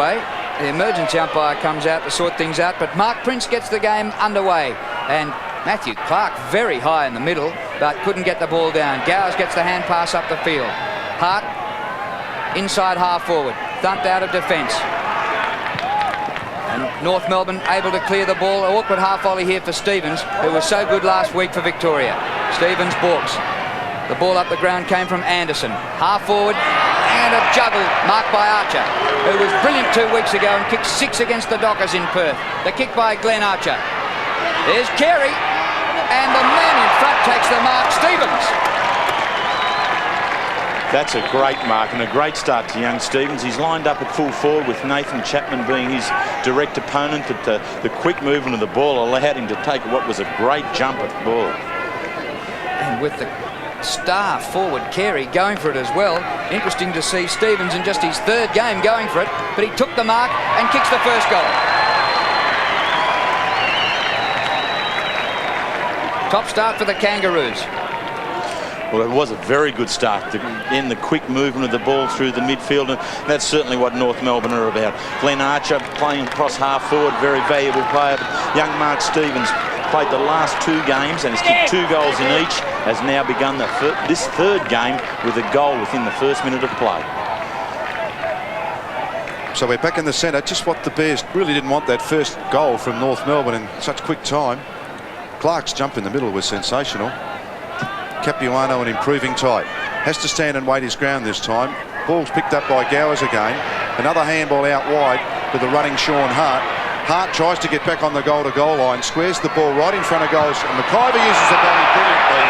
The emergency umpire comes out to sort things out, but Mark Prince gets the game underway. And Matthew Clark very high in the middle, but couldn't get the ball down. Gowers gets the hand pass up the field. Hart inside half forward, thumped out of defence. And North Melbourne able to clear the ball. Awkward half volley here for Stevens, who was so good last week for Victoria. Stevens balks. The ball up the ground came from Anderson. Half forward and a juggle marked by Archer, who was brilliant 2 weeks ago and kicked 6 against the Dockers in Perth. The kick by Glenn Archer. There's Carey, and the man in front takes the mark, Stevens. That's a great mark and a great start to young Stevens. He's lined up at full forward with Nathan Chapman being his direct opponent, but the quick movement of the ball allowed him to take what was a great jump at the ball. And with the star forward Carey going for it as well. Interesting to see Stevens in just his 3rd game going for it, but he took the mark and kicks the first goal. Top start for the Kangaroos. Well, it was a very good start in the quick movement of the ball through the midfield, and that's certainly what North Melbourne are about. Glenn Archer playing across half forward, very valuable player, but young Mark Stevens played the last 2 games and has kicked 2 goals in each, has now begun this 3rd game with a goal within the 1st minute of play. So we're back in the centre, just what the Bears really didn't want, that first goal from North Melbourne in such quick time. Clark's jump in the middle was sensational. Capuano and improving tight. Has to stand and wait his ground this time. Ball's picked up by Gowers again. Another handball out wide with the running Sean Hart. Hart tries to get back on the goal-to-goal line, squares the ball right in front of goals, and McIver uses the body brilliantly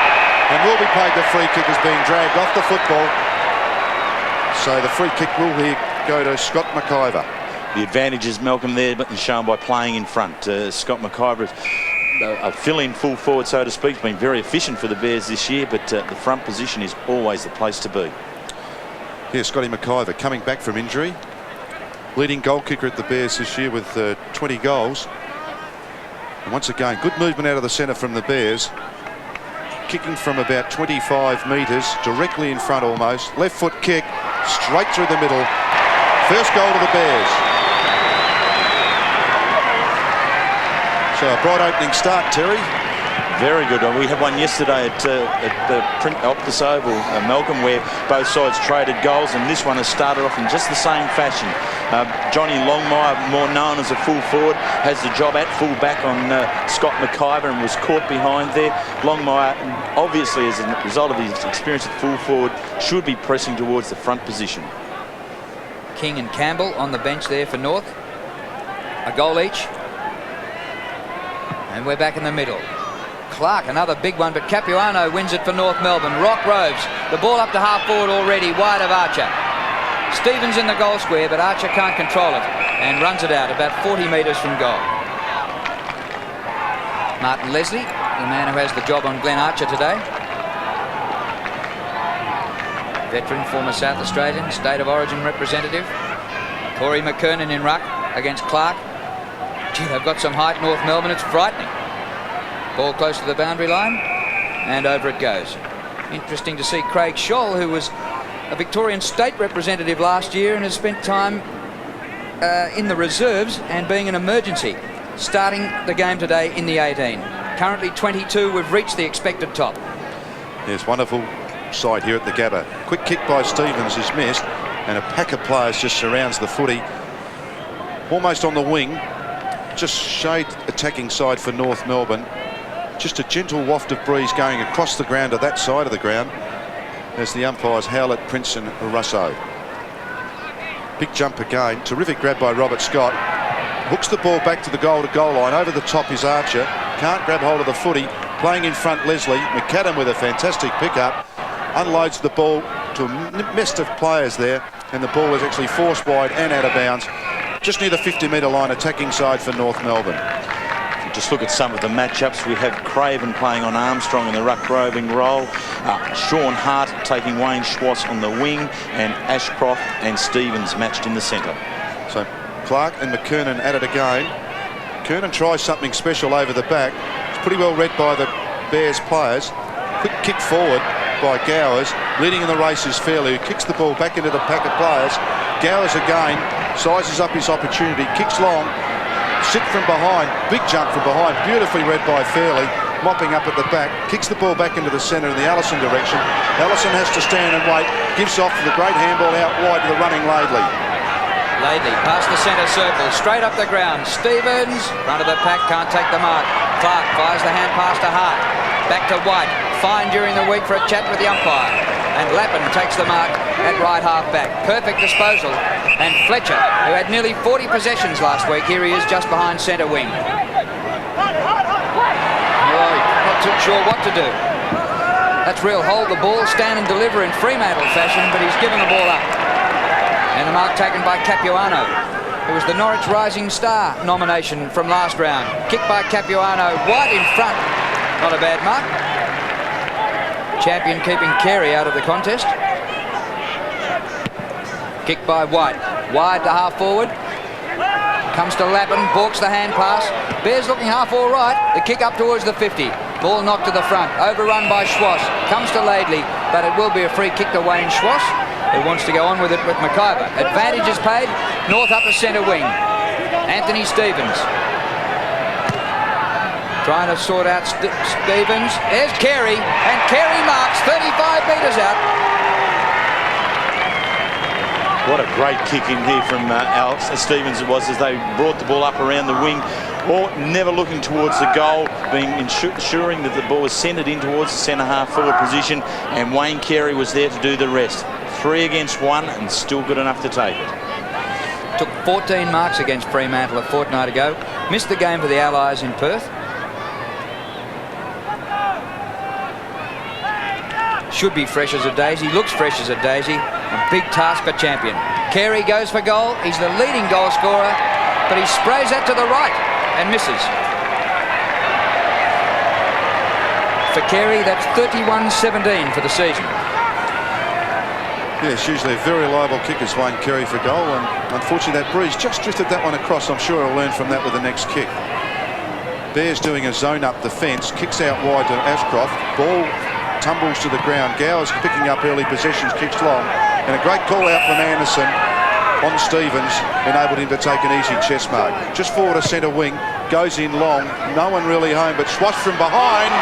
and will be paid the free kick as being dragged off the football. So the free kick will here go to Scott McIver. The advantage is Malcolm there, but shown by playing in front. Scott McIver is a fill-in full forward, so to speak. Has been very efficient for the Bears this year, but the front position is always the place to be. Yeah, Scotty McIver coming back from injury. Leading goal kicker at the Bears this year with 20 goals. And once again, good movement out of the centre from the Bears. Kicking from about 25 metres, directly in front almost. Left foot kick, straight through the middle. First goal to the Bears. So a bright opening start, Terry. Very good. We had one yesterday at the Optus Oval, Malcolm, where both sides traded goals, and this one has started off in just the same fashion. Johnny Longmire, more known as a full forward, has the job at full back on Scott McIver and was caught behind there. Longmire, obviously as a result of his experience at full forward, should be pressing towards the front position. King and Campbell on the bench there for North. A goal each. And we're back in the middle. Clark, another big one, but Capuano wins it for North Melbourne. Rock Roves, the ball up to half forward already, wide of Archer. Stevens in the goal square, but Archer can't control it and runs it out about 40 metres from goal. Martin Leslie, the man who has the job on Glenn Archer today. Veteran, former South Australian, State of Origin representative. Corey McKernan in ruck against Clark. Gee, they've got some height, North Melbourne, it's frightening. Ball close to the boundary line, and over it goes. Interesting to see Craig Scholl, who was a Victorian state representative last year and has spent time in the reserves and being an emergency, starting the game today in the 18. Currently 22, we've reached the expected top. Yes, wonderful sight here at the Gabba. Quick kick by Stevens is missed, and a pack of players just surrounds the footy. Almost on the wing, just shade attacking side for North Melbourne. Just a gentle waft of breeze going across the ground to that side of the ground as the umpires howl at Prince and Russo. Big jump again. Terrific grab by Robert Scott. Hooks the ball back to the goal-to-goal line. Over the top is Archer. Can't grab hold of the footy. Playing in front, Leslie. McAdam with a fantastic pickup. Unloads the ball to a mist of players there, and the ball is actually forced wide and out of bounds. Just near the 50-metre line, attacking side for North Melbourne. Just look at some of the matchups. We have Craven playing on Armstrong in the ruck roving role. Sean Hart taking Wayne Schwartz on the wing, and Ashcroft and Stevens matched in the centre. So Clark and McKernan at it again. McKernan tries something special over the back. It's pretty well read by the Bears players. Quick kick forward by Gowers. Leading in the race is Fairley, who kicks the ball back into the pack of players. Gowers again sizes up his opportunity, kicks long, sit from behind, big jump from behind, beautifully read by Fairley, mopping up at the back, kicks the ball back into the centre in the Allison direction. Allison has to stand and wait, gives off the great handball out wide to the running Laidley. Laidley past the centre circle, straight up the ground. Stevens, front of the pack, can't take the mark. Clark fires the hand pass to Hart. Back to White, fined during the week for a chat with the umpire. And Lappin takes the mark at right half back. Perfect disposal. And Fletcher, who had nearly 40 possessions last week, here he is just behind centre wing. Oh, not too sure what to do. That's real hold the ball, stand and deliver in Fremantle fashion, but he's given the ball up. And the mark taken by Capuano, who was the Norwich Rising Star nomination from last round. Kick by Capuano, White in front. Not a bad mark. Champion keeping Carey out of the contest. Kick by White, wide to half forward. Comes to Lappin, balks the hand pass. Bears looking half all right. The kick up towards the 50. Ball knocked to the front, overrun by Schwass. Comes to Laidley, but it will be a free kick to Wayne Schwass, who wants to go on with it with McIver. Advantage is paid, North up the centre wing. Anthony Stevens. Trying to sort out Stevens. There's Carey, and Carey marks 35 metres out. What a great kick in here from Alex Stevens it was, as they brought the ball up around the wing, or never looking towards the goal, being ensuring that the ball was centred in towards the centre half forward position, and Wayne Carey was there to do the rest. 3 against 1 and still good enough to take it. Took 14 marks against Fremantle a fortnight ago. Missed the game for the Allies in Perth. Should be fresh as a daisy, looks fresh as a daisy. A big task for champion. Carey goes for goal. He's the leading goal scorer, but he sprays that to the right and misses. For Carey, that's 31-17 for the season. Yeah, it's usually a very reliable kick as Wayne Carey for goal, and unfortunately that breeze just drifted that one across. I'm sure he'll learn from that with the next kick. Bears doing a zone up defence, kicks out wide to Ashcroft, ball tumbles to the ground. Gowers picking up early possessions, kicks long, and a great call out from Anderson on Stevens enabled him to take an easy chest mark. Just forward to centre wing, goes in long, no one really home, but Schwass from behind,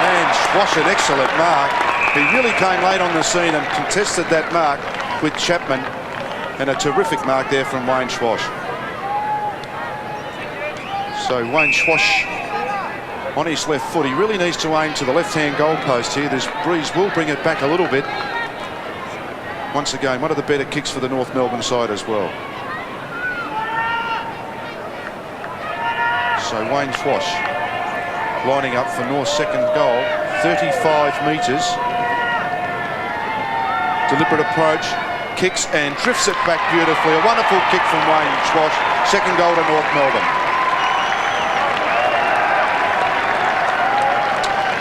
and Schwass an excellent mark. He really came late on the scene and contested that mark with Chapman, and a terrific mark there from Wayne Schwass. So Wayne Schwass on his left foot. He really needs to aim to the left-hand goalpost here. This breeze will bring it back a little bit. Once again, one of the better kicks for the North Melbourne side as well. So Wayne Schwass lining up for North's second goal. 35 metres. Deliberate approach. Kicks and drifts it back beautifully. A wonderful kick from Wayne Schwass. Second goal to North Melbourne.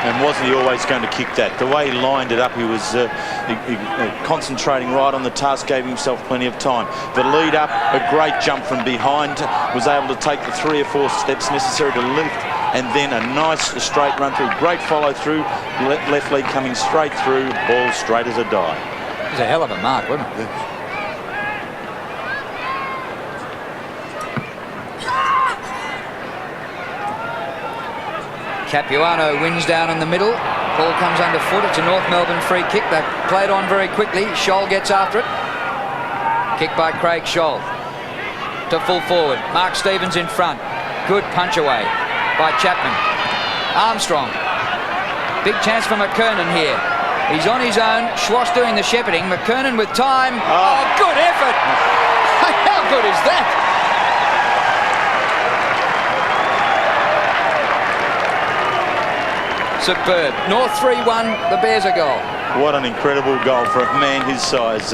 And wasn't he always going to kick that? The way he lined it up, he was concentrating right on the task, gave himself plenty of time. The lead up, a great jump from behind, was able to take the 3 or 4 steps necessary to lift, and then a nice straight run through. Great follow through, left leg coming straight through, ball straight as a die. It was a hell of a mark, wasn't it? Yeah. Capuano wins down in the middle. Ball comes underfoot. It's a North Melbourne free kick. They played on very quickly. Scholl gets after it. Kick by Craig Scholl to full forward. Mark Stevens in front. Good punch away by Chapman. Armstrong. Big chance for McKernan here. He's on his own. Schwass doing the shepherding. McKernan with time. Oh, good effort. How good is that? Superb. North 3-1, the Bears a goal. What an incredible goal for a man his size.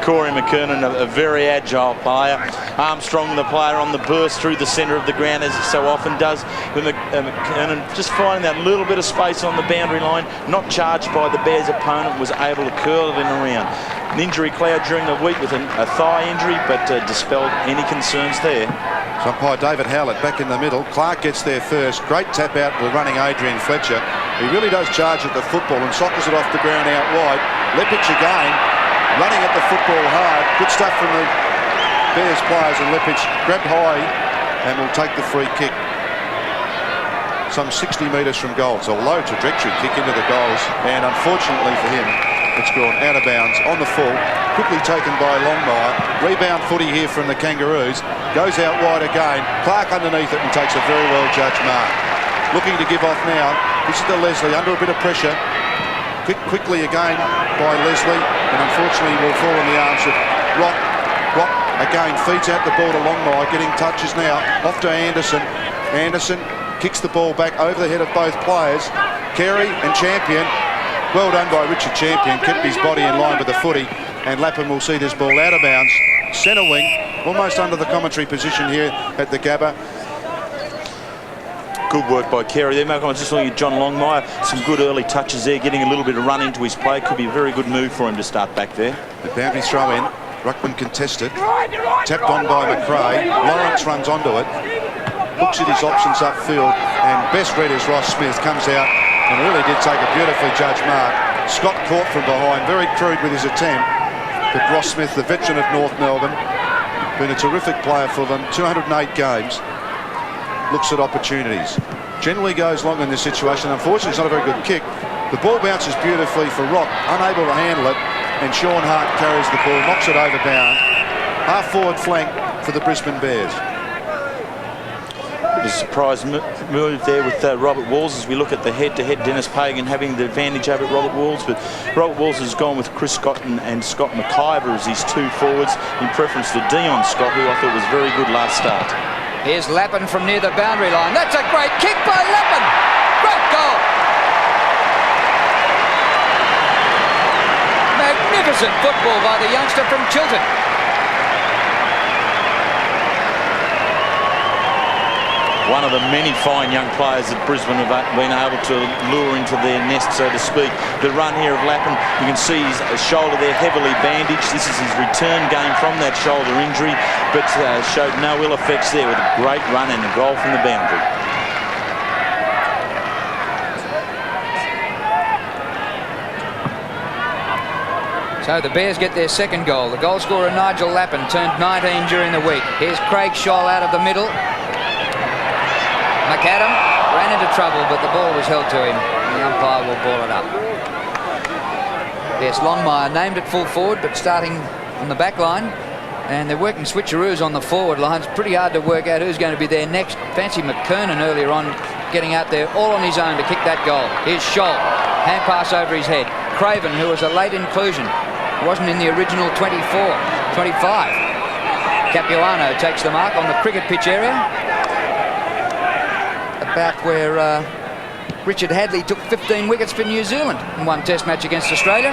Corey McKernan, a very agile player. Armstrong, the player on the burst through the centre of the ground, as he so often does. But McKernan just finding that little bit of space on the boundary line, not charged by the Bears' opponent, was able to curl it in around. An injury cloud during the week with a thigh injury, but dispelled any concerns there. So umpire David Howlett back in the middle. Clark gets there first. Great tap out with running Adrian Fletcher. He really does charge at the football and sockers it off the ground out wide. Lepic again, running at the football hard. Good stuff from the Bears players and Leppich grabbed high and will take the free kick. Some 60 metres from goal. So a low trajectory kick into the goals, and unfortunately for him, it's gone out of bounds on the full. Quickly taken by Longmire. Rebound footy here from the Kangaroos. Goes out wide again. Clark underneath it and takes a very well judged mark. Looking to give off now. This is to Leslie under a bit of pressure. Quickly again by Leslie, and unfortunately will fall in the arms of Rock. Rock again feeds out the ball to Longmire, getting touches now. Off to Anderson. Anderson kicks the ball back over the head of both players. Carey and Champion. Well done by Richard Champion. Kept his body in line with the footy. And Lappin will see this ball out of bounds. Centre wing, almost under the commentary position here at the Gabba. Good work by Carey there, Malcolm. I was just looking at John Longmire. Some good early touches there, getting a little bit of run into his play. Could be a very good move for him to start back there. The boundary throw in. Ruckman contested. Tapped on by McRae. Lawrence runs onto it. Looks at his options upfield, and best read is Ross Smith comes out and really did take a beautifully judged mark. Scott caught from behind, very crude with his attempt, but Ross Smith, the veteran of North Melbourne, been a terrific player for them, 208 games, looks at opportunities. Generally goes long in this situation. Unfortunately, it's not a very good kick. The ball bounces beautifully for Rock, unable to handle it, and Sean Hart carries the ball, knocks it over bound. Half forward flank for the Brisbane Bears. A surprise move there with Robert Walls as we look at the head-to-head. Dennis Pagan having the advantage over Robert Walls, but Robert Walls has gone with Chris Scott and Scott McIver as his two forwards in preference to Dion Scott, who I thought was very good last start. Here's Lappin from near the boundary line. That's a great kick by Lappin. Great goal. Magnificent football by the youngster from Chiltern. One of the many fine young players that Brisbane have been able to lure into their nest, so to speak. The run here of Lappin, you can see his shoulder there heavily bandaged. This is his return game from that shoulder injury, but showed no ill effects there with a great run and a goal from the boundary. So the Bears get their second goal. The goal scorer Nigel Lappin turned 19 during the week. Here's Craig Scholl out of the middle. McAdam ran into trouble, but the ball was held to him, and the umpire will ball it up. Yes, Longmire named it full forward, but starting on the back line, and they're working switcheroos on the forward lines. Pretty hard to work out who's going to be there next. Fancy McKernan earlier on getting out there all on his own to kick that goal. Here's Scholl, hand pass over his head. Craven, who was a late inclusion, wasn't in the original 25. Capuano takes the mark on the cricket pitch area, about where Richard Hadley took 15 wickets for New Zealand in one test match against Australia.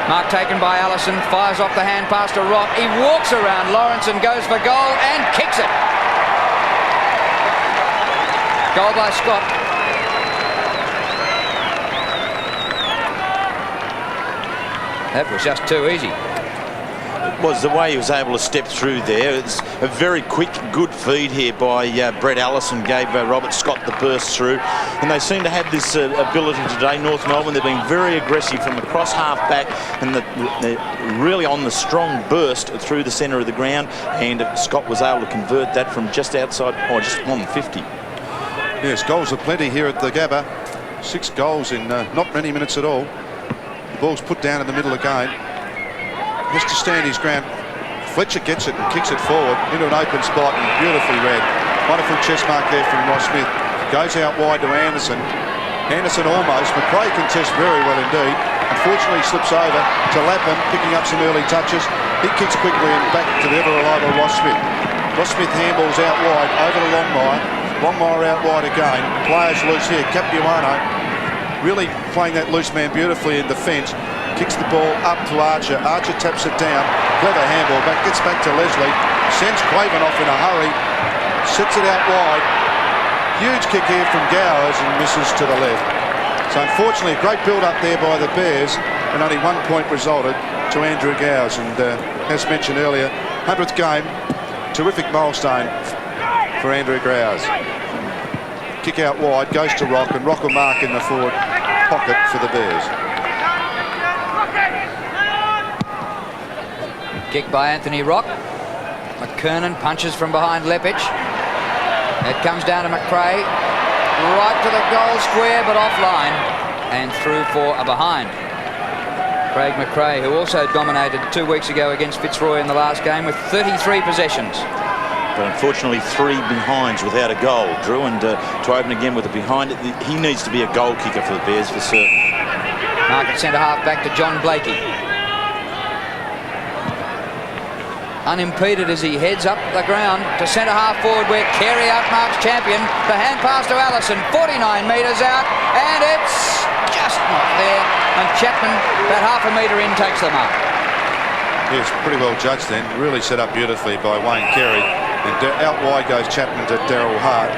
Mark taken by Allison, fires off the hand pass to Rock. He walks around Lawrence and goes for goal and kicks it. Goal by Scott. That was just too easy. Was the way he was able to step through there. It's a very quick, good feed here by Brett Allison, gave Robert Scott the burst through. And they seem to have this ability today, North Melbourne. They've been very aggressive from across half-back, and they're really on the strong burst through the centre of the ground. And Scott was able to convert that from just outside, or just on 50. Yes, goals are plenty here at the Gabba. 6 goals in not many minutes at all. The ball's put down in the middle again. Has to stand his ground. Fletcher gets it and kicks it forward into an open spot and beautifully read. Wonderful chest mark there from Ross Smith. Goes out wide to Anderson. Anderson almost. McRae contests very well indeed. Unfortunately slips over to Lappin, picking up some early touches. He kicks quickly and back to the ever reliable Ross Smith. Ross Smith handballs out wide over to Longmire. Longmire out wide again. Players loose here. Capuano really playing that loose man beautifully in defence. Kicks the ball up to Archer. Archer taps it down. Clever handball. Gets back to Leslie. Sends Craven off in a hurry. Sits it out wide. Huge kick here from Gowers and misses to the left. So unfortunately, a great build-up there by the Bears, and only 1 point resulted to Andrew Gowers. And as mentioned earlier, 100th game. Terrific milestone for Andrew Gowers. Kick out wide. Goes to Rock, and Rock will mark in the forward pocket for the Bears. Kick by Anthony Rock. McKernan punches from behind Leppich. It comes down to McRae. Right to the goal square, but offline. And through for a behind. Craig McRae, who also dominated 2 weeks ago against Fitzroy in the last game with 33 possessions. But unfortunately, 3 behinds without a goal. Drew, and to open again with a behind, he needs to be a goal kicker for the Bears for certain. Market centre half back to John Blakey. Unimpeded as he heads up the ground to centre half forward where Carey outmarks champion. The hand pass to Allison, 49 metres out, and it's just not there. And Chapman, about half a metre in, takes the mark. Yes, pretty well judged then. Really set up beautifully by Wayne Carey. And out wide goes Chapman to Daryl Hart.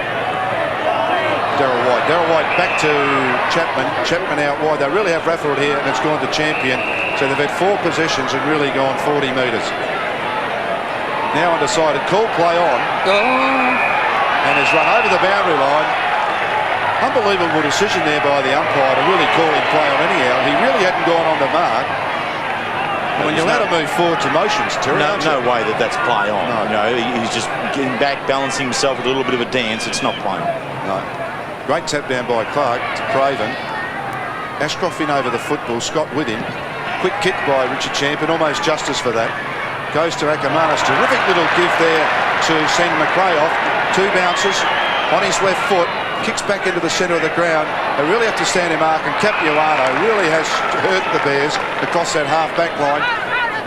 Daryl White back to Chapman. Chapman out wide. They really have raffled here, and it's gone to champion. So they've had 4 possessions and really gone 40 metres. Now undecided, call play on, and has run over the boundary line. Unbelievable decision there by the umpire to really call him play on anyhow. He really hadn't gone on the mark. And when you're allowed to move forward to motions, Terry, no way that's play on. No. You know, he's just getting back, balancing himself with a little bit of a dance. It's not play on. No. Great tap down by Clark to Craven. Ashcroft in over the football, Scott with him. Quick kick by Richard Champion, almost justice for that. Goes to Ackermanis. Terrific little give there to send McRae off. 2 bounces on his left foot. Kicks back into the centre of the ground. They really have to stand in mark, and Capuano really has hurt the Bears across that half-back line.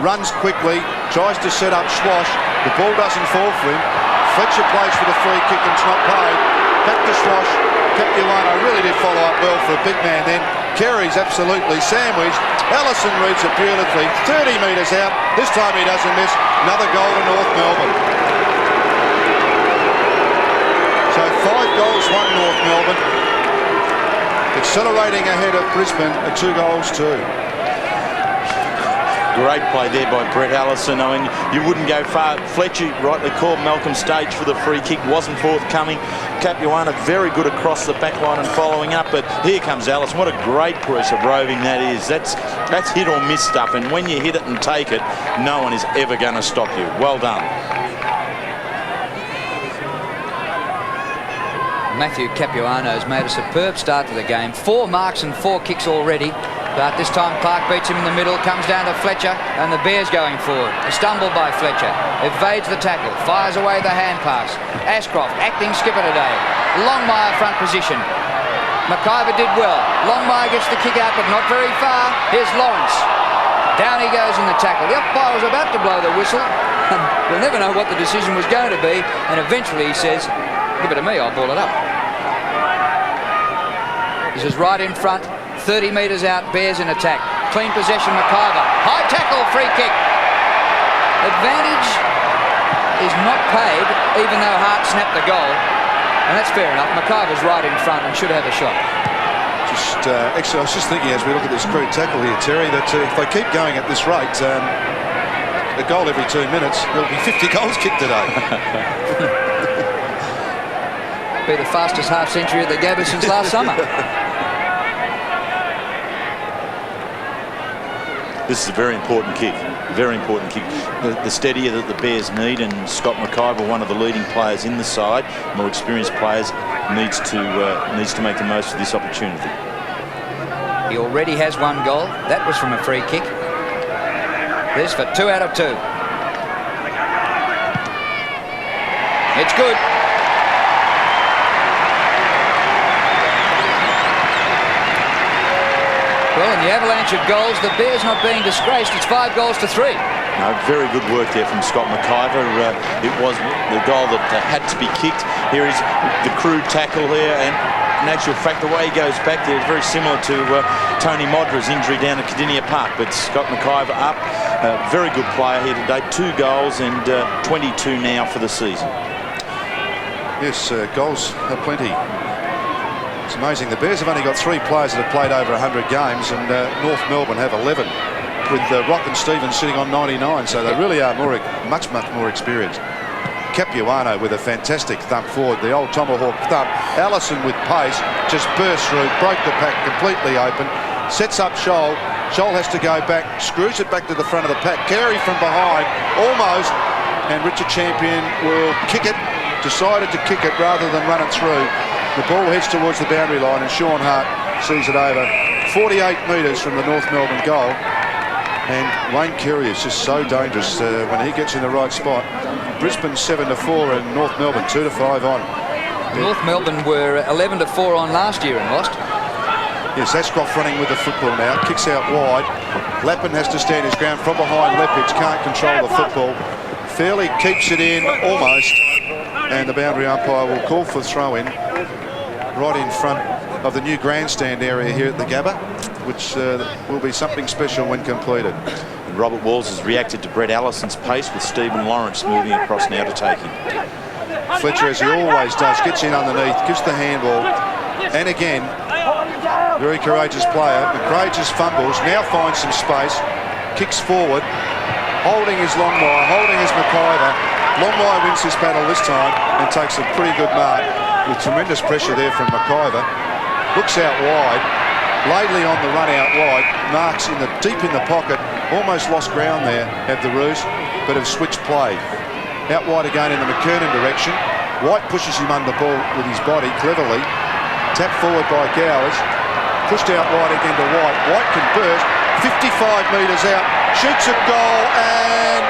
Runs quickly, tries to set up Schwash. The ball doesn't fall for him. Fletcher plays for the free kick and it's not paid. Back to Schwash. Capuano really did follow up well for a big man then. Carey's absolutely sandwiched. Allison reads it beautifully. 30 metres out. This time he doesn't miss. Another goal to North Melbourne. So 5 goals, 1 North Melbourne. Accelerating ahead of Brisbane at 2 goals, 2. Great play there by Brett Allison. I mean, you wouldn't go far. Fletcher rightly called Malcolm Stage for the free kick. Wasn't forthcoming. Capuano very good across the back line and following up. But here comes Allison. What a great piece of roving that is. That's hit or miss stuff. And when you hit it and take it, no one is ever going to stop you. Well done. Matthew Capuano has made a superb start to the game. 4 marks and 4 kicks already. But this time Clark beats him in the middle, comes down to Fletcher, and the Bears going forward. A stumble by Fletcher, evades the tackle, fires away the hand pass. Ashcroft, acting skipper today. Longmire front position. McIver did well. Longmire gets the kick out, but not very far. Here's Lawrence. Down he goes in the tackle. The umpire was about to blow the whistle. We'll never know what the decision was going to be, and eventually he says, give it to me, I'll ball it up. This is right in front. 30 metres out, Bears in attack. Clean possession, McIver. High tackle, free kick. Advantage is not paid, even though Hart snapped the goal. And that's fair enough. McIver's right in front and should have a shot. Actually, I was just thinking as we look at this crude tackle here, Terry, that if they keep going at this rate, a goal every 2 minutes, there'll be 50 goals kicked today. Be the fastest half century at the Gabba since last summer. This is a very important kick. Very important kick. The steadier that the Bears need, and Scott McIver, one of the leading players in the side, more experienced players, needs to make the most of this opportunity. He already has 1 goal. That was from a free kick. This for 2 out of 2. It's good. Well, in the avalanche of goals, the Bears not being disgraced. It's 5 goals to 3. No, very good work there from Scott McIver. It was the goal that had to be kicked. Here is the crude tackle here, and in actual fact, the way he goes back there is very similar to Tony Modra's injury down at Cardinia Park. But Scott McIver up. Very good player here today. 2 goals and 22 now for the season. Yes, goals are plenty. It's amazing. The Bears have only got 3 players that have played over 100 games, and North Melbourne have 11, with Rock and Stevens sitting on 99. So they really are much more experienced. Capuano with a fantastic thump forward, the old tomahawk thump. Allison with pace, just burst through, broke the pack completely open, sets up Scholl. Scholl has to go back, screws it back to the front of the pack. Carey from behind, almost and Richard Champion will kick it. Decided to kick it rather than run it through. The ball heads towards the boundary line and Sean Hart sees it over. 48 metres from the North Melbourne goal. And Wayne Carey is just so dangerous when he gets in the right spot. Brisbane 7-4 and North Melbourne 2-5 on. North Melbourne were 11-4 on last year and lost. Yes, Ashcroft running with the football now. Kicks out wide. Lappin has to stand his ground from behind. Lepage can't control the football. Fairley keeps it in almost. And the boundary umpire will call for throw-in right in front of the new grandstand area here at the Gabba, which will be something special when completed. And Robert Walls has reacted to Brett Allison's pace with Stephen Lawrence moving across now to take him. Fletcher, as he always does, gets in underneath, gives the handball, and again, very courageous player. McCrae fumbles, now finds some space, kicks forward, holding his Longmire, holding his McIver. Longmire wins his battle this time and takes a pretty good mark with tremendous pressure there from McIver. Looks out wide. Laidley on the run out wide. Marks deep in the pocket. Almost lost ground there at the Roos, but have switched play. Out wide again in the McKernan direction. White pushes him under the ball with his body cleverly. Tapped forward by Gowers. Pushed out wide again to White. White can burst. 55 metres out. Shoots a goal and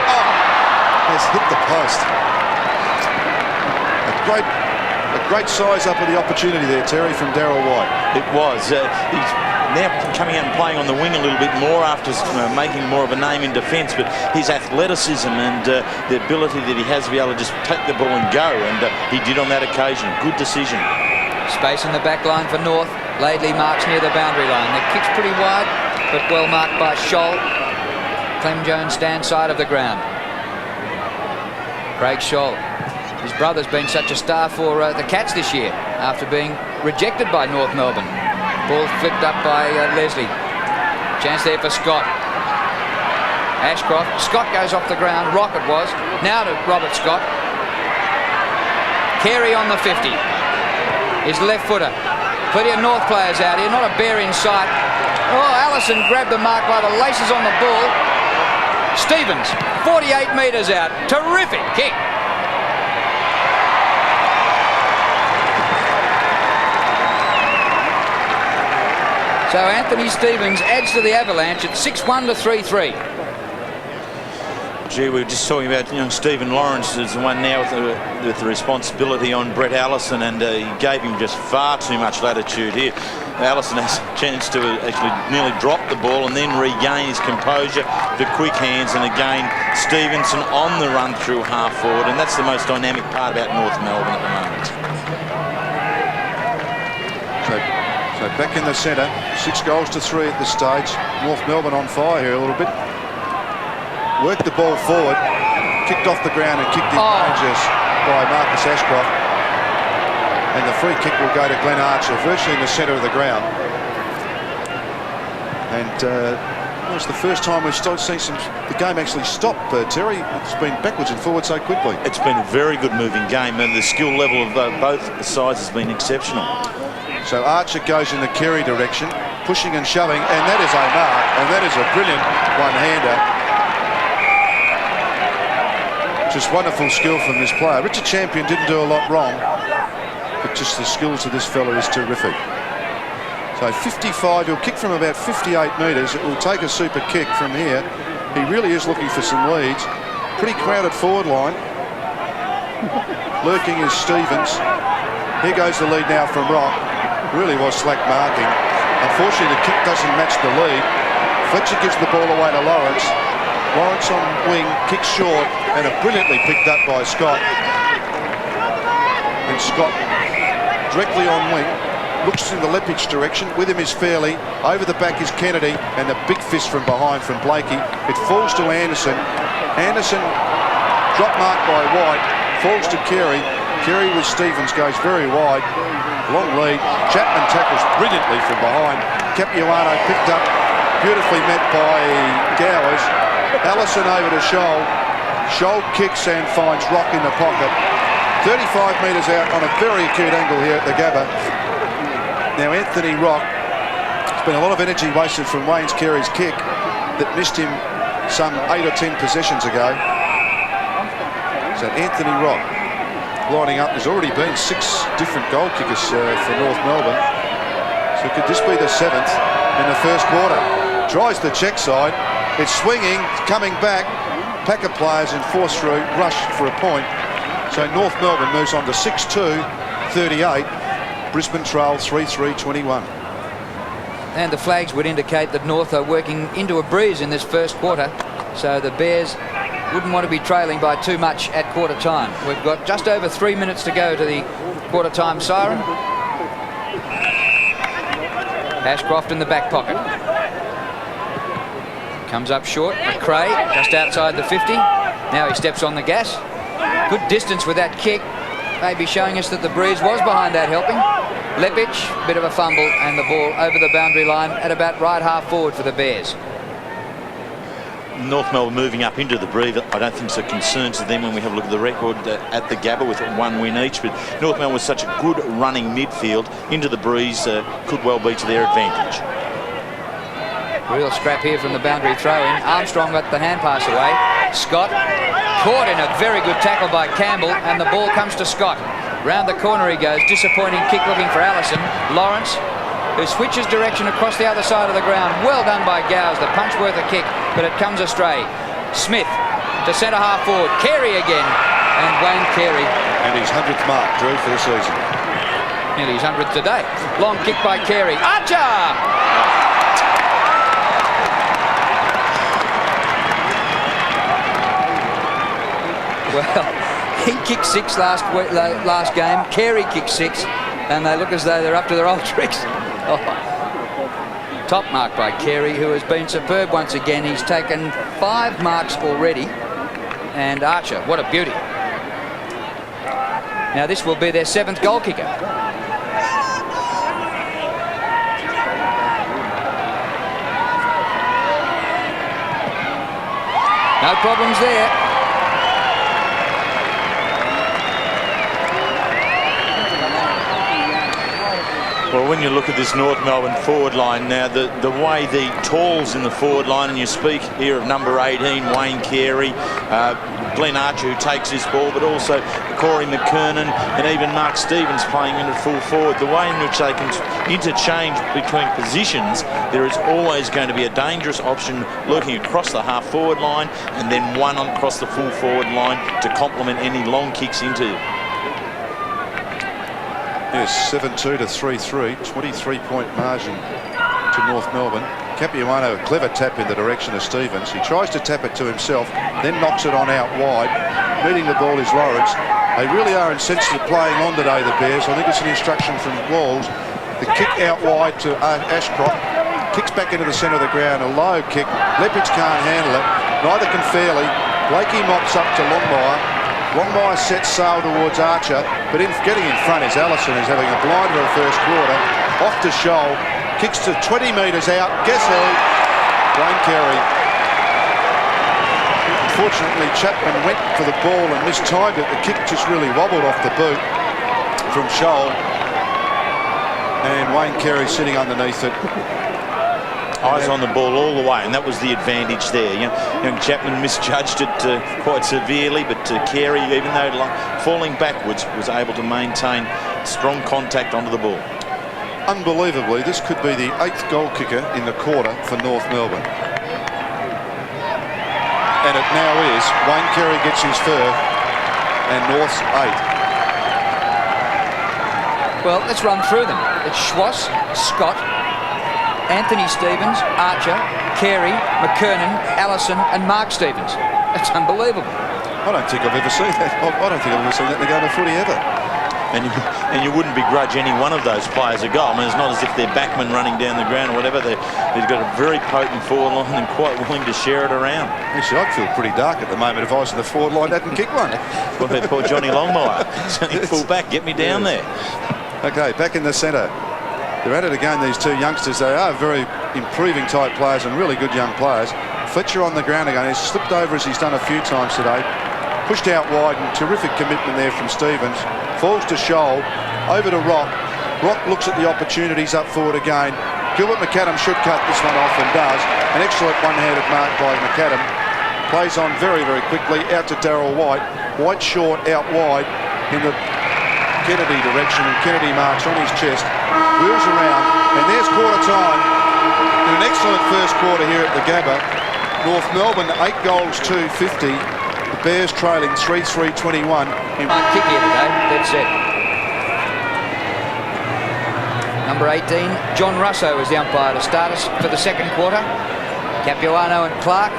has hit the post. A great size up of the opportunity there, Terry, from Darryl White. It was. He's now coming out and playing on the wing a little bit more after making more of a name in defence, but his athleticism and the ability that he has to be able to just take the ball and go, and he did on that occasion. Good decision. Space in the back line for North. Laidley marks near the boundary line. The kick's pretty wide, but well marked by Scholl. Clem Jones stands side of the ground. Craig Scholl. His brother's been such a star for the Cats this year after being rejected by North Melbourne. Ball flicked up by Leslie. Chance there for Scott. Ashcroft. Scott goes off the ground. Rocket was. Now to Robert Scott. Carey on the 50. His left footer. Plenty of North players out here. Not a bear in sight. Oh, Allison grabbed the mark by the laces on the ball. Stevens, 48 metres out. Terrific kick. So Anthony Stevens adds to the avalanche at 6-1 to 3-3. Gee, we were just talking about, Stephen Lawrence is the one now with the responsibility on Brett Allison, and he gave him just far too much latitude here. Allison has a chance to actually nearly drop the ball and then regain his composure to quick hands, and again Stevenson on the run through half forward, and that's the most dynamic part about North Melbourne at the moment. So back in the centre, 6 goals to 3 at this stage. North Melbourne on fire here a little bit. Worked the ball forward, kicked off the ground and kicked in ranges by Marcus Ashcroft. And the free kick will go to Glenn Archer, virtually in the centre of the ground. And it's the first time we've seen the game actually stop, Terry. It's been backwards and forwards so quickly. It's been a very good moving game, and the skill level of both sides has been exceptional. So Archer goes in the Carey direction, pushing and shoving, and that is a mark, and that is a brilliant one-hander. Just wonderful skill from this player. Richard Champion didn't do a lot wrong, but just the skills of this fella is terrific. So 55, he'll kick from about 58 metres. It will take a super kick from here. He really is looking for some leads. Pretty crowded forward line. Lurking is Stevens. Here goes the lead now from Rock. Really was slack marking. Unfortunately, the kick doesn't match the lead. Fletcher gives the ball away to Lawrence. Lawrence on wing, kicks short, and brilliantly picked up by Scott. And Scott directly on wing, looks in the Lepage direction. With him is Fairley. Over the back is Kennedy, and the big fist from behind from Blakey. It falls to Anderson. Anderson, drop mark by White, falls to Carey. Carey with Stevens goes very wide. Long lead. Chapman tackles brilliantly from behind. Capuano picked up, beautifully met by Gowers. Allison over to Scholl. Scholl kicks and finds Rock in the pocket. 35 metres out on a very acute angle here at the Gabba. Now Anthony Rock, there's been a lot of energy wasted from Wayne Carey's kick that missed him some 8 or 10 possessions ago. So Anthony Rock lining up. There's already been 6 different goal kickers for North Melbourne. So could this be the 7th in the first quarter? Tries the check side. It's swinging, coming back. Pack of players in force through, rush for a point. So North Melbourne moves on to 6-2, 38. Brisbane trail 3-3, 21. And the flags would indicate that North are working into a breeze in this first quarter. So the Bears wouldn't want to be trailing by too much at quarter time. We've got just over 3 minutes to go to the quarter time siren. Ashcroft in the back pocket. Comes up short. McRae just outside the 50. Now he steps on the gas. Good distance with that kick. Maybe showing us that the breeze was behind that helping. Lepic, bit of a fumble, and the ball over the boundary line at about right half forward for the Bears. North Melbourne moving up into the breeze, I don't think it's a concern to them when we have a look at the record at the Gabba with 1 win each. But North Melbourne was such a good running midfield into the breeze, could well be to their advantage. Real scrap here from the boundary throw-in. Armstrong got the hand pass away. Scott caught in a very good tackle by Campbell, and the ball comes to Scott. Round the corner he goes. Disappointing kick looking for Allison. Lawrence, who switches direction across the other side of the ground. Well done by Gowes. The punch worth a kick, but it comes astray. Smith to centre half forward. Carey again, and Wayne Carey. And his 100th mark, Drew, for the season. Nearly his 100th today. Long kick by Carey. Archer! Well, he kicked 6 last game. Carey kicked 6, and they look as though they're up to their old tricks. Oh. Top mark by Carey, who has been superb once again. He's taken 5 marks already. And Archer, what a beauty. Now this will be their 7th goal kicker. No problems there. Well, when you look at this North Melbourne forward line now, the way the talls in the forward line, and you speak here of number 18, Wayne Carey, Glenn Archer, who takes this ball, but also Corey McKernan and even Mark Stevens playing in at full forward. The way in which they can interchange between positions, there is always going to be a dangerous option lurking across the half forward line, and then one across the full forward line to complement any long kicks into. Yes, 7-2 to 3-3, 23-point margin to North Melbourne. Capuano, a clever tap in the direction of Stevens. He tries to tap it to himself, then knocks it on out wide. Meeting the ball is Lawrence. They really are insensitive playing on today, the Bears. I think it's an instruction from Walls. The kick out wide to Ashcroft. Kicks back into the centre of the ground, a low kick. Lepic can't handle it. Neither can Fairley. Blakey mops up to Longmire. Longmire sets sail towards Archer, but in getting in front is Allison, who's having a blinder of first quarter. Off to Scholl, kicks to 20 metres out. Guess who? Wayne Carey. Unfortunately, Chapman went for the ball and mistimed it. The kick just really wobbled off the boot from Scholl. And Wayne Carey sitting underneath it. Eyes on the ball all the way, and that was the advantage there. Young Chapman misjudged it quite severely, but Carey, even though falling backwards, was able to maintain strong contact onto the ball. Unbelievably, this could be the 8th goal kicker in the quarter for North Melbourne. And it now is. Wayne Carey gets his 3rd, and North's 8th. Well, let's run through them. It's Schwass, Scott, Anthony Stevens, Archer, Carey, McKernan, Allison, and Mark Stevens. That's unbelievable. I don't think I've ever seen that. I don't think I've ever seen that in the game of footy ever. And you wouldn't begrudge any one of those players a goal. I mean, it's not as if they're backmen running down the ground or whatever. They've got a very potent forward line and quite willing to share it around. Actually, I'd feel pretty dark at the moment if I was in the forward line and hadn't kicked one. Well, poor Johnny Longmire. He's only full back. Get me down there. Okay, back in the centre. They're at it again, these two youngsters. They are very improving type players and really good young players. Fletcher on the ground again. He's slipped over as he's done a few times today. Pushed out wide and terrific commitment there from Stevens. Falls to Scholl. Over to Rock. Rock looks at the opportunities up forward again. Gilbert McAdam should cut this one off and does. An excellent one-handed mark by McAdam. Plays on very, very quickly out to Darryl White. White short, out wide in the Kennedy direction, and Kennedy marks on his chest, wheels around, and there's quarter time. In an excellent first quarter here at the Gabba. North Melbourne 8 goals to 50. The Bears trailing 3-3-21. Kick here today, dead set. Number 18, John Russo is the umpire to start us for the second quarter. Capuano and Clark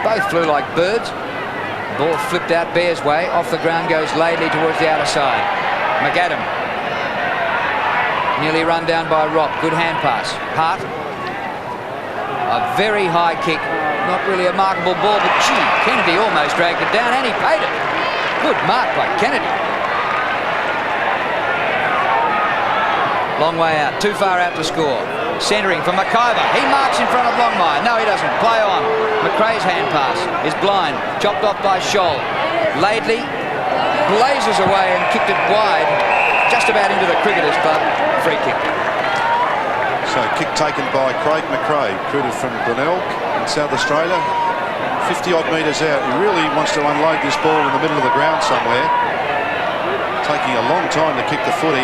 both flew like birds. Ball flipped out Bears' way. Off the ground goes Laidley towards the outer side. McAdam nearly run down by Rock. Good hand pass. Hart. A very high kick. Not really a markable ball, but gee, Kennedy almost dragged it down and he paid it. Good mark by Kennedy. Long way out. Too far out to score. Centering for McIver. He marks in front of Longmire. No, he doesn't. Play on. McRae's hand pass is blind. Chopped off by Scholl. Laidley blazes away and kicked it wide, just about into the Cricketers' Club. Free kick. So kick taken by Craig McRae, recruited from Glenelg in South Australia. 50-odd metres out. He really wants to unload this ball in the middle of the ground somewhere. Taking a long time to kick the footy.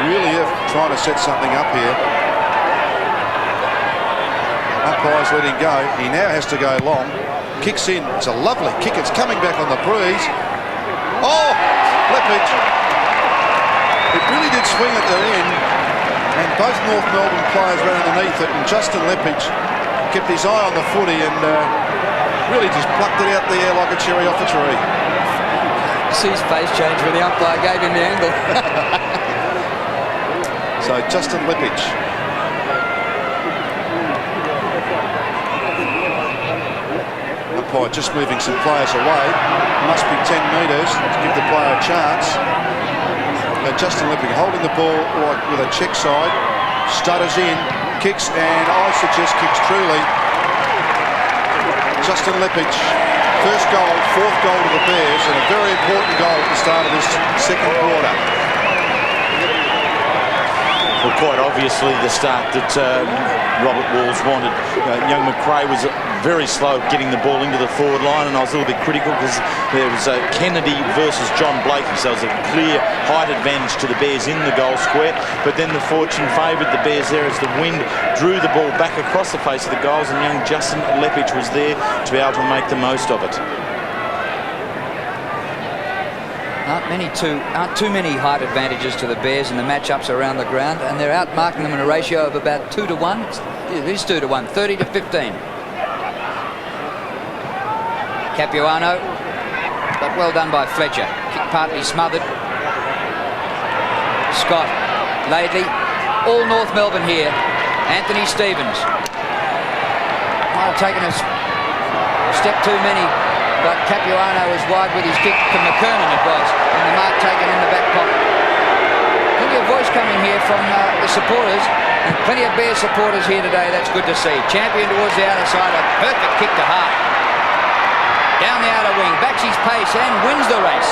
Really trying to set something up here. Umpire's letting go. He now has to go long. Kicks in. It's a lovely kick. It's coming back on the breeze. Oh! Leppage. It really did swing at the end. And both North Melbourne players ran underneath it. And Justin Leppage kept his eye on the footy and really just plucked it out the air like a cherry off a tree. See his face change when the umpire gave him the angle. So Justin Leppage. Umpire just moving some players away. Must be 10 metres to give the player a chance. Justin Leppage holding the ball like with a check side. Stutters in, kicks, and I suggest kicks truly. Justin Leppage, first goal, fourth goal to the Bears, and a very important goal at the start of this second quarter. Well, quite obviously the start that Robert Walls wanted. Young McRae was very slow getting the ball into the forward line, and I was a little bit critical because there was Kennedy versus John Blakey, so it was a clear height advantage to the Bears in the goal square. But then the fortune favoured the Bears there as the wind drew the ball back across the face of the goals, and young Justin Leppage was there to be able to make the most of it. Aren't too many height advantages to the Bears in the matchups around the ground, and they're outmarking them in a ratio of about 2 to 1. It is 2 to 1, 30 to 15. Capuano, but well done by Fletcher. Kick partly smothered. Scott, Laidley, all North Melbourne here. Anthony Stevens. Might have taken a step too many, but Capuano was wide with his kick to McKernan it was, and the mark taken in the back pocket. Plenty of voice coming here from the supporters, and plenty of Bears supporters here today. That's good to see. Champion towards the outer side, a perfect kick to Hart. Down the outer wing, backs his pace and wins the race.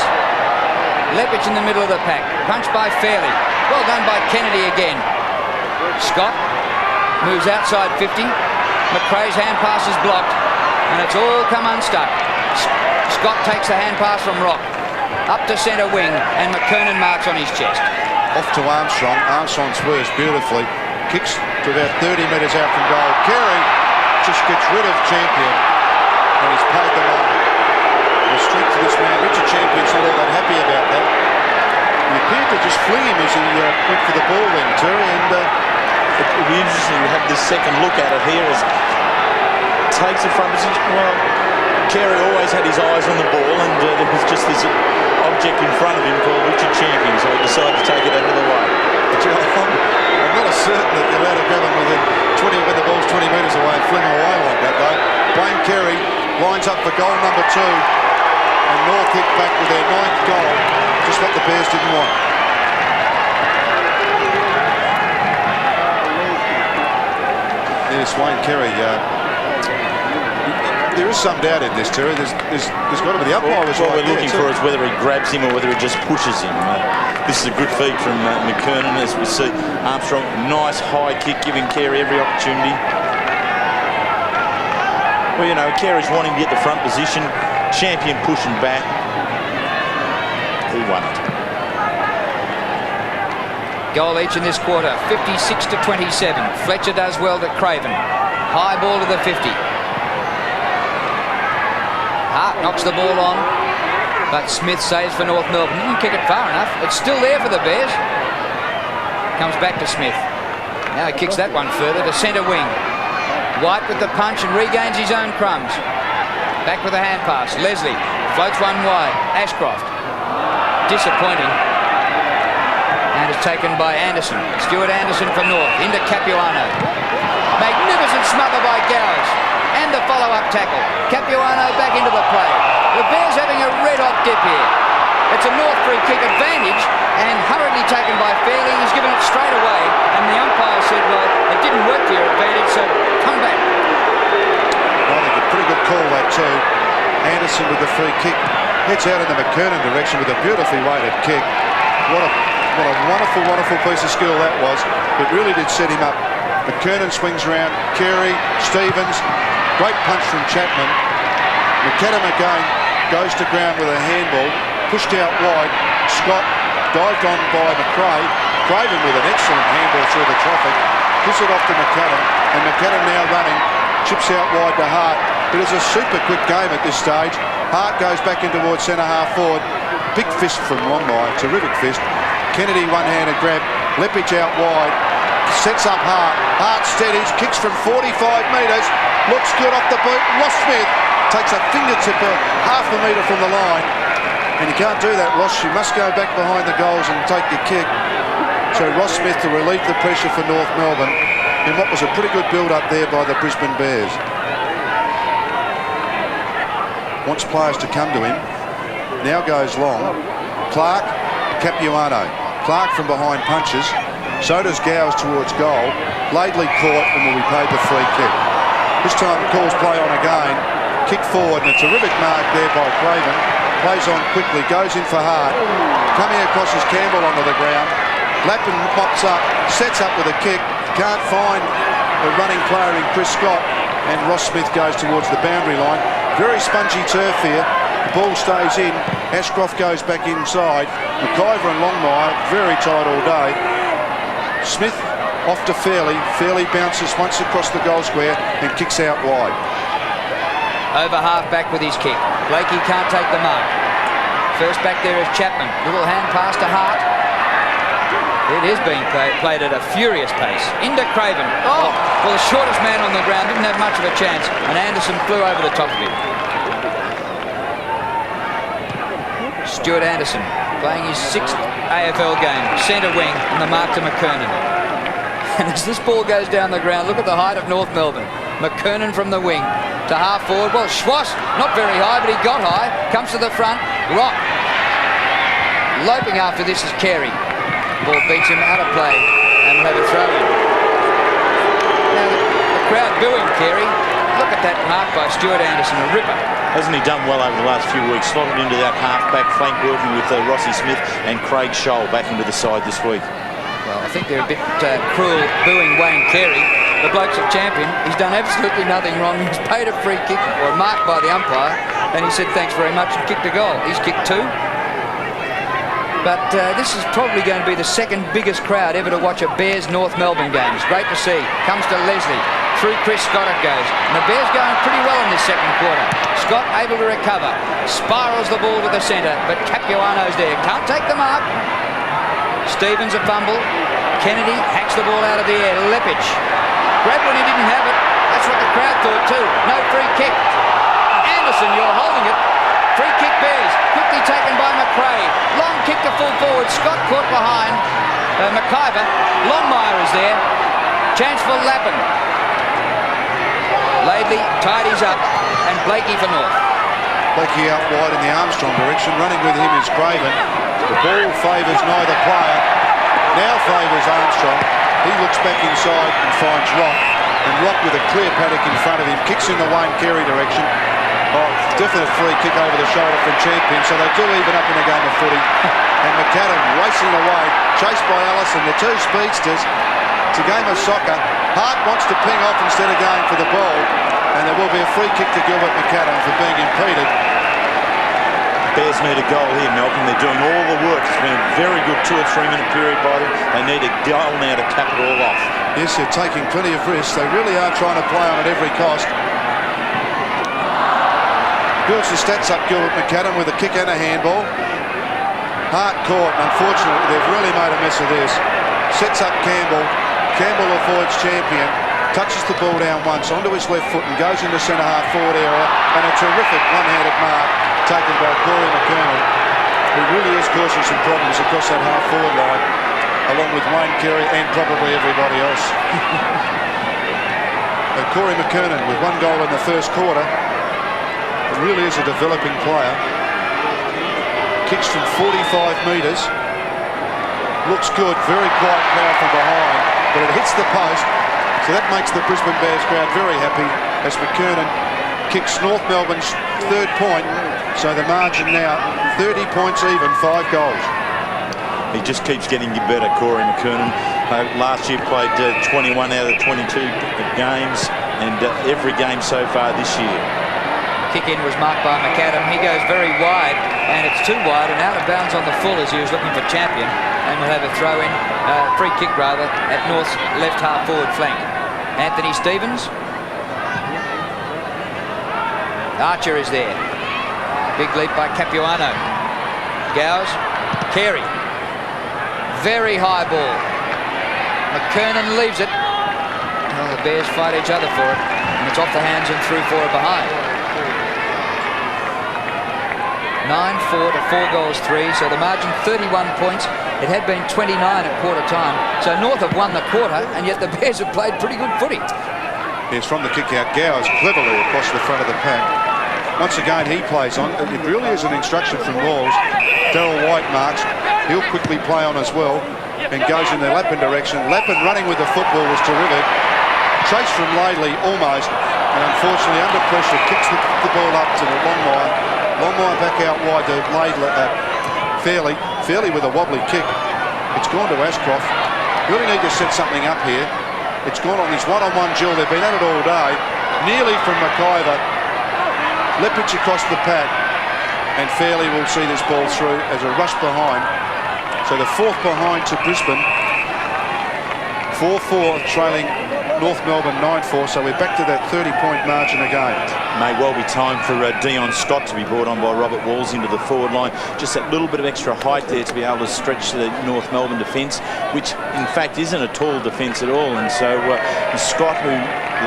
Leppich in the middle of the pack, punched by Fairley. Well done by Kennedy again. Scott moves outside 50. McRae's hand pass is blocked, and it's all come unstuck. Scott takes the hand pass from Rock. Up to centre wing, and McKernan marks on his chest. Off to Armstrong. Armstrong swerves beautifully. Kicks to about 30 metres out from goal. Carey just gets rid of Champion, and he's paid the money. The strength of this man, Richard Champion's not all that happy about that. He appeared to just fling him as he went for the ball then, Terry, and it'll be interesting to have this second look at it here as takes it from position. Well, Carey always had his eyes on the ball, and there was just this object in front of him called Richard Champion, so he decided to take it out of the way. But I'm not certain that you're allowed to grab him within 20 when the ball's 20 metres away and fling him away like that, though. Blaine Carey lines up for goal number 2, and North hit back with their 9th goal, just what the Bears didn't want. There's Wayne Carey. There is some doubt in this, Terry. There's got to be the umpire. What we're looking for is whether he grabs him or whether he just pushes him. This is a good feed from McKernan, as we see. Armstrong, nice high kick, giving Carey every opportunity. Well, you know, Carey's wanting to get the front position. Champion pushing back. He won it. Goal each in this quarter, 56 to 27. Fletcher does well to Craven. High ball to the 50. Hart knocks the ball on, but Smith saves for North Melbourne. Didn't kick it far enough. It's still there for the Bears. Comes back to Smith. Now he kicks that one further to centre wing. White with the punch and regains his own crumbs. Back with a hand pass. Leslie floats one wide. Ashcroft. Disappointing. And is taken by Anderson. Stuart Anderson from North. Into Capuano. Magnificent smother by Gowers. And the follow-up tackle. Capuano back into the play. The Bears having a red-hot dip here. It's a North free kick advantage and hurriedly taken by Fairley. He's given it straight away. And the umpire said, well, it didn't work to your advantage, so come back. I think a pretty good call that too. Anderson with the free kick. Heads out in the McKernan direction with a beautifully weighted kick. What a wonderful, wonderful piece of skill that was. It really did set him up. McKernan swings around. Carey, Stevens. Great punch from Chapman. McAdam again goes to ground with a handball. Pushed out wide. Scott dived on by McRae. Craven with an excellent handball through the traffic. Puts it off to McAdam. And McAdam now running. Chips out wide to Hart. It is a super quick game at this stage. Hart goes back in towards centre half forward. Big fist from Longmire. Terrific fist. Kennedy one-handed grab. Lepage out wide. Sets up Hart. Hart steadies. Kicks from 45 metres. Looks good off the boot. Ross Smith takes a fingertip half a metre from the line. And you can't do that, Ross. You must go back behind the goals and take your kick. So Ross Smith to relieve the pressure for North Melbourne in what was a pretty good build-up there by the Brisbane Bears. Wants players to come to him. Now goes long. Clark, Capuano. Clark from behind punches. So does Gowers towards goal. Laidley caught and will be paid the free kick. This time calls play on again. Kick forward and a terrific mark there by Craven. Plays on quickly, goes in for Hart. Coming across is Campbell onto the ground. Lappin pops up, sets up with a kick. Can't find the running player in Chris Scott. And Ross Smith goes towards the boundary line. Very spongy turf here. The ball stays in. Ashcroft goes back inside. McIver and Longmire, very tight all day. Smith off to Fairley. Fairley bounces once across the goal square and kicks out wide. Over half back with his kick. Blakey can't take the mark. First back there is Chapman. Little hand pass to Hart. It is being played at a furious pace. Into Craven. Oh, well, the shortest man on the ground didn't have much of a chance, and Anderson flew over the top of him. Stuart Anderson playing his 6th AFL game. Centre wing and the mark to McKernan. And as this ball goes down the ground, look at the height of North Melbourne. McKernan from the wing to half forward. Well, Schwass, not very high, but he got high. Comes to the front. Rock. Loping after this is Carey. Ball beats him out of play and will have a throw in. Now the crowd booing Carey. Look at that mark by Stuart Anderson, a ripper. Hasn't he done well over the last few weeks? Slotted into that half-back flank, working with Rossi Smith and Craig Scholl back into the side this week. Well, I think they're a bit cruel booing Wayne Carey. The bloke's a champion. He's done absolutely nothing wrong. He's paid a free kick or marked by the umpire, and he said thanks very much and kicked a goal. He's kicked 2. But this is probably going to be the second biggest crowd ever to watch a Bears North Melbourne game. It's great to see. Comes to Leslie. Through Chris Scott it goes. And the Bears going pretty well in this second quarter. Scott able to recover. Spirals the ball to the centre, but Capuano's there. Can't take the mark. Stevens a fumble. Kennedy hacks the ball out of the air. Lepage. Grabbed when he didn't have it. That's what the crowd thought too. No free kick. Anderson, you're holding it. Free kick Bears. Quickly taken by McRae. Long kick to full forward. Scott caught behind. McIver. Longmire is there. Chance for Lappin. Laidley tidies up. And Blakey for North. Blakey out wide in the Armstrong direction. Running with him is Craven. The ball favours neither player. Now favours Armstrong. He looks back inside and finds Rock. And Rock with a clear paddock in front of him. Kicks in the Wayne Carey direction. Oh, definite free kick over the shoulder from Champion. So they do even up in a game of footy. And McAdam racing away. Chased by Allison. The two speedsters. It's a game of soccer. Hart wants to ping off instead of going for the ball, and there will be a free kick to Gilbert McAdam for being impeded. Bears need a goal here, Malcolm. They're doing all the work. It's been a very good 2 or 3 minute period by them. They need a goal now to cap it all off. Yes, they're taking plenty of risks. They really are trying to play on at every cost. Builds the stats up, Gilbert McAdam, with a kick and a handball. Hart caught. Unfortunately, they've really made a mess of this. Sets up Campbell. Campbell avoids Champion. Touches the ball down once onto his left foot and goes into centre half forward area. And a terrific one-handed mark taken by Corey McKernan, who really is causing some problems across that half forward line, along with Wayne Carey and probably everybody else. Corey McKernan with 1 goal in the first quarter. Really is a developing player. Kicks from 45 metres. Looks good, very quiet power from behind, but it hits the post, so that makes the Brisbane Bears crowd very happy as McKernan kicks North Melbourne's 3rd point, so the margin now 30 points even, 5 goals. He just keeps getting better, Corey McKernan. Last year played 21 out of 22 games, and every game so far this year. Kick in was marked by McAdam. He goes very wide, and it's too wide and out of bounds on the full as he was looking for Champion, and we'll have a throw in, free kick rather, at North's left half forward flank. Anthony Stevens. Archer is there. Big leap by Capuano. Gowes. Carey. Very high ball. McKernan leaves it. Well, the Bears fight each other for it, and it's off the hands and through for a behind. 9-4 to 4 goals 3, so the margin 31 points. It had been 29 at quarter time, so North have won the quarter, and yet the Bears have played pretty good footy. Yes, from the kick out, Gowers cleverly across the front of the pack. Once again, he plays on. It really is an instruction from Walls. Darryl White marks. He'll quickly play on as well and goes in the Lappin direction. Lappin running with the football was terrific. Chase from Laidley almost, and unfortunately under pressure kicks the ball up to the Longmire. Longmire back out wide to Fairley. Fairley with a wobbly kick. It's gone to Ashcroft. Really need to set something up here. It's gone on this one-on-one duel. They've been at it all day. Nearly from McIver. Leppich across the pack. And Fairley will see this ball through as a rush behind. So the 4th behind to Brisbane. 4-4 trailing North Melbourne 9-4, so we're back to that 30-point margin again. May well be time for Dion Scott to be brought on by Robert Walls into the forward line. Just that little bit of extra height there to be able to stretch the North Melbourne defence, which in fact isn't a tall defence at all. And so Scott, who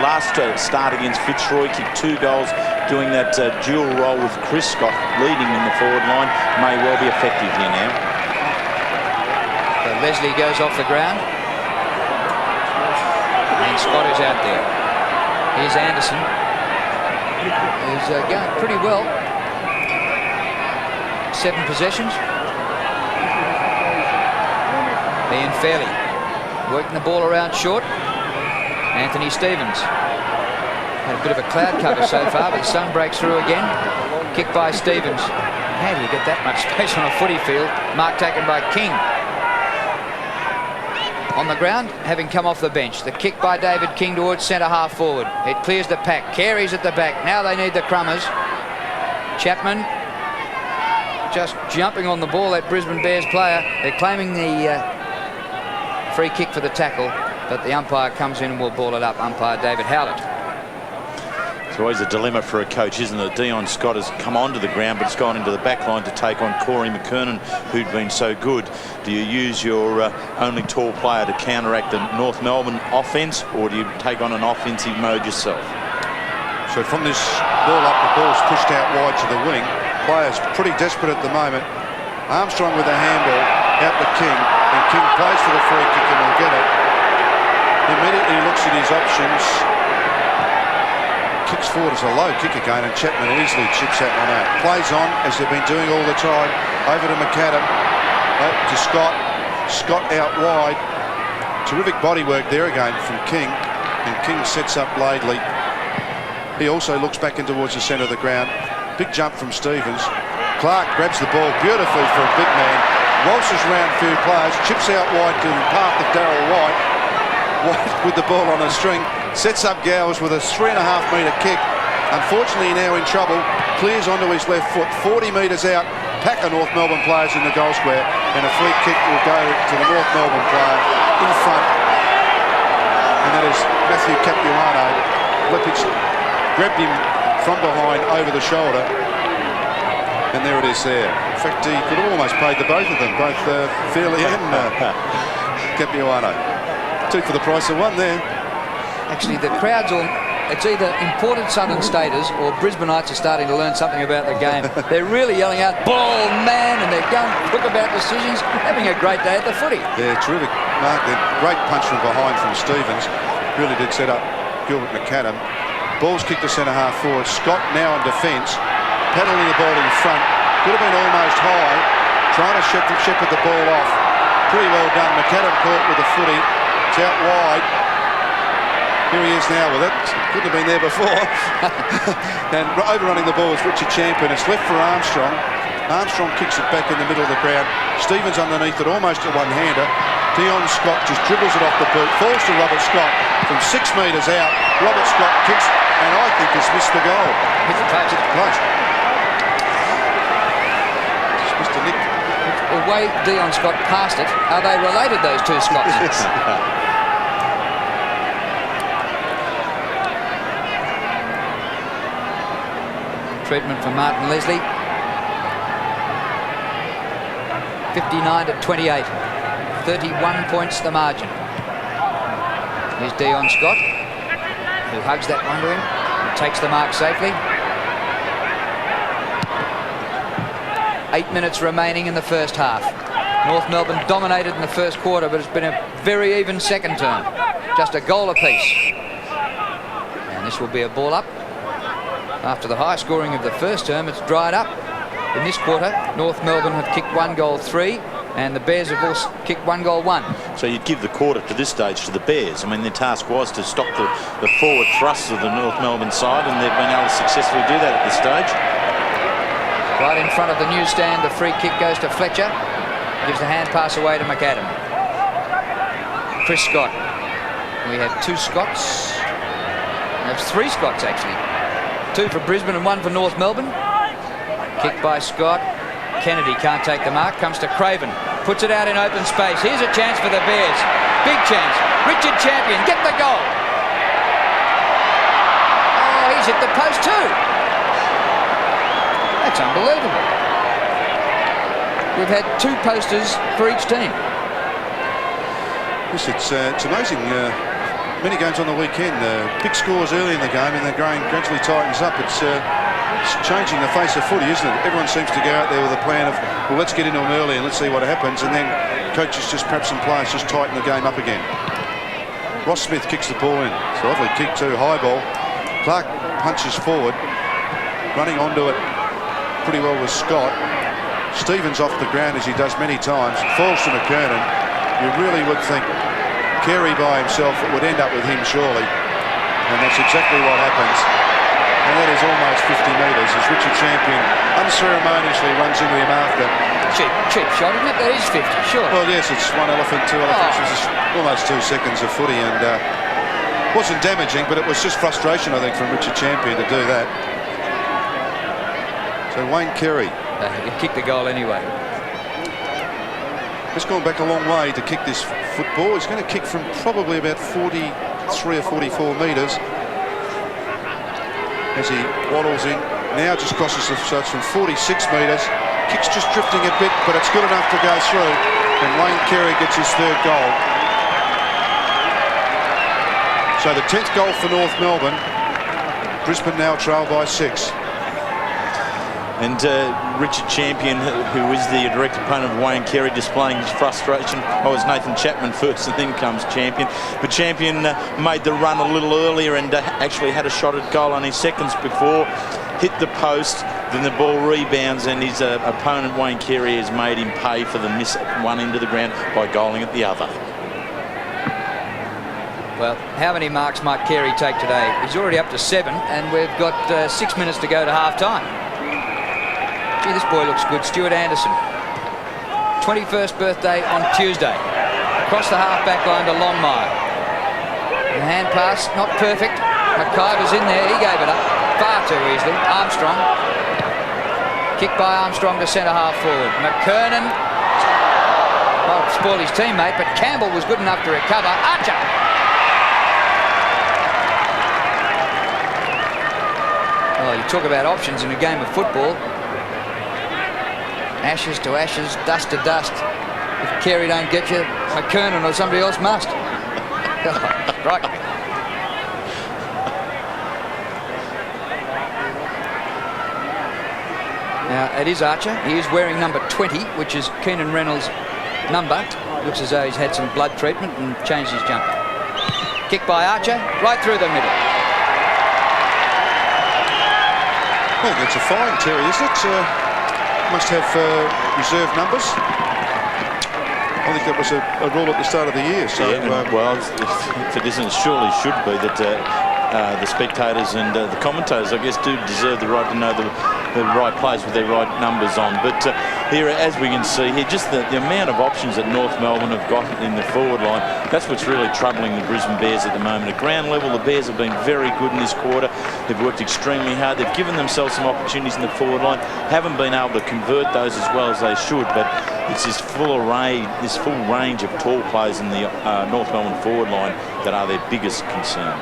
last start against Fitzroy kicked 2 goals, doing that dual role with Chris Scott leading in the forward line, may well be effective here now. So Leslie goes off the ground. And Scott is out there. Here's Anderson, who's going pretty well. 7 possessions. Ian Fairley working the ball around short. Anthony Stevens had a bit of a cloud cover so far, but the sun breaks through again. Kick by Stevens. How do you get that much space on a footy field? Mark taken by King. On the ground, having come off the bench. The kick by David King towards centre half forward. It clears the pack. Carey's at the back. Now they need the Crummers. Chapman just jumping on the ball, that Brisbane Bears player. They're claiming the free kick for the tackle, but the umpire comes in and will ball it up. Umpire David Howlett. It's always a dilemma for a coach, isn't it? Dion Scott has come onto the ground, but it's gone into the back line to take on Corey McKernan, who'd been so good. Do you use your only tall player to counteract the North Melbourne offence, or do you take on an offensive mode yourself? So from this ball up, the ball's pushed out wide to the wing. Players pretty desperate at the moment. Armstrong with a handball out to King, and King plays for the free kick and will get it. He immediately looks at his options. Kicks forward as a low kick again, and Chapman easily chips that one out. Plays on, as they've been doing all the time. Over to McAdam. To Scott. Scott out wide. Terrific body work there again from King. And King sets up Laidley. He also looks back in towards the centre of the ground. Big jump from Stevens. Clark grabs the ball beautifully for a big man. Walshes around a few players. Chips out wide to the path of Darryl White. with the ball on a string, sets up Gowers with a 3.5-metre kick. Unfortunately, now in trouble, clears onto his left foot, 40 metres out, pack of North Melbourne players in the goal square, and a free kick will go to the North Melbourne player in front, and that is Matthew Capuano. Lepic grabbed him from behind over the shoulder, and there it is there. In fact, he could have almost paid the both of them, both Fairley and Capuano. Two for the price of one there. Actually, the crowd's all... It's either imported Southern Staters or Brisbaneites are starting to learn something about the game. They're really yelling out, ball, man, and they're going quick about decisions, having a great day at the footy. Yeah, terrific, Mark. The great punch from behind from Stevens. Really did set up Gilbert McAdam. Ball's kicked to centre-half forward. Scott now on defence, paddling the ball in front. Could have been almost high, trying to shepherd the ball off. Pretty well done. McAdam caught with the footy. It's out wide. Here he is now with it. Couldn't have been there before. And overrunning the ball is Richard Champion. It's left for Armstrong. Armstrong kicks it back in the middle of the ground. Stevens underneath it, almost a one-hander. Dion Scott just dribbles it off the boot. Falls to Robert Scott from 6 metres out. Robert Scott kicks and I think has missed the goal. Hit the post. Just missed a nick. The way Dion Scott passed it, are they related, those two Scotts? Yes. Treatment for Martin Leslie. 59-28. 31 points the margin. Here's Dion Scott, who hugs that one to him and takes the mark safely. 8 minutes remaining in the first half. North Melbourne dominated in the first quarter, but it's been a very even second term. Just a goal apiece. And this will be a ball up. After the high scoring of the first term, it's dried up. In this quarter, North Melbourne have kicked 1 goal 3, and the Bears have also kicked 1 goal 1. So you'd give the quarter to this stage to the Bears. I mean, their task was to stop the forward thrust of the North Melbourne side, and they've been able to successfully do that at this stage. Right in front of the newsstand, the free kick goes to Fletcher. Gives the hand pass away to McAdam. Chris Scott. We have 2 Scotts. We have 3 Scotts, actually. 2 for Brisbane and 1 for North Melbourne. Kick by Scott. Kennedy can't take the mark. Comes to Craven. Puts it out in open space. Here's a chance for the Bears. Big chance. Richard Champion. Get the goal. Oh, he's hit the post too. That's unbelievable. We've had 2 posters for each team. Yes, it's amazing. Many games on the weekend. Big scores early in the game, and the game gradually tightens up. It's changing the face of footy, isn't it? Everyone seems to go out there with a plan of, well, let's get into them early and let's see what happens, and then coaches just, perhaps some players just tighten the game up again. Ross Smith kicks the ball in. It's a lovely kick too, high ball. Clark punches forward, running onto it pretty well with Scott. Stevens off the ground as he does many times. Falls to McKernan. You really would think Carey by himself, it would end up with him surely. And that's exactly what happens. And that is almost 50 metres as Richard Champion unceremoniously runs into him after. Cheap shot, isn't it? That is 50, sure. Well, yes, it's 1 elephant, 2 elephants. It's almost 2 seconds of footy, and wasn't damaging, but it was just frustration, I think, from Richard Champion to do that. So Wayne Carey. He kicked the goal anyway. He's gone back a long way to kick this football. He's going to kick from probably about 43 or 44 metres as he waddles in. Now just crosses the, so it's from 46 metres. Kick's just drifting a bit, but it's good enough to go through. And Wayne Carey gets his 3rd goal. So the 10th goal for North Melbourne. Brisbane now trail by 6. And Richard Champion, who is the direct opponent of Wayne Carey, displaying his frustration. Oh, it was Nathan Chapman first, and then comes Champion. But Champion made the run a little earlier and actually had a shot at goal only seconds before. Hit the post, then the ball rebounds, and his opponent, Wayne Carey, has made him pay for the miss at one end of the ground by goaling at the other. Well, how many marks might Carey take today? He's already up to 7, and we've got 6 minutes to go to half-time. Gee, this boy looks good. Stuart Anderson. 21st birthday on Tuesday. Across the half-back line to Longmire. The hand pass, not perfect. McIver's in there. He gave it up far too easily. Armstrong. Kick by Armstrong to centre half forward. McKernan. Well, spoiled his teammate, but Campbell was good enough to recover. Archer. Well, you talk about options in a game of football. Ashes to ashes, dust to dust. If Carey don't get you, McKernan or somebody else must. Right. Now, it is Archer. He is wearing number 20, which is Keenan Reynolds' number. Looks as though he's had some blood treatment and changed his jumper. Kick by Archer, right through the middle. I think it's a fine, Terry, isn't it? Must have reserve numbers. I think that was a rule at the start of the year. So, yeah, well, if it isn't, it surely should be that the spectators and the commentators, I guess, do deserve the right to know the right players with their right numbers on. But here, as we can see here, just the amount of options that North Melbourne have got in the forward line, that's what's really troubling the Brisbane Bears at the moment. At ground level, the Bears have been very good in this quarter. They've worked extremely hard. They've given themselves some opportunities in the forward line. Haven't been able to convert those as well as they should, but it's this full range of tall players in the North Melbourne forward line that are their biggest concern.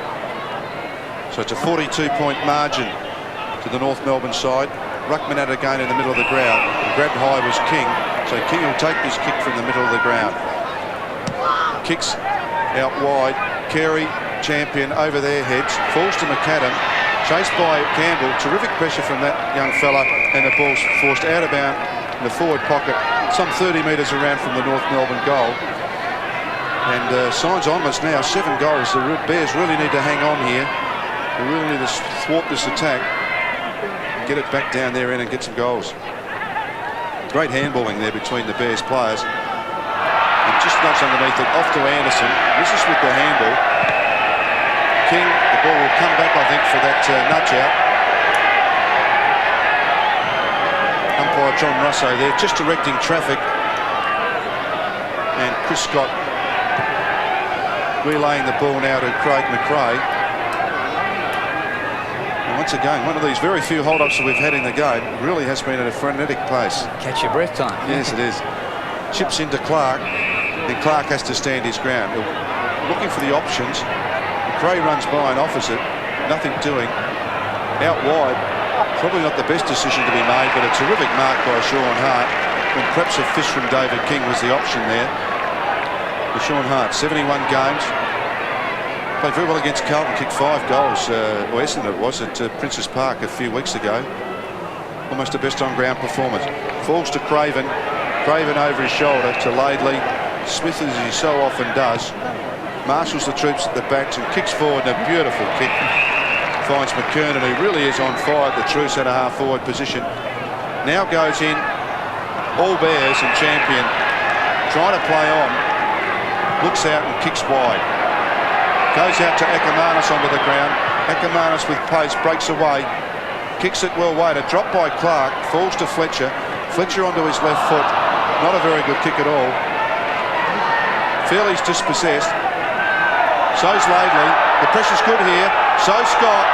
So it's a 42-point margin to the North Melbourne side. Ruckman out again in the middle of the ground. Grabbed high was King, so King will take this kick from the middle of the ground. Kicks out wide. Carey, champion, over their heads. Falls to McAdam. Chased by Campbell. Terrific pressure from that young fella, and the ball's forced out of bounds in the forward pocket, some 30 metres around from the North Melbourne goal. And signs on us now, 7 goals. The Bears really need to hang on here. They really need to thwart this attack, get it back down their end and get some goals. Great handballing there between the Bears players. And just nudged underneath it, off to Anderson. This is with the handball. King, the ball will come back, I think, for that nudge out. Umpire John Russo there, just directing traffic. And Chris Scott relaying the ball now to Craig McRae. Once again, one of these very few hold-ups that we've had in the game really has been at a frenetic pace. Catch your breath time. Yes, it is. Chips into Clark, and Clark has to stand his ground. Looking for the options. McRae runs by and offers it. Nothing doing. Out wide. Probably not the best decision to be made, but a terrific mark by Sean Hart. And perhaps a fish from David King was the option there. For Sean Hart, 71 games. Played very well against Carlton, kicked 5 goals, or Essendon it was, at Princes Park a few weeks ago. Almost a best on-ground performance. Falls to Craven. Craven over his shoulder to Laidley. Smith, as he so often does, marshals the troops at the backs and kicks forward in a beautiful kick. Finds McKernan, who really is on fire at the true centre-half forward position. Now goes in, all Bears and champion, trying to play on. Looks out and kicks wide. Goes out to Akamanis onto the ground. Akamanis with pace breaks away. Kicks it well weighted. Dropped by Clark. Falls to Fletcher. Fletcher onto his left foot. Not a very good kick at all. Fairly's dispossessed. So's Laidley. The pressure's good here. So Scott.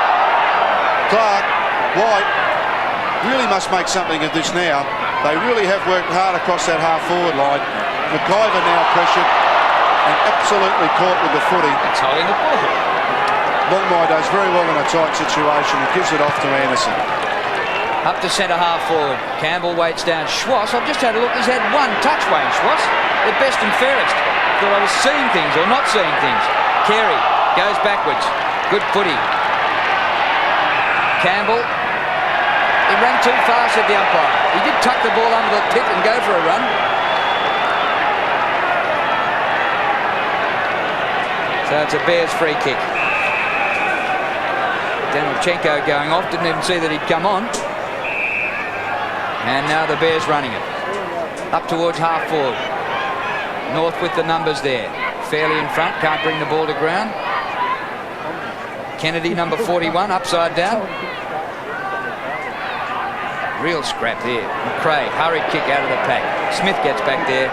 Clark. White. Really must make something of this now. They really have worked hard across that half-forward line. McIver now pressured. And absolutely caught with the footy. It's holding the ball. Longmire does very well in a tight situation and gives it off to Anderson. Up to centre half forward. Campbell waits down. Schwass, I've just had a look. He's had 1 touch, Wayne Schwass. The best and fairest. Thought I was seeing things or not seeing things. Carey goes backwards. Good footy. Campbell. He ran too fast at the umpire. He did tuck the ball under the pit and go for a run. So it's a Bears free kick. Danilchenko going off, didn't even see that he'd come on. And now the Bears running it. Up towards half forward. North with the numbers there. Fairly in front, can't bring the ball to ground. Kennedy, number 41, upside down. Real scrap there. McRae, hurried kick out of the pack. Smith gets back there.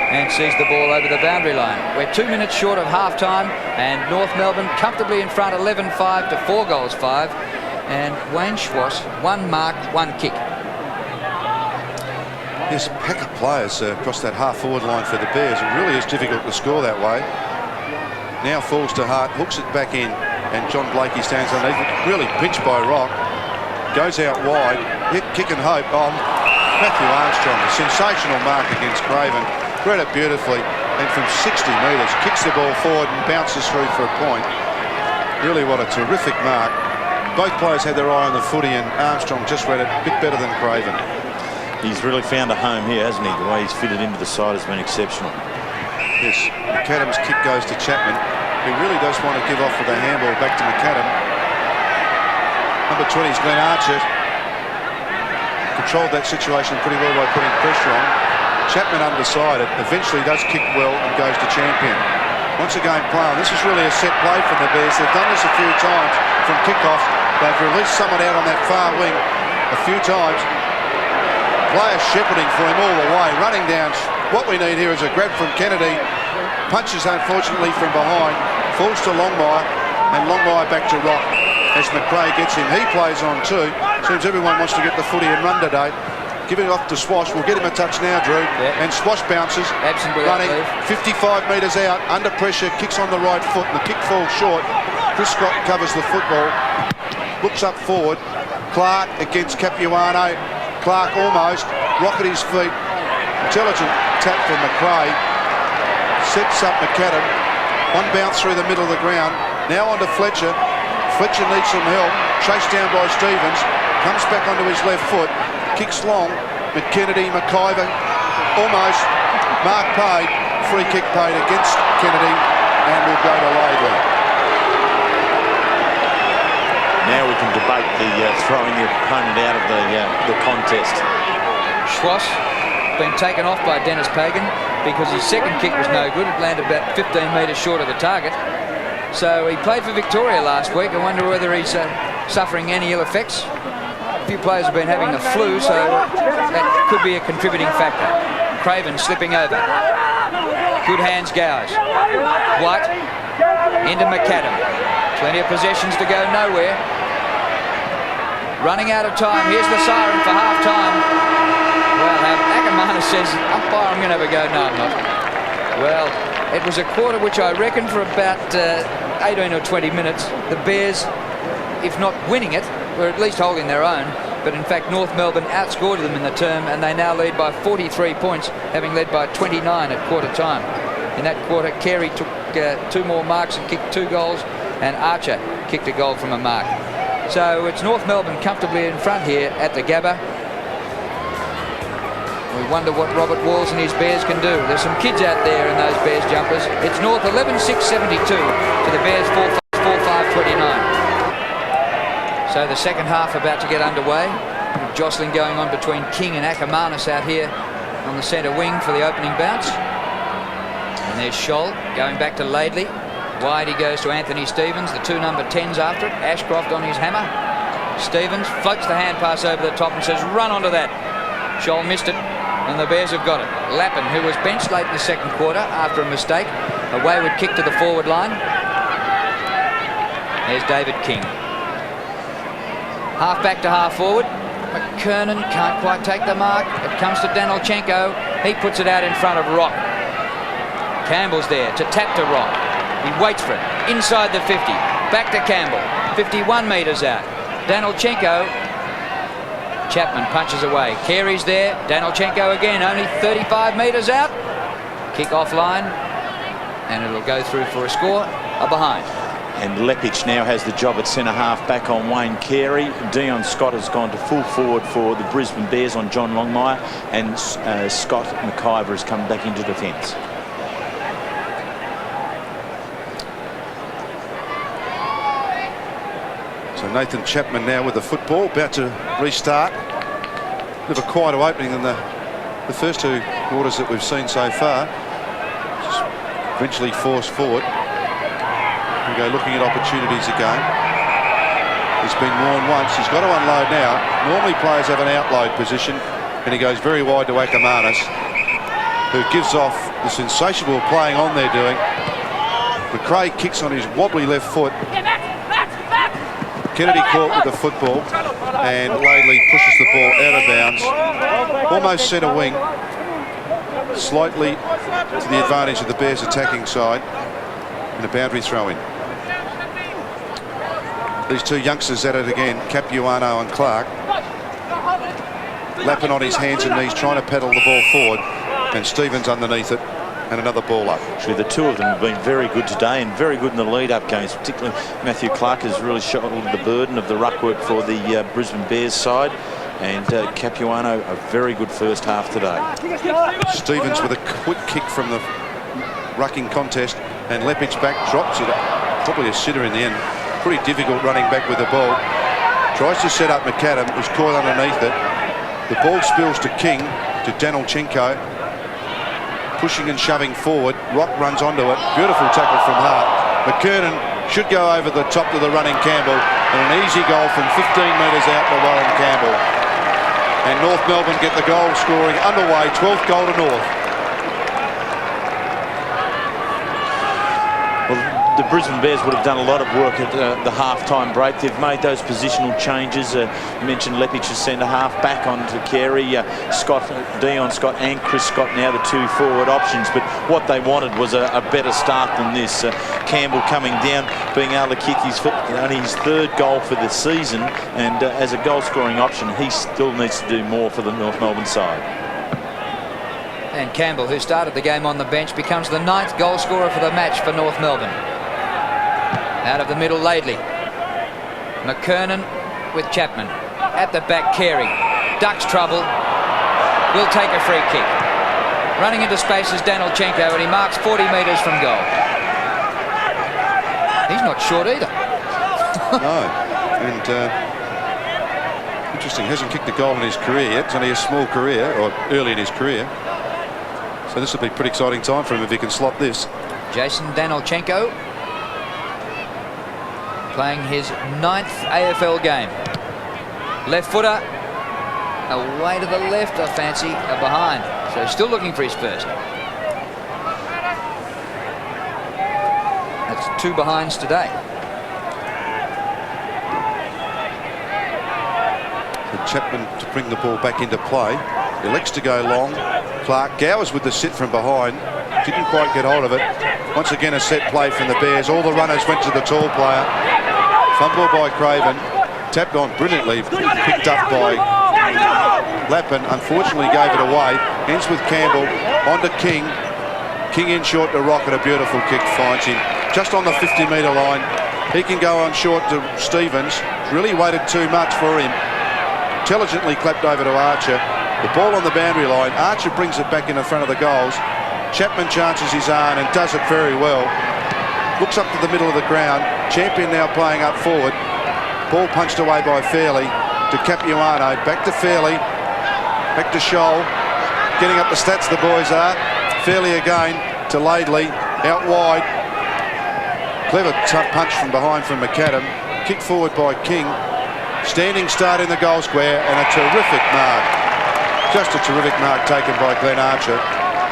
and sees the ball over the boundary line. We're 2 minutes short of half-time, and North Melbourne comfortably in front 11-5 to 4 goals 5. And Wayne Schwass, 1 mark, 1 kick. Yes, pack of players across that half-forward line for the Bears. It really is difficult to score that way. Now falls to Hart, hooks it back in, and John Blakey stands underneath it. Really pinched by Rock. Goes out wide, hit, kick and hope on Matthew Armstrong. A sensational mark against Craven. Read it beautifully, and from 60 metres, kicks the ball forward and bounces through for a point. Really what a terrific mark. Both players had their eye on the footy, and Armstrong just read it a bit better than Craven. He's really found a home here, hasn't he? The way he's fitted into the side has been exceptional. Yes, McAdam's kick goes to Chapman, who really does want to give off with a handball back to McAdam. Number 20 is Glenn Archer. Controlled that situation pretty well by putting pressure on. Chapman undecided, eventually does kick well and goes to Champion. Once again, play on. This is really a set play from the Bears. They've done this a few times from kickoff. They've released someone out on that far wing a few times. Player shepherding for him all the way, running down. What we need here is a grab from Kennedy. Punches, unfortunately, from behind. Falls to Longmire, and Longmire back to Rock as McRae gets him. He plays on too. Seems everyone wants to get the footy and run today. Giving it off to Swash. We'll get him a touch now, Drew. Yep. And Swash bounces. Running 55 metres out, under pressure, kicks on the right foot, and the kick falls short. Chris Scott covers the football. Looks up forward. Clark against Capuano. Clark almost, Rock at his feet. Intelligent tap from McRae. Sets up McAdam. One bounce through the middle of the ground. Now onto Fletcher. Fletcher needs some help. Chased down by Stevens. Comes back onto his left foot. Kicks long. McKennedy, McIver. Almost. Mark paid. Free kick paid against Kennedy. And will go to Laidley. Now we can debate the throwing the opponent out of the contest. Schwass been taken off by Dennis Pagan because his second kick was no good. It landed about 15 metres short of the target. So he played for Victoria last week. I wonder whether he's suffering any ill effects. A few players have been having the flu, so that could be a contributing factor. Craven slipping over. Good hands, Gowers. White into McAdam. Plenty of possessions to go nowhere. Running out of time. Here's the siren for half-time. Well, Akamana says, umpire, I'm going to have a go. No, I'm not. Well, it was a quarter which I reckon for about 18 or 20 minutes. The Bears, if not winning it, were at least holding their own. But in fact, North Melbourne outscored them in the term, and they now lead by 43 points, having led by 29 at quarter time. In that quarter, Carey took 2 more marks and kicked 2 goals, and Archer kicked a goal from a mark. So it's North Melbourne comfortably in front here at the Gabba. We wonder what Robert Walls and his Bears can do. There's some kids out there in those Bears jumpers. It's North 11-6-72 to the Bears 4-5-29. So the second half about to get underway. Jostling going on between King and Akamanis out here on the centre wing for the opening bounce. And there's Scholl going back to Laidley. Wide he goes to Anthony Stevens, the 2 number 10s after it. Ashcroft on his hammer. Stevens floats the hand pass over the top and says, run onto that. Scholl missed it, and the Bears have got it. Lappin, who was benched late in the second quarter after a mistake. A wayward kick to the forward line. There's David King. Half back to half forward. McKernan can't quite take the mark. It comes to Danilchenko. He puts it out in front of Rock. Campbell's there to tap to Rock. He waits for it. Inside the 50. Back to Campbell. 51 metres out. Danilchenko. Chapman punches away. Carey's there. Danilchenko again. Only 35 metres out. Kick off line. And it'll go through for a score. A behind. And Lepic now has the job at centre-half back on Wayne Carey. Dion Scott has gone to full forward for the Brisbane Bears on John Longmire. And Scott McIver has come back into defence. So Nathan Chapman now with the football, about to restart. Bit of a quieter opening than the first 2 quarters that we've seen so far. Just eventually forced forward. We go looking at opportunities again. He's been worn once. He's got to unload now. Normally players have an outload position, and he goes very wide to Akamanis, who gives off the sensational playing on they're doing. McRae kicks on his wobbly left foot. Kennedy caught with the football, and Laidley pushes the ball out of bounds, almost centre wing, slightly to the advantage of the Bears' attacking side, and a boundary throw-in. These two youngsters at it again, Capuano and Clark. Lappin on his hands and knees, trying to pedal the ball forward, and Stevens underneath it, and another ball up. Actually, the two of them have been very good today and very good in the lead-up games. Particularly Matthew Clark has really shouldered the burden of the ruck work for the Brisbane Bears side, and Capuano a very good first half today. Stevens with a quick kick from the rucking contest, and Lepage back drops it. Probably a sitter in the end. Pretty difficult running back with the ball. Tries to set up McAdam, who's caught underneath it. The ball spills to King, to Danilchenko. Pushing and shoving forward. Rock runs onto it. Beautiful tackle from Hart. McKernan should go over the top to the running Campbell, and an easy goal from 15 metres out to Warren Campbell. And North Melbourne get the goal scoring underway. 12th goal to North. Well, the Brisbane Bears would have done a lot of work at the half-time break. They've made those positional changes. You mentioned Lepage as centre-half, back onto Carey, Dion Scott and Chris Scott now the two forward options. But what they wanted was a better start than this. Campbell coming down, being able to kick only his third goal for the season, and as a goal-scoring option, he still needs to do more for the North Melbourne side. And Campbell, who started the game on the bench, becomes the 9th goal scorer for the match for North Melbourne. Out of the middle, Laidley. McKernan with Chapman. At the back, Carey. Ducks trouble. Will take a free kick. Running into space is Danilchenko, and he marks 40 metres from goal. He's not short either. No. And interesting, hasn't kicked a goal in his career yet. It's only a small career, or early in his career. So this will be a pretty exciting time for him if he can slot this. Jason Danilchenko playing his 9th AFL game. Left footer, away to the left, I fancy, behind. So still looking for his first. That's 2 behinds today. And Chapman to bring the ball back into play. Elects to go long. Clark Gowers with the sit from behind. Didn't quite get hold of it. Once again a set play from the Bears. All the runners went to the tall player. Fumble by Craven. Tapped on brilliantly. Picked up by Lappin. Unfortunately gave it away. Ends with Campbell. On to King. King in short to Rock, and a beautiful kick finds him. Just on the 50-metre line. He can go on short to Stevens. Really waited too much for him. Intelligently clapped over to Archer. The ball on the boundary line. Archer brings it back in the front of the goals. Chapman chances his arm and does it very well. Looks up to the middle of the ground. Champion now playing up forward. Ball punched away by Fairley to Capuano. Back to Fairley. Back to Scholl. Getting up the stats, the boys are. Fairley again to Laidley. Out wide. Clever tough punch from behind from McAdam. Kick forward by King. Standing start in the goal square, and a terrific mark. Just a terrific mark taken by Glenn Archer.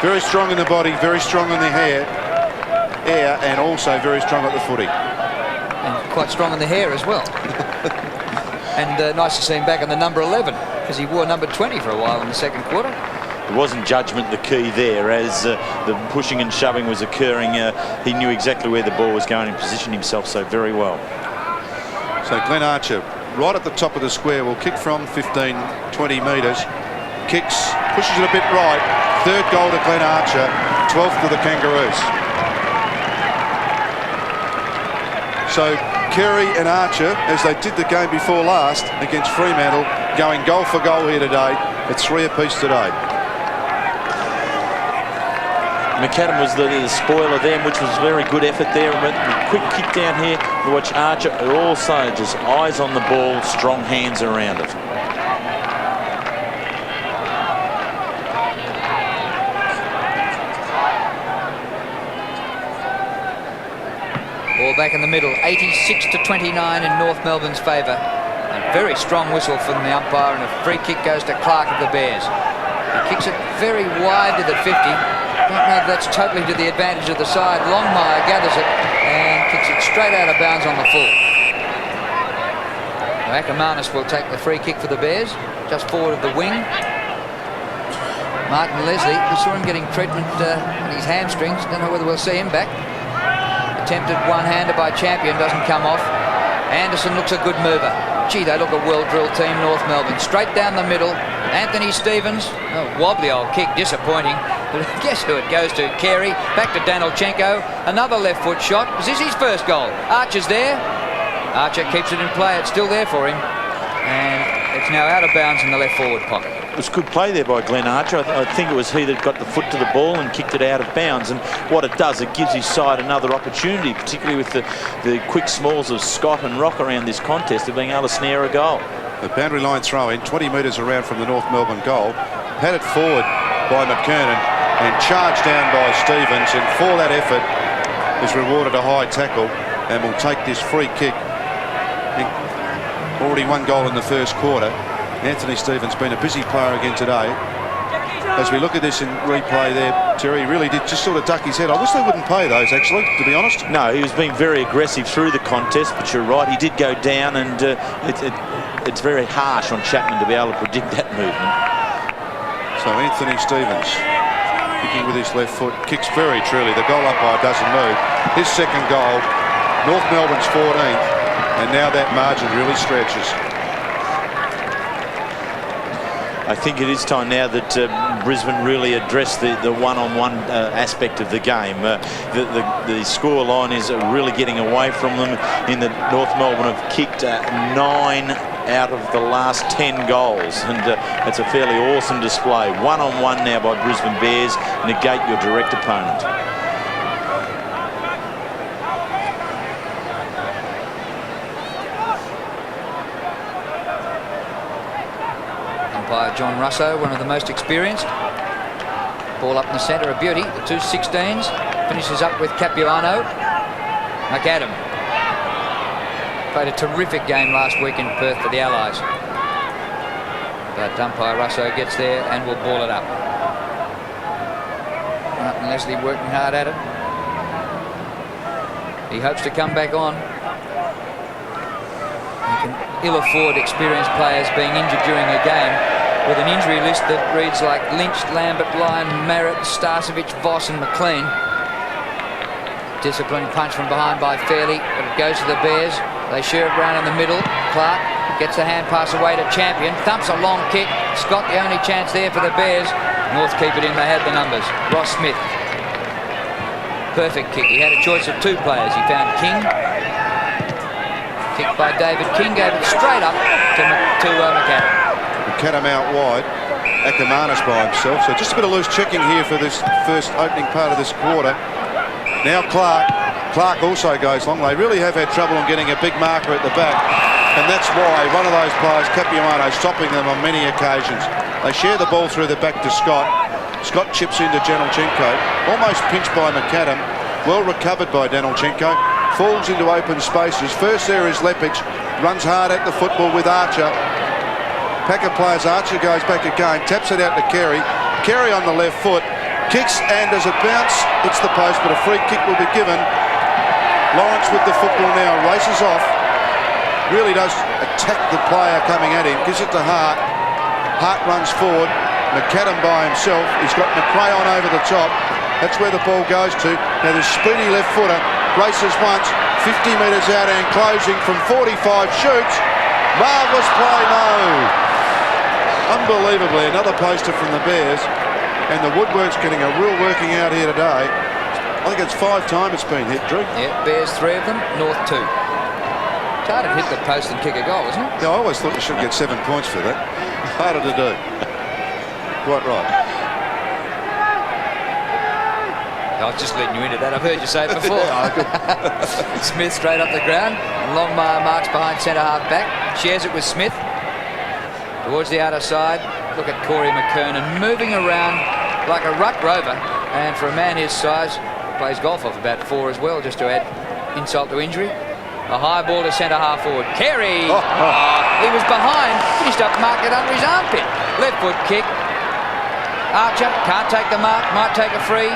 Very strong in the body, very strong in the air, and also very strong at the footy. And quite strong in the hair as well. And nice to see him back on the number 11, because he wore number 20 for a while in the second quarter. It wasn't judgment the key there. As the pushing and shoving was occurring, he knew exactly where the ball was going and positioned himself so very well. So Glenn Archer, right at the top of the square, will kick from 15, 20 metres. Kicks, pushes it a bit right. Third goal to Glenn Archer, 12th to the Kangaroos. So Carey and Archer, as they did the game before last against Fremantle, going goal for goal here today. It's 3 apiece today. McAdam was the spoiler there, which was very good effort there. A quick kick down here. You watch Archer also just eyes on the ball, strong hands around it. Ball back in the middle, 86-29 in North Melbourne's favour. A very strong whistle from the umpire, and a free kick goes to Clark of the Bears. He kicks it very wide to the 50. don't know if that's totally to the advantage of the side. Longmire gathers it and kicks it straight out of bounds on the full. Ackermanis will take the free kick for the Bears, just forward of the wing. Martin Leslie, we saw him getting treatment on his hamstrings. Don't know whether we'll see him back. Attempted one-hander by Champion, doesn't come off. Anderson looks a good mover. Gee, they look a well-drilled team, North Melbourne. Straight down the middle. Anthony Stevens, wobbly old kick, disappointing. But guess who it goes to? Carey, back to Danilchenko. Another left foot shot. Was this his first goal? Archer's there. Archer keeps it in play. It's still there for him. And it's now out of bounds in the left forward pocket. It was good play there by Glenn Archer. I think it was he that got the foot to the ball and kicked it out of bounds. And what it does, it gives his side another opportunity, particularly with the quick smalls of Scott and Rock around this contest, of being able to snare a goal. The boundary line throw in, 20 metres around from the North Melbourne goal. Headed forward by McKernan and charged down by Stevens. And for that effort is rewarded a high tackle and will take this free kick. Already one goal in the first quarter. Anthony Stevens been a busy player again today. As we look at this in replay there, Terry really did just sort of duck his head. I wish they wouldn't pay those, actually, to be honest. No, he was being very aggressive through the contest, but you're right, he did go down, and it's very harsh on Chapman to be able to predict that movement. So Anthony Stevens kicking with his left foot, kicks very truly. The goal umpire doesn't move. His second goal, North Melbourne's 14th, and now that margin really stretches. I think it is time now that Brisbane really address the one-on-one aspect of the game. The score line is really getting away from them. In that North Melbourne have kicked 9 out of the last 10 goals, and it's a fairly awesome display. One-on-one now by Brisbane Bears. Negate your direct opponent. By John Russo, one of the most experienced. Ball up in the centre, a beauty. The two 16s. Finishes up with Capuano. McAdam played a terrific game last week in Perth for the Allies. But umpire Russo gets there and will ball it up. Martin Leslie working hard at it. He hopes to come back on. He can ill afford experienced players being injured during a game, with an injury list that reads like Lynch, Lambert, Lyon, Merritt, Starcevic, Voss and McLean. Disciplined punch from behind by Fairley, but it goes to the Bears. They share it round in the middle. Clark gets the hand pass away to Champion. Thumps a long kick. Scott the only chance there for the Bears. North keep it in, they had the numbers. Ross Smith. Perfect kick. He had a choice of two players. He found King. Kicked by David King, gave it straight up to McAdam. McAdam out wide, Ackermanis by himself. So just a bit of loose checking here for this first opening part of this quarter. Now Clark also goes long. They really have had trouble on getting a big marker at the back, and that's why one of those players, Capuano, stopping them on many occasions. They share the ball through the back to Scott. Scott chips into Danilchenko, almost pinched by McAdam. Well recovered by Danilchenko. Falls into open spaces. First there is Lepic, runs hard at the football with Archer. Packer players, Archer goes back again, taps it out to Carey. Carey on the left foot, kicks, and as it bounce, hits the post, but a free kick will be given. Lawrence with the football now, races off. Really does attack the player coming at him, gives it to Hart. Hart runs forward, McAdam by himself. He's got McRae on over the top. That's where the ball goes to. Now the speedy left footer races once, 50 metres out and closing from 45, shoots. Marvellous play, no. Unbelievably, another poster from the Bears, and the woodwork's getting a real working out here today. I think it's 5 times it's been hit, Drew. Yeah, Bears 3 of them, North 2. It's harder to hit the post and kick a goal, isn't it? Yeah, I always thought you should get 7 points for that. Harder to do. Quite right. I was just letting you into that. I've heard you say it before. Smith straight up the ground. Longmire marks behind centre half back. Shares it with Smith. Towards the outer side. Look at Corey McKernan moving around like a ruck rover. And for a man his size, plays golf off about 4 as well, just to add insult to injury. A high ball to centre half forward. Carey! He was behind. Finished up, marked it under his armpit. Left foot kick. Archer can't take the mark, might take a free.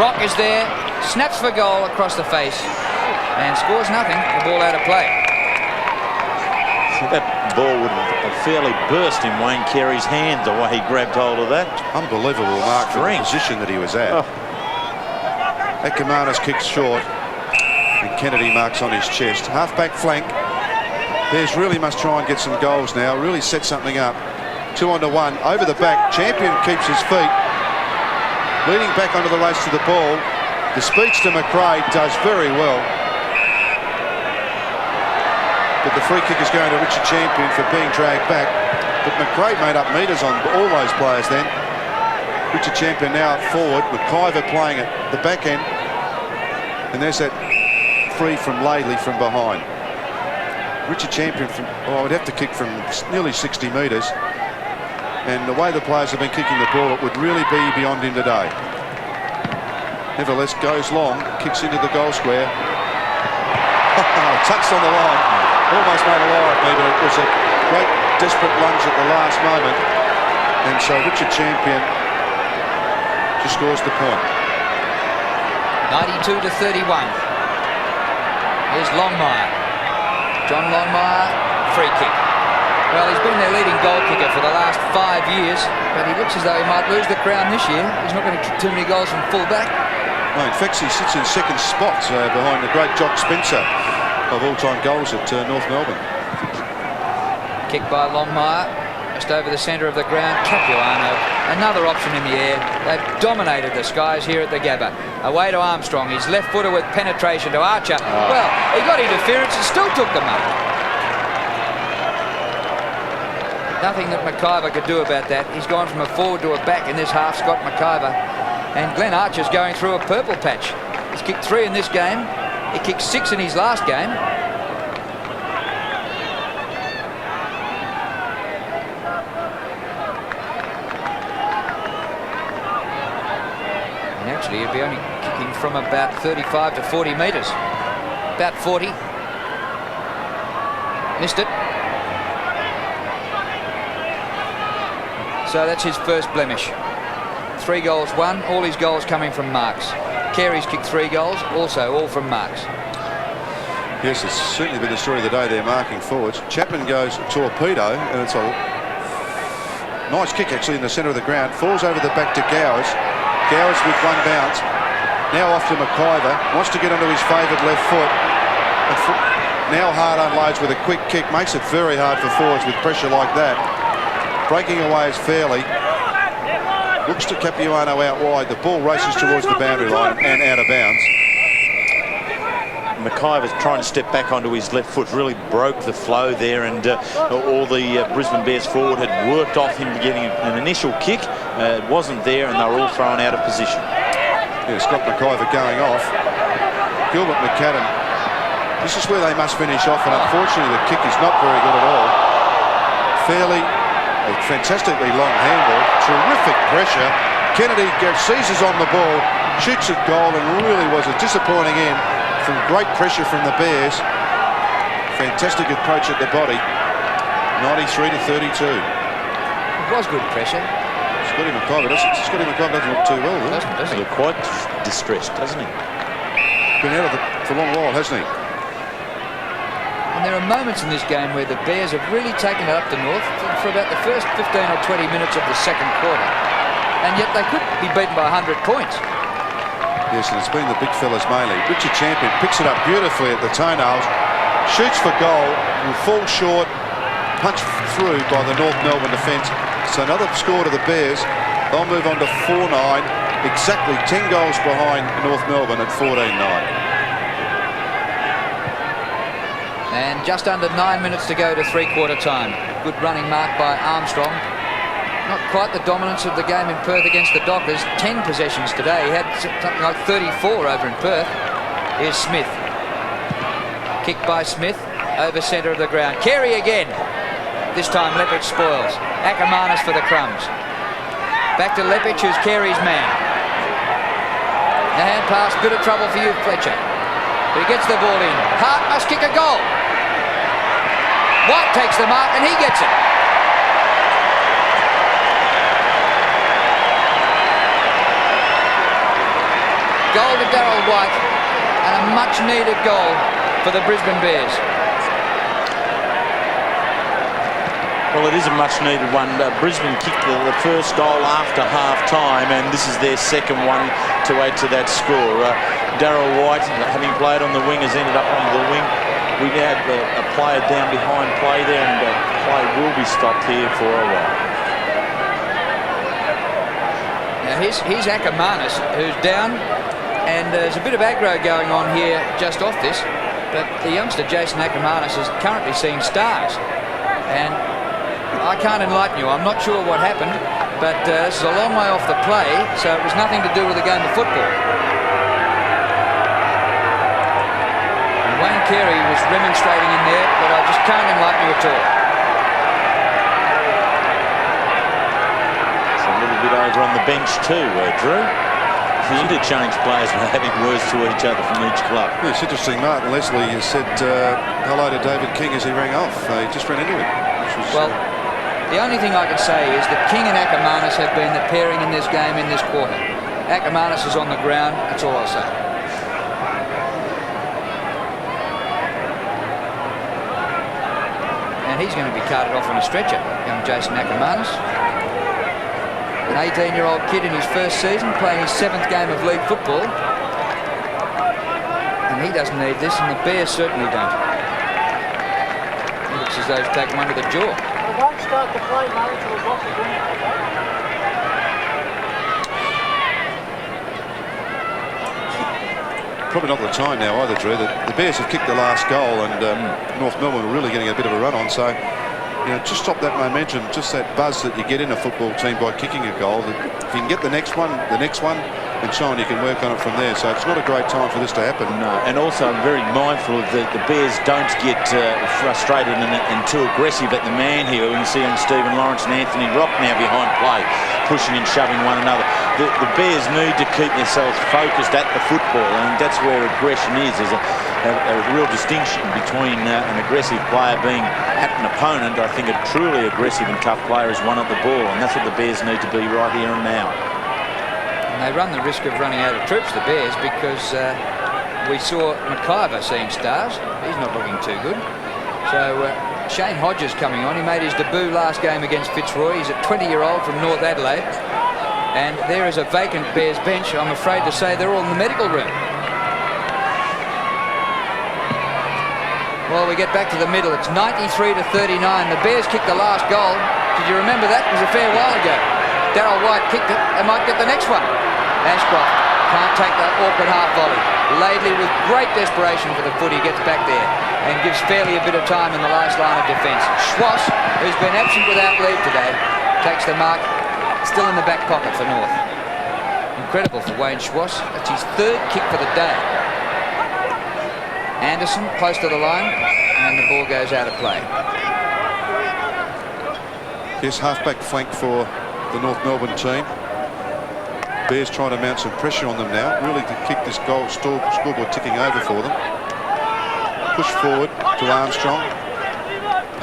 Rock is there, snaps for goal across the face and scores nothing. The ball out of play. That ball would have fairly burst in Wayne Carey's hand the way he grabbed hold of that. Unbelievable mark for the position that he was at. Ekamanis kicks short and Kennedy marks on his chest. Half-back flank. Bears really must try and get some goals now, really set something up. 2 on to 1, over the back. Champion keeps his feet. Leading back onto the race to the ball. The speech to McRae does very well. But the free kick is going to Richard Champion for being dragged back. But McRae made up metres on all those players then. Richard Champion now forward, with McIver playing at the back end. And there's that free from Laidley from behind. Richard Champion from, would have to kick from nearly 60 metres. And the way the players have been kicking the ball, it would really be beyond him today. Nevertheless, goes long, kicks into the goal square. Touched on the line. Almost made a lie of me, but it was a great desperate lunge at the last moment. And so Richard Champion just scores the point. 92 to 31. Here's Longmire. John Longmire, free kick. Well, he's been their leading goal kicker for the last 5 years, but he looks as though he might lose the crown this year. He's not going to kick too many goals from full back. No, in fact, he sits in second spot behind the great Jock Spencer of all-time goals at North Melbourne. Kick by Longmire, just over the centre of the ground. Capuano, another option in the air. They've dominated the skies here at the Gabba. Away to Armstrong, his left footer with penetration to Archer. Well, he got interference and still took the mark. Nothing that McIver could do about that. He's gone from a forward to a back in this half, Scott McIver. And Glenn Archer's going through a purple patch. He's kicked 3 in this game. He kicked 6 in his last game. And actually, he'd be only kicking from about 35 to 40 metres. About 40. Missed it. So that's his first blemish. 3 goals won, all his goals coming from marks. Carey's kicked 3 goals, also all from marks. Yes, it's certainly been the story of the day. They're marking forwards. Chapman goes torpedo, and it's a nice kick actually in the centre of the ground. Falls over the back to Gowers. Gowers with 1 bounce. Now off to McIver. Wants to get onto his favoured left foot. Now Hart unloads with a quick kick. Makes it very hard for forwards with pressure like that. Breaking away is Fairley. Looks to Capuano out wide. The ball races towards the boundary line and out of bounds. McIver's trying to step back onto his left foot, really broke the flow there, and all the Brisbane Bears forward had worked off him getting an initial kick. It wasn't there, and they were all thrown out of position. Yeah, Scott McIver going off. Gilbert McAdam. This is where they must finish off, and unfortunately the kick is not very good at all. Fairley. A fantastically long handle, terrific pressure. Kennedy seizes on the ball, shoots at goal, and really was a disappointing end from great pressure from the Bears. Fantastic approach at the body. 93 to 32. It was good pressure. Scotty McIver doesn't look too well, does he? He looked quite distressed, doesn't he? Been out of it for a long while, hasn't he? And there are moments in this game where the Bears have really taken it up to North for about the first 15 or 20 minutes of the second quarter. And yet they could be beaten by 100 points. Yes, and it's been the big fellas mainly. Richard Champion picks it up beautifully at the toenails, shoots for goal, will fall short, punched through by the North Melbourne defence. So another score to the Bears. They'll move on to 4-9, exactly 10 goals behind North Melbourne at 14-9. And just under 9 minutes to go to three-quarter time. Good running mark by Armstrong. Not quite the dominance of the game in Perth against the Dockers. 10 possessions today. He had something like 34 over in Perth. Here's Smith. Kick by Smith over centre of the ground. Carey again. This time Leppich spoils. Akamanis for the crumbs. Back to Leppich, who's Carey's man. The hand pass, bit of trouble for you, Fletcher. But he gets the ball in. Hart must kick a goal. White takes the mark and he gets it. goal to Darryl White and a much-needed goal for the Brisbane Bears. Well, it is a much-needed one. Brisbane kicked the first goal after half-time, and this is their second one to add to that score. Darryl White, having played on the wing, has ended up on the wing. We now have a player down behind play there, and play will be stopped here for a while. Now here's Ackermanis, who's down, and there's a bit of aggro going on here just off this, but the youngster Jason Ackermanis is currently seeing stars, and I can't enlighten you. I'm not sure what happened, but this is a long way off the play, so it was nothing to do with the game of football. And Wayne Carey was remonstrating in there, but I just can't enlighten you at all. It's a little bit over on the bench too, Drew. The interchange players were having words to each other from each club. Yeah, it's interesting. Martin Leslie said hello to David King as he rang off. He just ran into him. Which was, well, the only thing I can say is that King and Ackermanis have been the pairing in this game in this quarter. Ackermanis is on the ground, that's all I'll say. And he's going to be carted off on a stretcher, young Jason Ackermanis. An 18-year-old kid in his first season, playing his 7th game of league football. And he doesn't need this, and the Bears certainly don't. It looks as though he's taken one to the jaw. Don't start the play, mate, until we've got the green, okay? probably not the time now either, Drew. The Bears have kicked the last goal, and North Melbourne are really getting a bit of a run on. So, you know, just stop that momentum, just that buzz that you get in a football team by kicking a goal. If you can get the next one, and so on, you can work on it from there. So it's not a great time for this to happen. No, and also I'm very mindful of the Bears don't get frustrated and too aggressive at the man here. We can see on Stephen Lawrence and Anthony Rock now behind play, pushing and shoving one another. The Bears need to keep themselves focused at the football, and that's where aggression is. There's a real distinction between an aggressive player being at an opponent. I think a truly aggressive and tough player is one at the ball, and that's what the Bears need to be right here and now. And they run the risk of running out of troops, the Bears, because we saw McIver seeing stars. He's not looking too good. So Shane Hodges coming on. He made his debut last game against Fitzroy. He's a 20-year-old from North Adelaide. And there is a vacant Bears bench. I'm afraid to say they're all in the medical room. Well, we get back to the middle. It's 93 to 39. The Bears kicked the last goal. Did you remember that? It was a fair while ago. Darryl White kicked it. They might get the next one. Ashcroft can't take that awkward half volley. Laidley, with great desperation for the footy, gets back there and gives Fairley a bit of time in the last line of defence. Schwass, who's been absent without leave today, takes the mark. Still in the back pocket for North. Incredible for Wayne Schwass. That's his third kick for the day. Anderson close to the line, and the ball goes out of play. Yes, half-back flank for the North Melbourne team. Bears trying to mount some pressure on them now, really to kick this goal scoreboard ticking over for them. Push forward to Armstrong.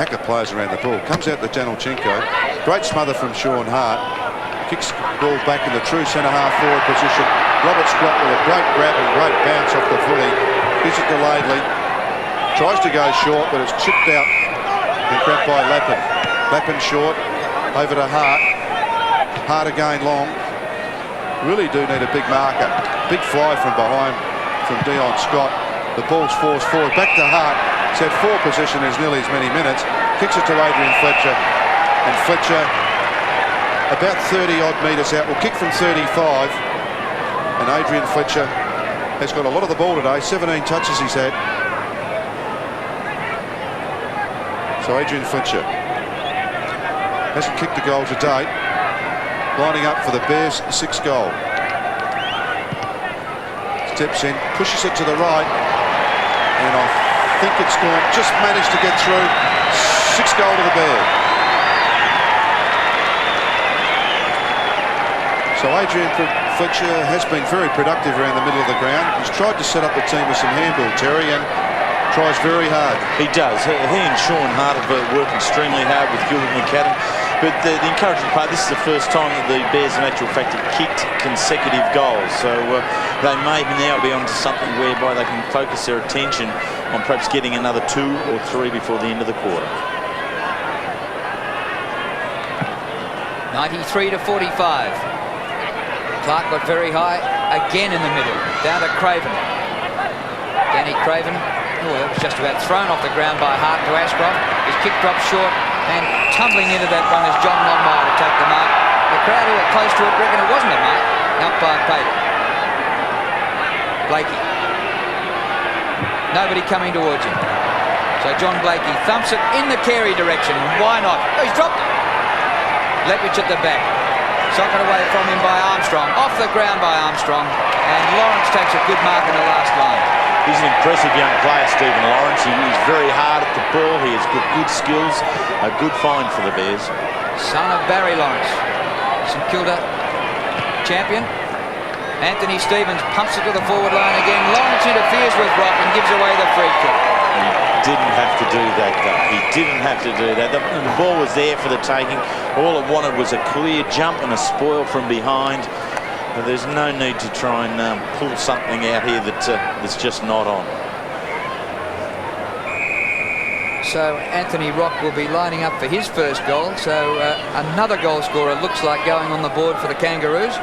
Packer plays around the ball. Comes out to Janelchenko. Great smother from Sean Hart. Kicks the ball back in the true centre-half forward position. Robert Scott with a great grab and great bounce off the footy. Gives it to Laidley. Tries to go short, but it's chipped out and grabbed by Lappin. Lappin short. Over to Hart. Hart again long. Really do need a big marker. Big fly from behind from Dion Scott. The ball's forced forward. Back to Hart. He's had full possession as nearly as many minutes. Kicks it to Adrian Fletcher. And Fletcher about 30-odd metres out. Will kick from 35. And Adrian Fletcher has got a lot of the ball today. 17 touches he's had. So Adrian Fletcher hasn't kicked a goal to date. Lining up for the Bears' 6th goal. Steps in, pushes it to the right, and I think it's gone. Just managed to get through. 6th goal to the Bears. So Adrian Fletcher has been very productive around the middle of the ground. He's tried to set up the team with some handball, Terry, and Tries very hard. He does. He and Sean Hart have worked extremely hard with Gilbert McAdam. But the encouraging part, this is the first time that the Bears in actual fact have kicked consecutive goals. So they may now be onto something whereby they can focus their attention on perhaps getting another 2 or 3 before the end of the quarter. 93 to 45. Clark got very high again in the middle, down to Craven. Danny Craven, it was just about thrown off the ground by Hart to Ashcroft. His kick dropped short, and tumbling into that one is John Longmire to take the mark. The crowd who were close to it reckon it wasn't a mark. The umpire paid it. Blakey. Nobody coming towards him. So John Blakey thumps it in the Carey direction. Why not? Oh, he's dropped it. Lepich at the back. Socked away from him by Armstrong. Off the ground by Armstrong. And Lawrence takes a good mark in the last line. He's an impressive young player, Stephen Lawrence. He's very hard at the ball. He has good skills. A good find for the Bears. Son of Barry Lawrence. St Kilda champion. Anthony Stevens pumps it to the forward line again. Lawrence interferes with Rock and gives away the free kick. He didn't have to do that, though. He didn't have to do that. The ball was there for the taking. All it wanted was a clear jump and a spoil from behind. But there's no need to try and pull something out here that's just not on. So Anthony Rock will be lining up for his first goal. So another goal scorer looks like going on the board for the Kangaroos.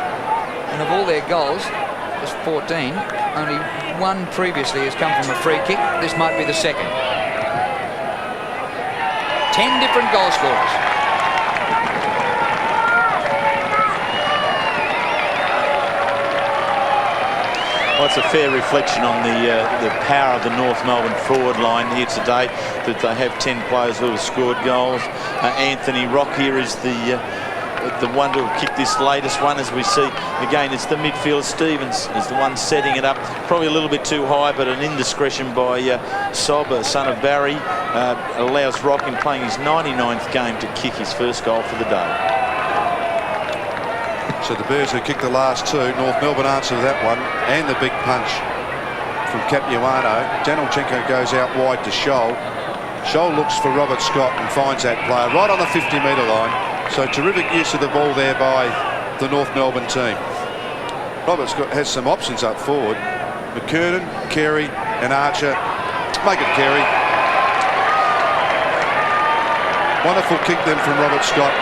And of all their goals, there's 14. Only one previously has come from a free kick. This might be the second. 10 different goal scorers. Well, it's a fair reflection on the power of the North Melbourne forward line here today, that they have 10 players who have scored goals. Anthony Rock here is the one to kick this latest one. As we see again, it's the midfielder. Stevens is the one setting it up, probably a little bit too high, but an indiscretion by Sob, son of Barry, allows Rock, in playing his 99th game, to kick his first goal for the day. So the Bears who kicked the last 2, North Melbourne answered that one, and the big punch from Capuano. Danilchenko goes out wide to Scholl. Scholl looks for Robert Scott and finds that player right on the 50-metre line. So terrific use of the ball there by the North Melbourne team. Robert Scott has some options up forward. McKernan, Carey and Archer. Make it Carey. Wonderful kick then from Robert Scott.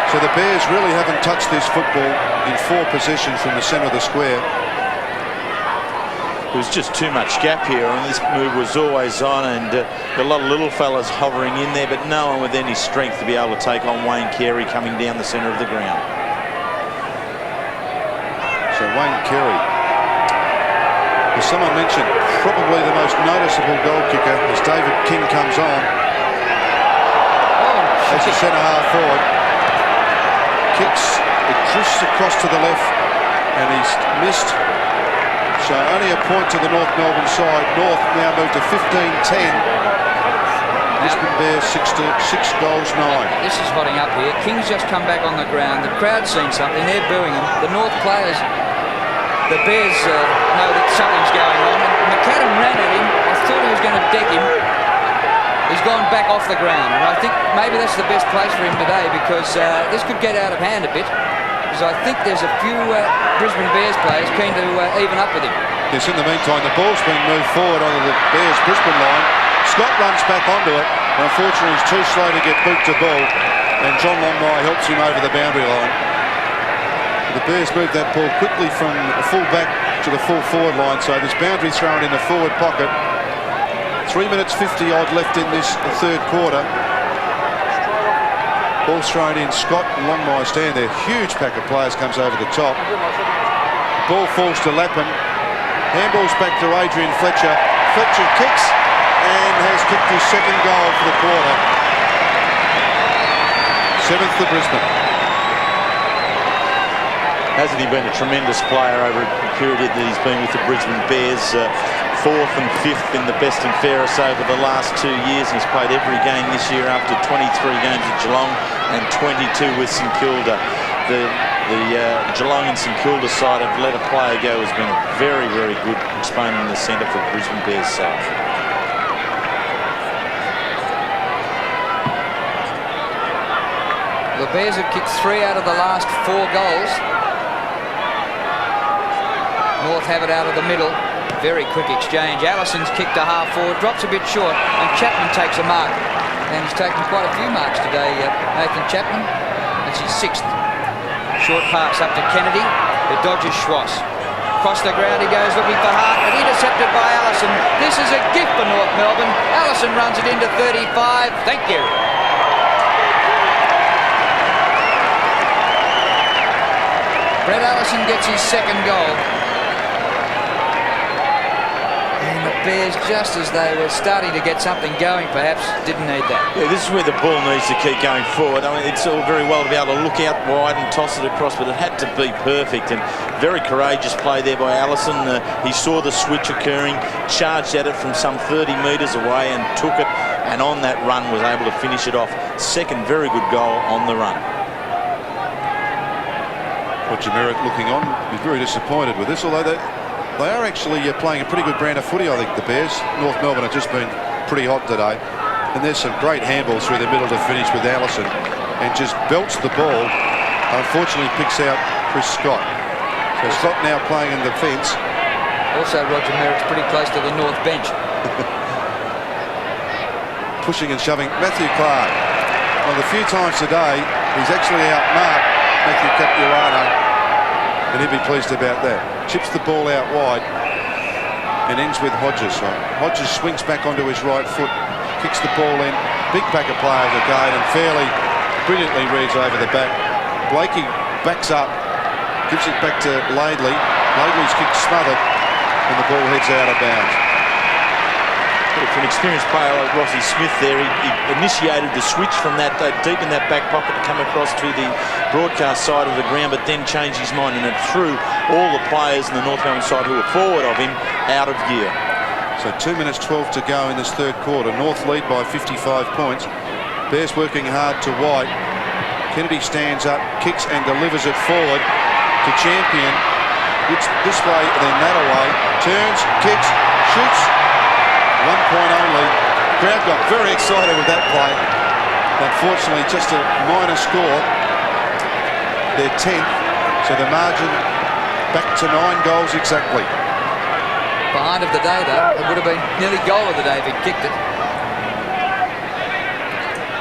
So the Bears really haven't touched this football in 4 possessions from the centre of the square. There was just too much gap here, and this move was always on, and a lot of little fellas hovering in there, but no one with any strength to be able to take on Wayne Carey coming down the centre of the ground. So Wayne Carey, as someone mentioned, probably the most noticeable goal kicker as David King comes on. As a centre-half forward. Kicks, it drifts across to the left, and he's missed. So only a point to the North Melbourne side. North now moved to 15-10. Brisbane Bears 6 goals 9. This is hotting up here. King's just come back on the ground. The crowd's seen something. They're booing him. The North players, the Bears know that something's going on. And McAdam ran at him. I thought he was going to deck him. He's gone back off the ground. And I think maybe that's the best place for him today, because this could get out of hand a bit. Because I think there's a few Brisbane Bears players keen to even up with him. Yes, in the meantime, the ball's been moved forward onto the Bears Brisbane line. Scott runs back onto it. And unfortunately, he's too slow to get boot to ball. And John Longmire helps him over the boundary line. The Bears moved that ball quickly from the full back to the full forward line. So this boundary thrown in the forward pocket. 3 minutes 50 odd left in this third quarter. Ball thrown in. Scott and Longmire stand there. Huge pack of players comes over the top. Ball falls to Lappin. Handballs back to Adrian Fletcher. Fletcher kicks and has kicked his second goal for the quarter. 7th to Brisbane. Hasn't he been a tremendous player over a period that he's been with the Brisbane Bears? 4th and 5th in the best and fairest over the last 2 years. He's played every game this year after 23 games at Geelong and 22 with St Kilda. the Geelong and St Kilda side have let a player go has been a very, very good exponent in the centre for Brisbane Bears side. The Bears have kicked 3 out of the last 4 goals. North have it out of the middle. Very quick exchange. Allison's kicked a half forward, drops a bit short, and Chapman takes a mark. And he's taken quite a few marks today, Nathan Chapman. That's his 6th. Short pass up to Kennedy. The dodges Schwass. Across the ground he goes looking for Hart, but intercepted by Allison. This is a gift for North Melbourne. Allison runs it into 35. Thank you. Brett Allison gets his 2nd goal. And the Bears, just as they were starting to get something going, perhaps didn't need that. Yeah, this is where the ball needs to keep going forward. I mean, it's all very well to be able to look out wide and toss it across, but it had to be perfect. And very courageous play there by Allison. He saw the switch occurring, charged at it from some 30 metres away and took it. And on that run was able to finish it off. 2nd very good goal on the run. Roger Merritt looking on, he's very disappointed with this, although they are actually playing a pretty good brand of footy, I think, the Bears. North Melbourne have just been pretty hot today, and there's some great handballs through the middle to finish with Allison, and just belts the ball. Unfortunately picks out Chris Scott. So Scott now playing in defence. Also, Roger Merritt's pretty close to the North bench. Pushing and shoving. Matthew Clark. Well, a few times today, he's actually outmarked Matthew Capuano, and he'd be pleased about that. Chips the ball out wide and ends with Hodges. So Hodges swings back onto his right foot, kicks the ball in. Big pack of players again, and fairly brilliantly reads over the back. Blakey backs up, gives it back to Laidley. Laidley's kick smothered, and the ball heads out of bounds. For an experienced player like Rossi Smith there, he initiated the switch from that deep in that back pocket to come across to the broadcast side of the ground, but then changed his mind and it threw all the players in the North Melbourne side who were forward of him out of gear. So 2 minutes 12 to go in this 3rd quarter. North lead by 55 points. Bears working hard to White. Kennedy stands up, kicks and delivers it forward to Champion. It's this way, then that away. Turns, kicks, shoots. 1 point only. Crowd got very excited with that play. Unfortunately, just a minor score. They're 10th, so the margin back to 9 goals exactly. Behind of the day, though. It would have been nearly goal of the day if he'd kicked it.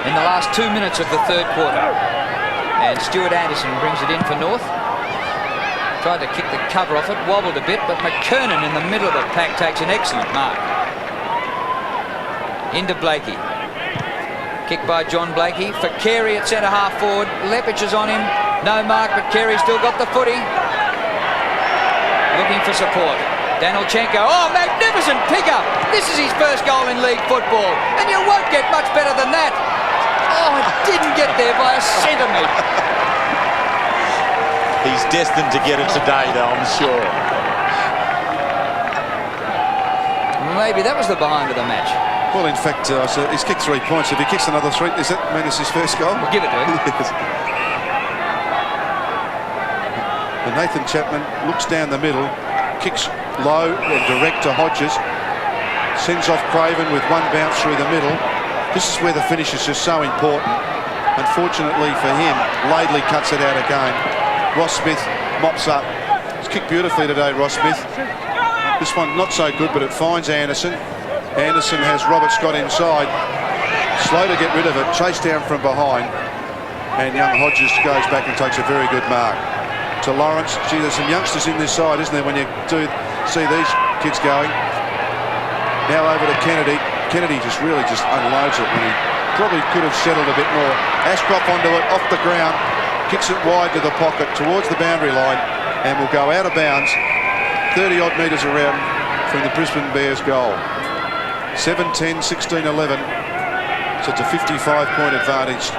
In the last 2 minutes of the 3rd quarter. And Stuart Anderson brings it in for North. Tried to kick the cover off it, wobbled a bit, but McKernan in the middle of the pack takes an excellent mark. Into Blakey. Kick by John Blakey. For Carey at centre half forward. Lepich is on him. No mark, but Carey's still got the footy. Looking for support. Danilchenko. Oh, magnificent pick-up. This is his 1st goal in league football. And you won't get much better than that. Oh, it didn't get there by a centimetre. He's destined to get it today, though, I'm sure. Maybe that was the behind of the match. Well, in fact, he's kicked 3 points. If he kicks another 3, does that mean it's his 1st goal? We'll give it to him. Yes. And Nathan Chapman looks down the middle, kicks low and direct to Hodges, sends off Craven with 1 bounce through the middle. This is where the finish is just so important. Unfortunately for him, Laidley cuts it out again. Ross Smith mops up. He's kicked beautifully today, Ross Smith. This one not so good, but it finds Anderson. Anderson has Robert Scott inside. Slow to get rid of it, chased down from behind. And young Hodges goes back and takes a very good mark. To Lawrence. Gee, there's some youngsters in this side, isn't there, when you do see these kids going. Now over to Kennedy. Kennedy just really unloads it when he probably could have settled a bit more. Ashcroft onto it, off the ground. Kicks it wide to the pocket, towards the boundary line, and will go out of bounds 30-odd metres around from the Brisbane Bears goal. 7-10, 16-11. So it's a 55-point advantage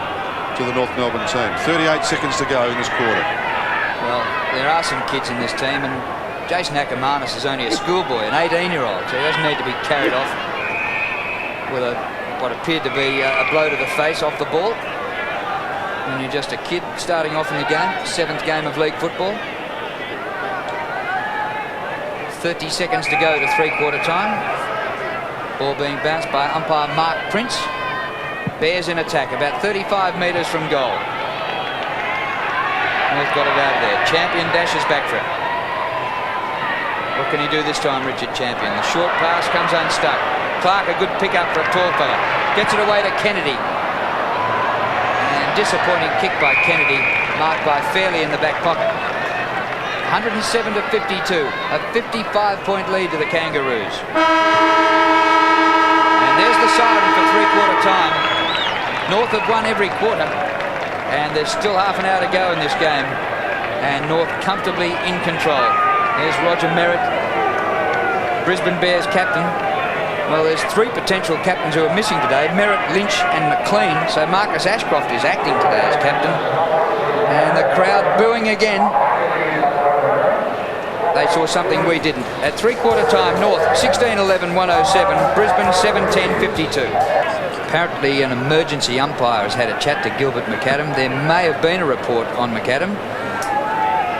to the North Melbourne team. 38 seconds to go in this quarter. Well, there are some kids in this team, and Jason Ackermanis is only a schoolboy, an 18-year-old, so he doesn't need to be carried off with what appeared to be a blow to the face off the ball. when you're just a kid starting off in the game. 7th game of league football. 30 seconds to go to three-quarter time. Ball being bounced by umpire Mark Prince. Bears in attack, about 35 metres from goal. North got it out of there. Champion dashes back for it. What can he do this time, Richard Champion? The short pass comes unstuck. Clark, a good pick-up for a tall fella. Gets it away to Kennedy. And disappointing kick by Kennedy, marked by Fairley in the back pocket. 107 to 52, a 55-point lead to the Kangaroos. And there's the siren for three-quarter time. North have won every quarter, and there's still half an hour to go in this game, and North comfortably in control. There's Roger Merritt, Brisbane Bears captain. Well, there's 3 potential captains who are missing today, Merritt, Lynch and McLean, so Marcus Ashcroft is acting today as captain. And the crowd booing again. They saw something we didn't. At three-quarter time, North 16-11-107, Brisbane 7-10-52. Apparently an emergency umpire has had a chat to Gilbert McAdam. There may have been a report on McAdam.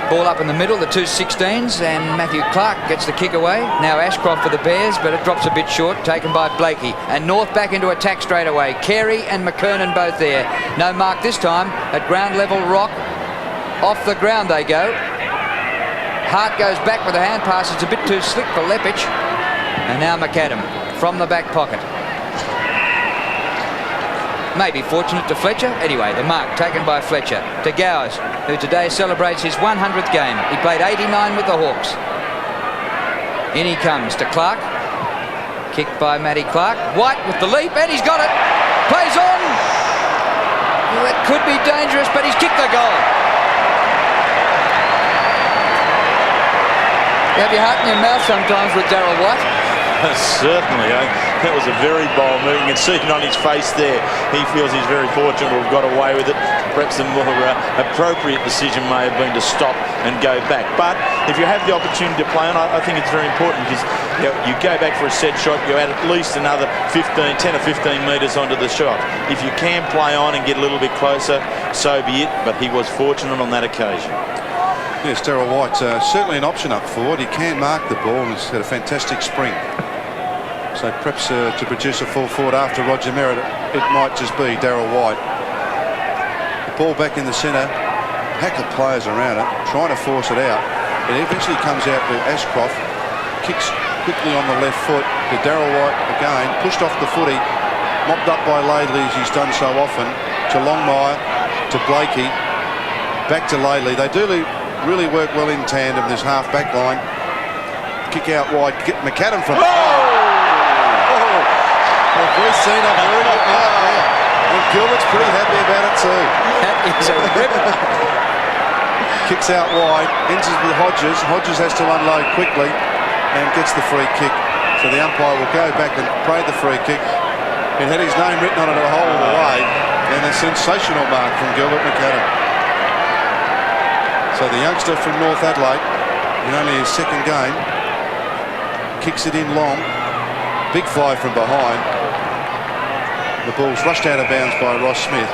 Ball up in the middle, the 2 16s, and Matthew Clark gets the kick away. Now Ashcroft for the Bears, but it drops a bit short, taken by Blakey. And North back into attack straight away. Carey and McKernan both there. No mark this time at ground level. Rock. Off the ground they go. Hart goes back with a hand pass. It's a bit too slick for Lepich. And now McAdam from the back pocket. Maybe fortunate to Fletcher. Anyway, the mark taken by Fletcher to Gowers, who today celebrates his 100th game. He played 89 with the Hawks. In he comes to Clark. Kicked by Matty Clark. White with the leap, and he's got it. Plays on. Well, that could be dangerous, but he's kicked the goal. You have your heart in your mouth sometimes with Darryl White. Certainly. That was a very bold move. You can see it on his face there. He feels he's very fortunate to have got away with it. Perhaps the more appropriate decision may have been to stop and go back. But if you have the opportunity to play on, I think it's very important because you go back for a set shot, you add at least another 10 or 15 metres onto the shot. If you can play on and get a little bit closer, so be it. But he was fortunate on that occasion. Yes, Darryl White, certainly an option up forward. He can mark the ball and he's had a fantastic spring. So perhaps to produce a full forward after Roger Merritt, it might just be Darryl White. The ball back in the centre, pack of players around it, trying to force it out. It eventually comes out to Ashcroft, kicks quickly on the left foot to Darryl White again, pushed off the footy, mopped up by Laidley as he's done so often, to Longmire, to Blakey, back to Laidley. They do really work well in tandem, this half-back line. Kick out wide, get McAdam from... We've seen a very good mark there. And Gilbert's pretty happy about it too. That is a rip. Kicks out wide, enters with Hodges. Hodges has to unload quickly and gets the free kick. So the umpire will go back and pray the free kick. It had his name written on it the whole of the way. And a sensational mark from Gilbert McAdam. So the youngster from North Adelaide, in only his second game, kicks it in long. Big fly from behind. The ball's rushed out of bounds by Ross Smith.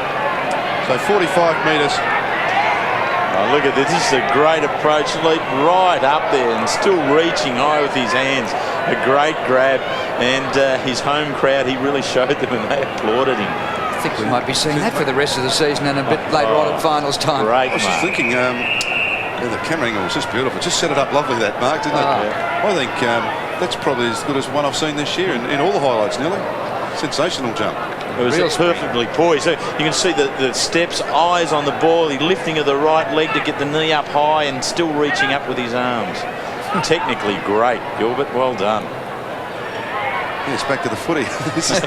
So 45 metres. Oh, look at this. This is a great approach. Leap right up there and still reaching high with his hands. A great grab. And his home crowd, he really showed them and they applauded him. I think we might be seeing that for the rest of the season and a bit later on at finals time. Great I was just thinking, the camera angle was just beautiful. Just set it up lovely, that mark, didn't it? I think that's probably as good as one I've seen this year in all the highlights, nearly. Sensational jump. It was perfectly poised. So you can see the steps, eyes on the ball, the lifting of the right leg to get the knee up high and still reaching up with his arms. Technically great, Gilbert. Well done. Yes, back to the footy. This is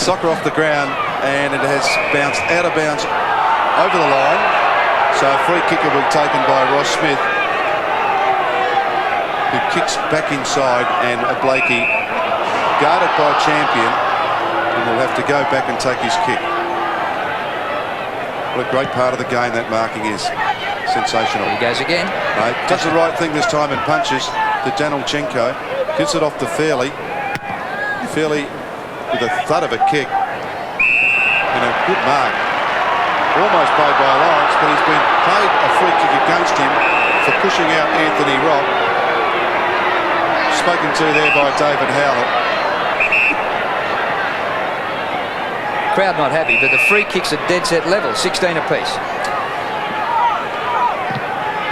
soccer off the ground, and it has bounced out of bounds over the line. So a free kick will be taken by Ross Smith, who kicks back inside, and Blakey, guarded by Champion, and will have to go back and take his kick. What a great part of the game that marking is. Sensational. He goes again. Does the right thing this time and punches to Danilchenko. Gives it off to Fairley. Fairley with a thud of a kick and a good mark. almost paid by Lawrence, but he's been paid a free kick against him for pushing out Anthony Rock. Spoken to there by David Howlett. Crowd not happy, but the free kicks are dead set level, 16 apiece.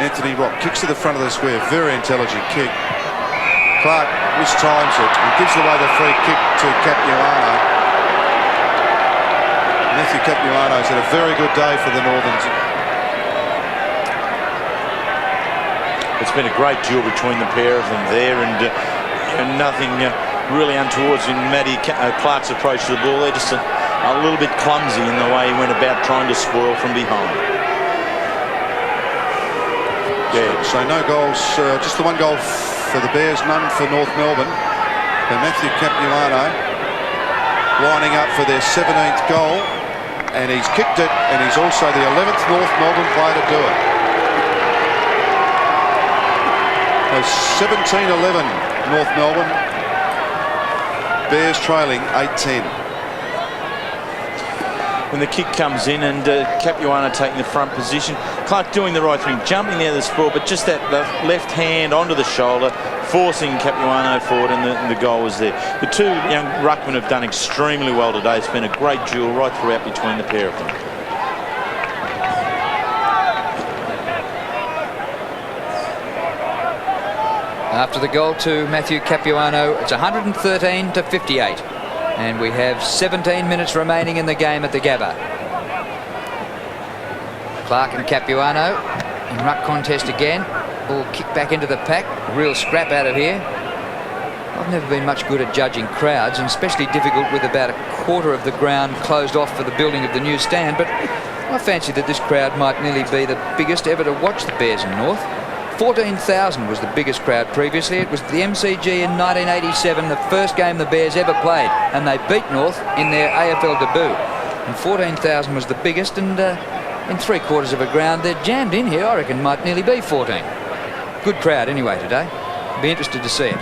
Anthony Rock kicks to the front of the square, very intelligent kick. Clark mistimes it and gives away the free kick to Capuano. Matthew Capuano's had a very good day for the Northerns. It's been a great duel between the pair of them there, and nothing really untowards in Matty Clark's approach to the ball. They're just a little bit clumsy in the way he went about trying to spoil from behind. Yeah, so no goals, just the one goal for the Bears, none for North Melbourne. And Matthew Capuano lining up for their 17th goal, and he's kicked it, and he's also the 11th North Melbourne player to do it. So 17-11 North Melbourne, Bears trailing 8-10. When the kick comes in and Capuano taking the front position, Clark doing the right thing, jumping out of the sprawl, but just that left hand onto the shoulder, forcing Capuano forward, and the goal was there. The two young ruckmen have done extremely well today. It's been a great duel right throughout between the pair of them. After the goal to Matthew Capuano, it's 113 to 58. And we have 17 minutes remaining in the game at the Gabba. Clark and Capuano in ruck contest again. Ball kicked back into the pack. Real scrap out of here. I've never been much good at judging crowds, and especially difficult with about a quarter of the ground closed off for the building of the new stand, but I fancy that this crowd might nearly be the biggest ever to watch the Bears in North. 14,000 was the biggest crowd previously. It was the MCG in 1987, the first game the Bears ever played, and they beat North in their AFL debut. And 14,000 was the biggest, and in three-quarters of a ground, they're jammed in here. I reckon might nearly be 14. Good crowd anyway today. Be interested to see it.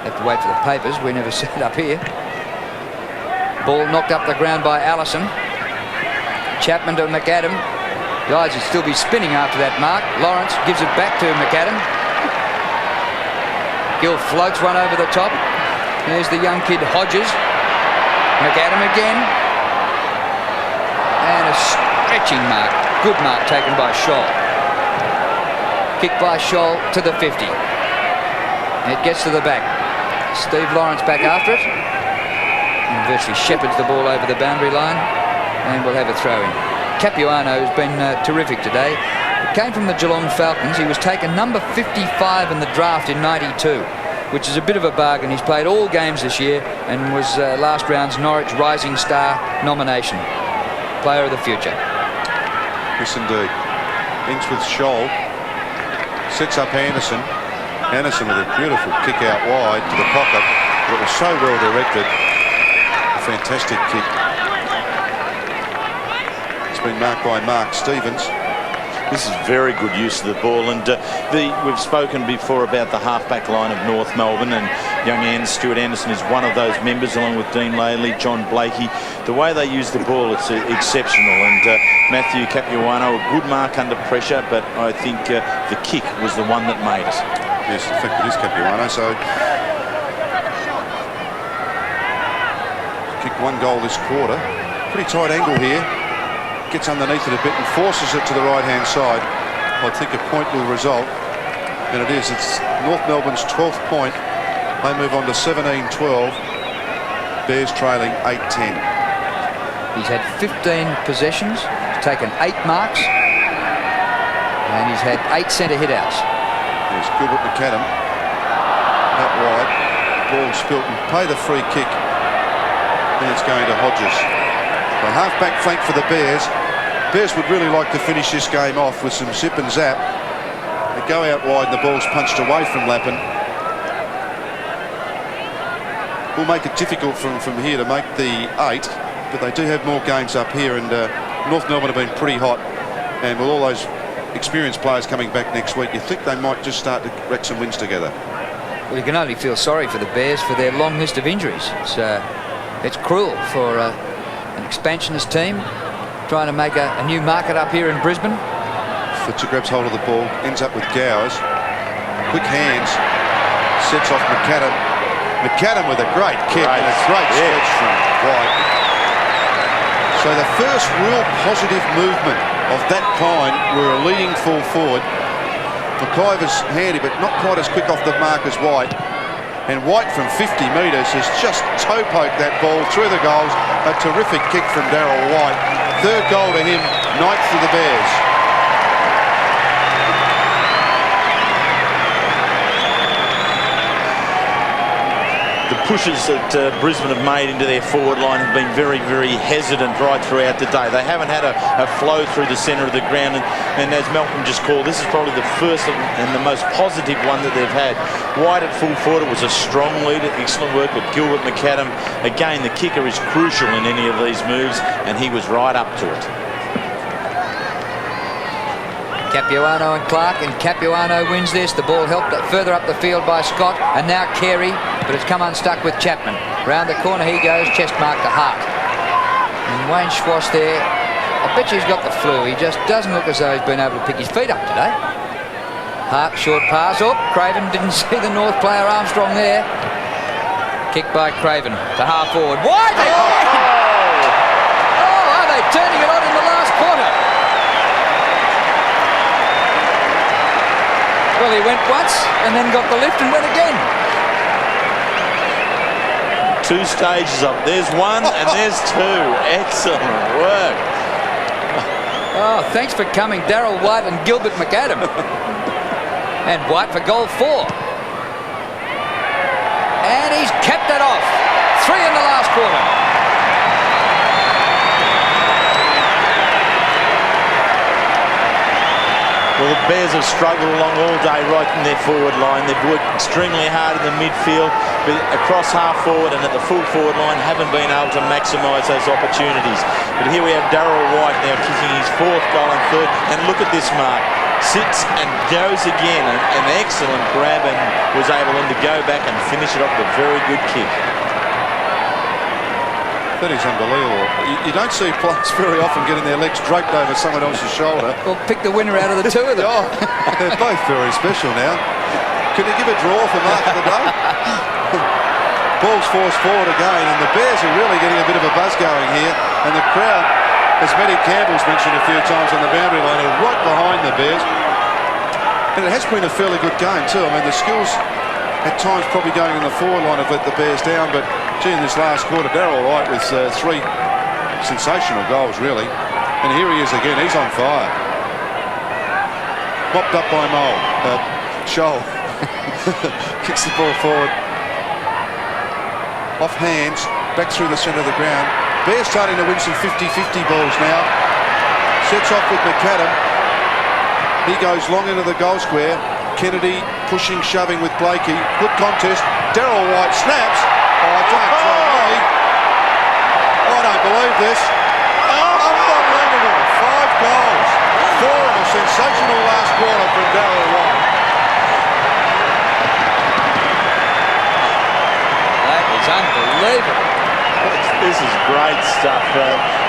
Have to wait for the papers. We never see it up here. Ball knocked up the ground by Allison. Chapman to McAdam. Guys would still be spinning after that mark. Lawrence gives it back to McAdam. Gill floats one over the top. There's the young kid Hodges. McAdam again. And a stretching mark. Good mark taken by Scholl. Kick by Scholl to the 50. It gets to the back. Steve Lawrence back after it. And virtually shepherds the ball over the boundary line. And we'll have a throw in. Capuano has been terrific today. It came from the Geelong Falcons. He was taken number 55 in the draft in '92, which is a bit of a bargain. He's played all games this year and was last round's Norwich Rising Star nomination. Player of the future. Yes, indeed. Ends with Scholl. Sets up Anderson. Anderson with a beautiful kick out wide to the pocket. It was so well directed. A fantastic kick. Been marked by Mark Stevens. This is very good use of the ball, and we've spoken before about the half-back line of North Melbourne, and young Stuart Anderson is one of those members, along with Dean Laley, John Blakey. The way they use the ball, it's exceptional, and Matthew Capuano, a good mark under pressure, but I think the kick was the one that made it. Yes, in fact it is Capuano, so kicked one goal this quarter. Pretty tight angle here. Gets underneath it a bit and forces it to the right-hand side. I think a point will result, and it is. It's North Melbourne's 12th point. They move on to 17-12. Bears trailing 8-10. He's had 15 possessions, he's taken 8 marks, and he's had 8 centre hit-outs. There's Gilbert McAdam. Out wide. Ball spilt and paid a free kick. And it's going to Hodges. The half-back flank for the Bears. Bears would really like to finish this game off with some zip and zap. They go out wide and the ball's punched away from Lappin. Will make it difficult from here to make the 8, but they do have more games up here, and North Melbourne have been pretty hot, and with all those experienced players coming back next week, you think they might just start to wreck some wins together. Well, you can only feel sorry for the Bears for their long list of injuries. It's cruel for an expansionist team trying to make a new market up here in Brisbane. Fletcher grabs hold of the ball, ends up with Gowers. Quick hands, sets off McAdam. McAdam with a great kick and a great stretch from White. So the first real positive movement of that kind were a leading full forward. McIver's handy, but not quite as quick off the mark as White. And White from 50 metres has just toe-poked that ball through the goals. A terrific kick from Darryl White. Third goal to him, ninth for the Bears. The pushes that Brisbane have made into their forward line have been very, very hesitant right throughout the day. They haven't had a flow through the centre of the ground, and as Malcolm just called, this is probably the first and the most positive one that they've had. White at full forward, it was a strong leader, excellent work with Gilbert McAdam. Again, the kicker is crucial in any of these moves, and he was right up to it. Capuano and Clark, and Capuano wins this. The ball helped further up the field by Scott, and now Carey, but it's come unstuck with Chapman. Round the corner he goes, chest mark to Hart. And Wayne Schwass there, I bet you he's got the flu. He just doesn't look as though he's been able to pick his feet up today. Hart, short pass. Oh, Craven didn't see the North player Armstrong there. Kick by Craven to half forward. White again! Oh, are they turning it on in the last quarter? Well, he went once and then got the lift and went again. Two stages up. There's one and there's two. Excellent work. Oh, thanks for coming, Darryl White and Gilbert McAdam. And White for goal 4. And he's kept it off. 3 in the last quarter. Well, the Bears have struggled along all day right in their forward line. They've worked extremely hard in the midfield, but across half forward and at the full forward line haven't been able to maximise those opportunities. But here we have Darryl White now kicking his 4th goal and 3rd. And look at this mark. Sits and goes again. An excellent grab, and was able then to go back and finish it off with a very good kick. That is unbelievable. You don't see players very often getting their legs draped over someone else's shoulder. Well, pick the winner out of the two of them. Oh, they're both very special now. Can you give a draw for mark of the day? Ball's forced forward again, and the Bears are really getting a bit of a buzz going here. And the crowd, as Matty Campbell's mentioned a few times on the boundary line, are right behind the Bears. And it has been a fairly good game too. I mean, the skills at times probably going in the forward line have let the Bears down, but gee, in this last quarter, Darryl White with 3 sensational goals, really. And here he is again. He's on fire. Mopped up by Shoal. Kicks the ball forward. Off hands, back through the centre of the ground. Bears starting to win some 50-50 balls now. Sets off with McAdam. He goes long into the goal square. Kennedy pushing, shoving with Blakey. Good contest. Darryl White snaps. Oh, don't tell me. I don't believe this. Unbelievable. 5 goals. 4 in a sensational last quarter from Darryl White. That is unbelievable. This is great stuff.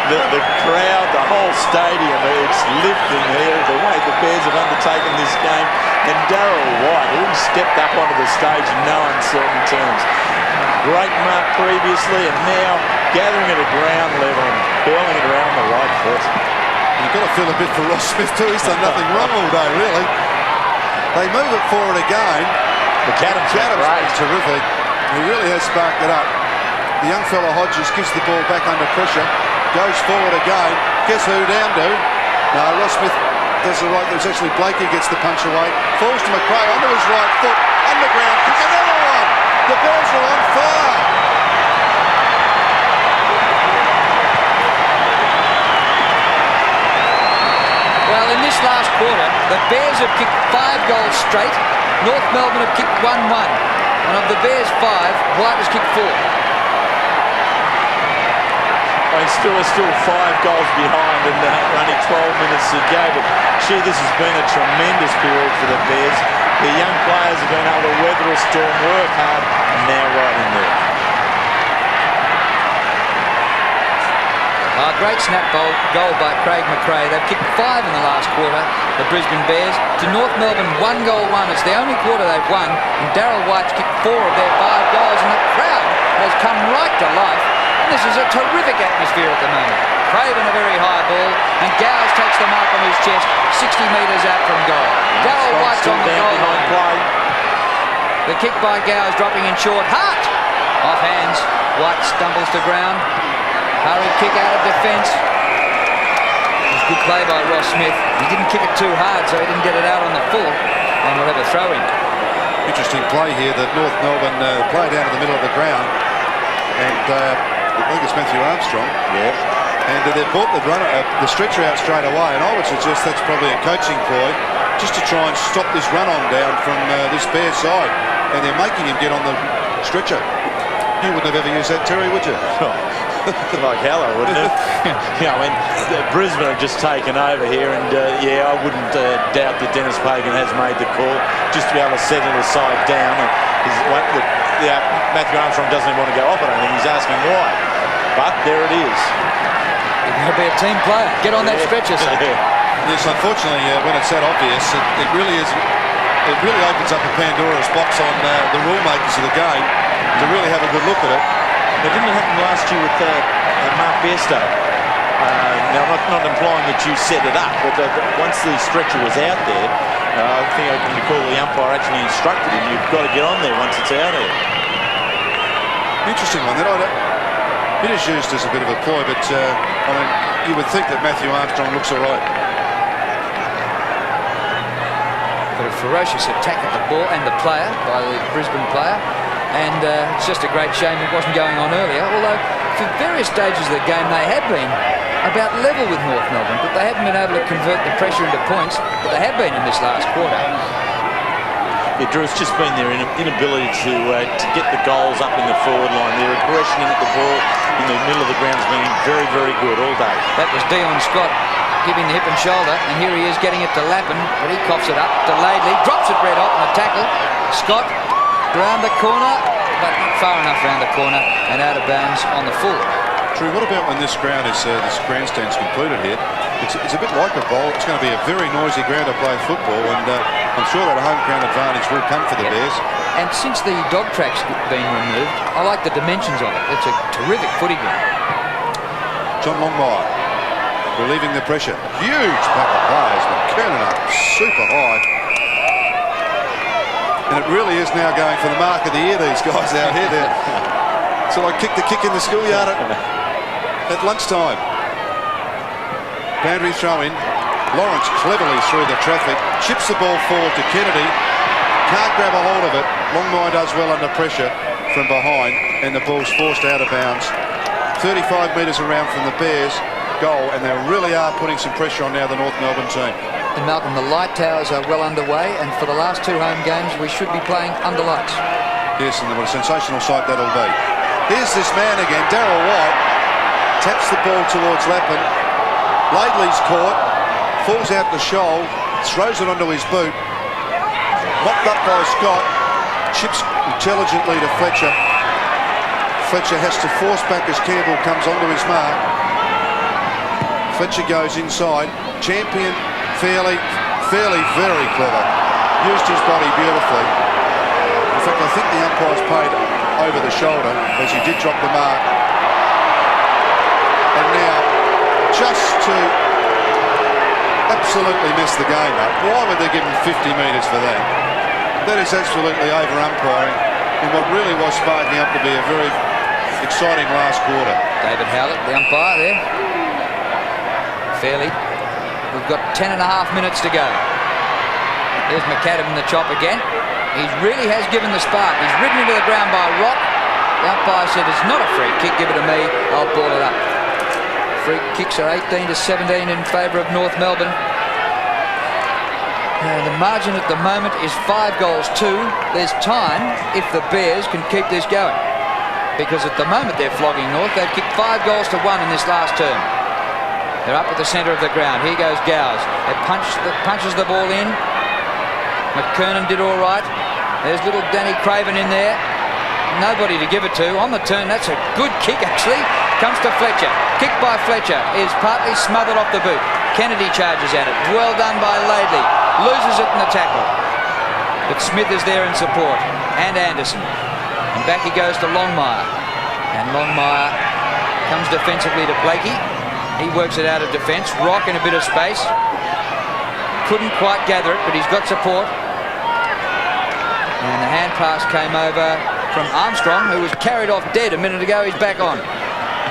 The crowd, the whole stadium, it's lifting here, the way the Bears have undertaken this game. And Darryl White, who stepped up onto the stage in no uncertain terms. Great mark previously, and now gathering it at ground level and hurling it around the right foot. You've got to feel a bit for Ross Smith too. He's done nothing wrong all day, really. They move it forward again. McAdam's terrific. He really has sparked it up. The young fella Hodges gives the ball back under pressure. Goes forward again. Guess who down to? No, Ross Smith does the right. There's actually Blakey gets the punch away. Falls to McRae onto his right foot. Underground. Kick another one. The Bears are on fire. Well, in this last quarter, the Bears have kicked 5 goals straight. North Melbourne have kicked 1-1. And of the Bears' 5, White has kicked 4. Still 5 goals behind and only 12 minutes to go. But gee, this has been a tremendous period for the Bears. The young players have been able to weather a storm, work hard, and now right in there. Great snap goal by Craig McRae. They've kicked 5 in the last quarter, the Brisbane Bears. To North Melbourne, 1 goal 1. It's the only quarter they've won, and Darryl White's kicked 4 of their 5 goals, and the crowd has come right to life. And this is a terrific atmosphere at the moment. Craven a very high ball, and Gowers takes the mark on his chest, 60 metres out from goal. Darryl White's on the goal line. The kick by Gowers dropping in short. Hart! Off hands. White stumbles to ground. Hurried kick out of defence. It was good play by Ross Smith. He didn't kick it too hard, so he didn't get it out on the full, and we'll have a throw in. Interesting play here that North Melbourne play down in the middle of the ground, and I think it's Matthew Armstrong. Yeah. And they've brought the stretcher out straight away, and I would suggest that's probably a coaching ploy just to try and stop this run-on down from this Bear side, and they're making him get on the stretcher. You wouldn't have ever used that, Terry, would you? Like hell I wouldn't have. I mean, Brisbane have just taken over here, and yeah, I wouldn't doubt that Dennis Pagan has made the call just to be able to settle the side down. Matthew Armstrong doesn't even want to go off it. I think he's asking why, but there it is. You've got to be a team player. Get on that stretcher, son. Yes, unfortunately, when it's that obvious, it really is. It really opens up a Pandora's box on the rule makers of the game to really have a good look at it. It didn't happen last year with Mark Bairstow. Now, not implying that you set it up, but once the stretcher was out there, I think I can recall the umpire actually instructed him, you've got to get on there once it's out there. Interesting one. It is used as a bit of a ploy, but I mean, you would think that Matthew Armstrong looks all right. But a ferocious attack at the ball and the player by the Brisbane player. And it's just a great shame it wasn't going on earlier, although for various stages of the game they had been about level with North Melbourne, but they haven't been able to convert the pressure into points, but they have been in this last quarter. Yeah, Drew, it's just been their inability to get the goals up in the forward line. Their aggression in at the ball in the middle of the ground has been very, very good all day. That was Dion Scott giving the hip and shoulder, and here he is getting it to Lappin, but he coughs it up. Delayedly drops it red hot in the tackle. Scott round the corner, but not far enough round the corner, and out of bounds on the full. Drew, what about when this ground is this grandstand's completed here? It's a bit like a bowl. It's going to be a very noisy ground to play football, and I'm sure that a home ground advantage will come for the Bears. And since the dog track's been removed, I like the dimensions of it. It's a terrific footy ground. John Longmire relieving the pressure. Huge pack of players, McKernan up super high. And it really is now going for the mark of the year, these guys out here. So I kicked the kick in the schoolyard at lunchtime. Boundary throw in. Lawrence cleverly through the traffic. Chips the ball forward to Kennedy. Can't grab a hold of it. Longmire does well under pressure from behind, and the ball's forced out of bounds. 35 metres around from the Bears goal, and they really are putting some pressure on now the North Melbourne team. And Malcolm, the light towers are well underway, and for the last 2 home games we should be playing under lights. Yes, and what a sensational sight that'll be. Here's this man again, Darryl White, taps the ball towards Lappin. Laidley's caught, falls out the shoal, throws it onto his boot. Mopped up by Scott, chips intelligently to Fletcher. Fletcher has to force back as Campbell comes onto his mark. Fletcher goes inside. Champion fairly, very clever. Used his body beautifully. In fact, I think the umpire's paid over the shoulder as he did drop the mark. And now, just to absolutely mess the game up, why would they give him 50 metres for that? That is absolutely over-umpiring in what really was sparking up to be a very exciting last quarter. David Howlett, the umpire there. Fairly. We've got 10.5 minutes to go. There's McAdam in the chop again. He really has given the spark. He's ridden into the ground by Rock. The umpire said it's not a free kick, give it to me, I'll ball it up. Free kicks are 18-17 in favour of North Melbourne. The margin at the moment is 5 goals 2. There's time if the Bears can keep this going, because at the moment they're flogging North. They've kicked 5 goals to 1 in this last term. They're up at the centre of the ground. Here goes Gowers. They punches the ball in. McKernan did all right. There's little Danny Craven in there. Nobody to give it to. On the turn, that's a good kick actually. Comes to Fletcher. Kick by Fletcher is partly smothered off the boot. Kennedy charges at it. Well done by Laidley. Loses it in the tackle. But Smith is there in support. And Anderson. And back he goes to Longmire. And Longmire comes defensively to Blakey. He works it out of defence. Rock in a bit of space. Couldn't quite gather it, but he's got support. And the hand pass came over from Armstrong, who was carried off dead a minute ago. He's back on.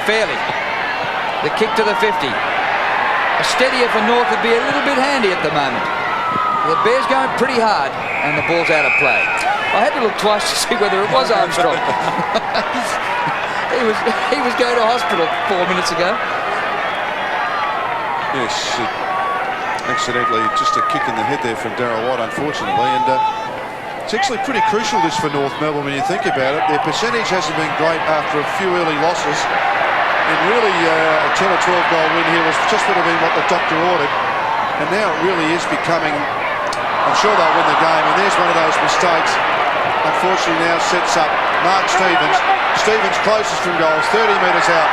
Fairly. The kick to the 50. A steadier for North would be a little bit handy at the moment. The Bears going pretty hard, and the ball's out of play. I had to look twice to see whether it was Armstrong. he was going to hospital 4 minutes ago. Yes, accidentally just a kick in the head there from Darryl White, unfortunately, and it's actually pretty crucial this for North Melbourne when you think about it. Their percentage hasn't been great after a few early losses, and really a 10 or 12 goal win here was just would have been what the doctor ordered, and now it really is becoming, I'm sure they'll win the game, and there's one of those mistakes. Unfortunately now sets up Mark Stevens. Stevens closest from goals, 30 metres out,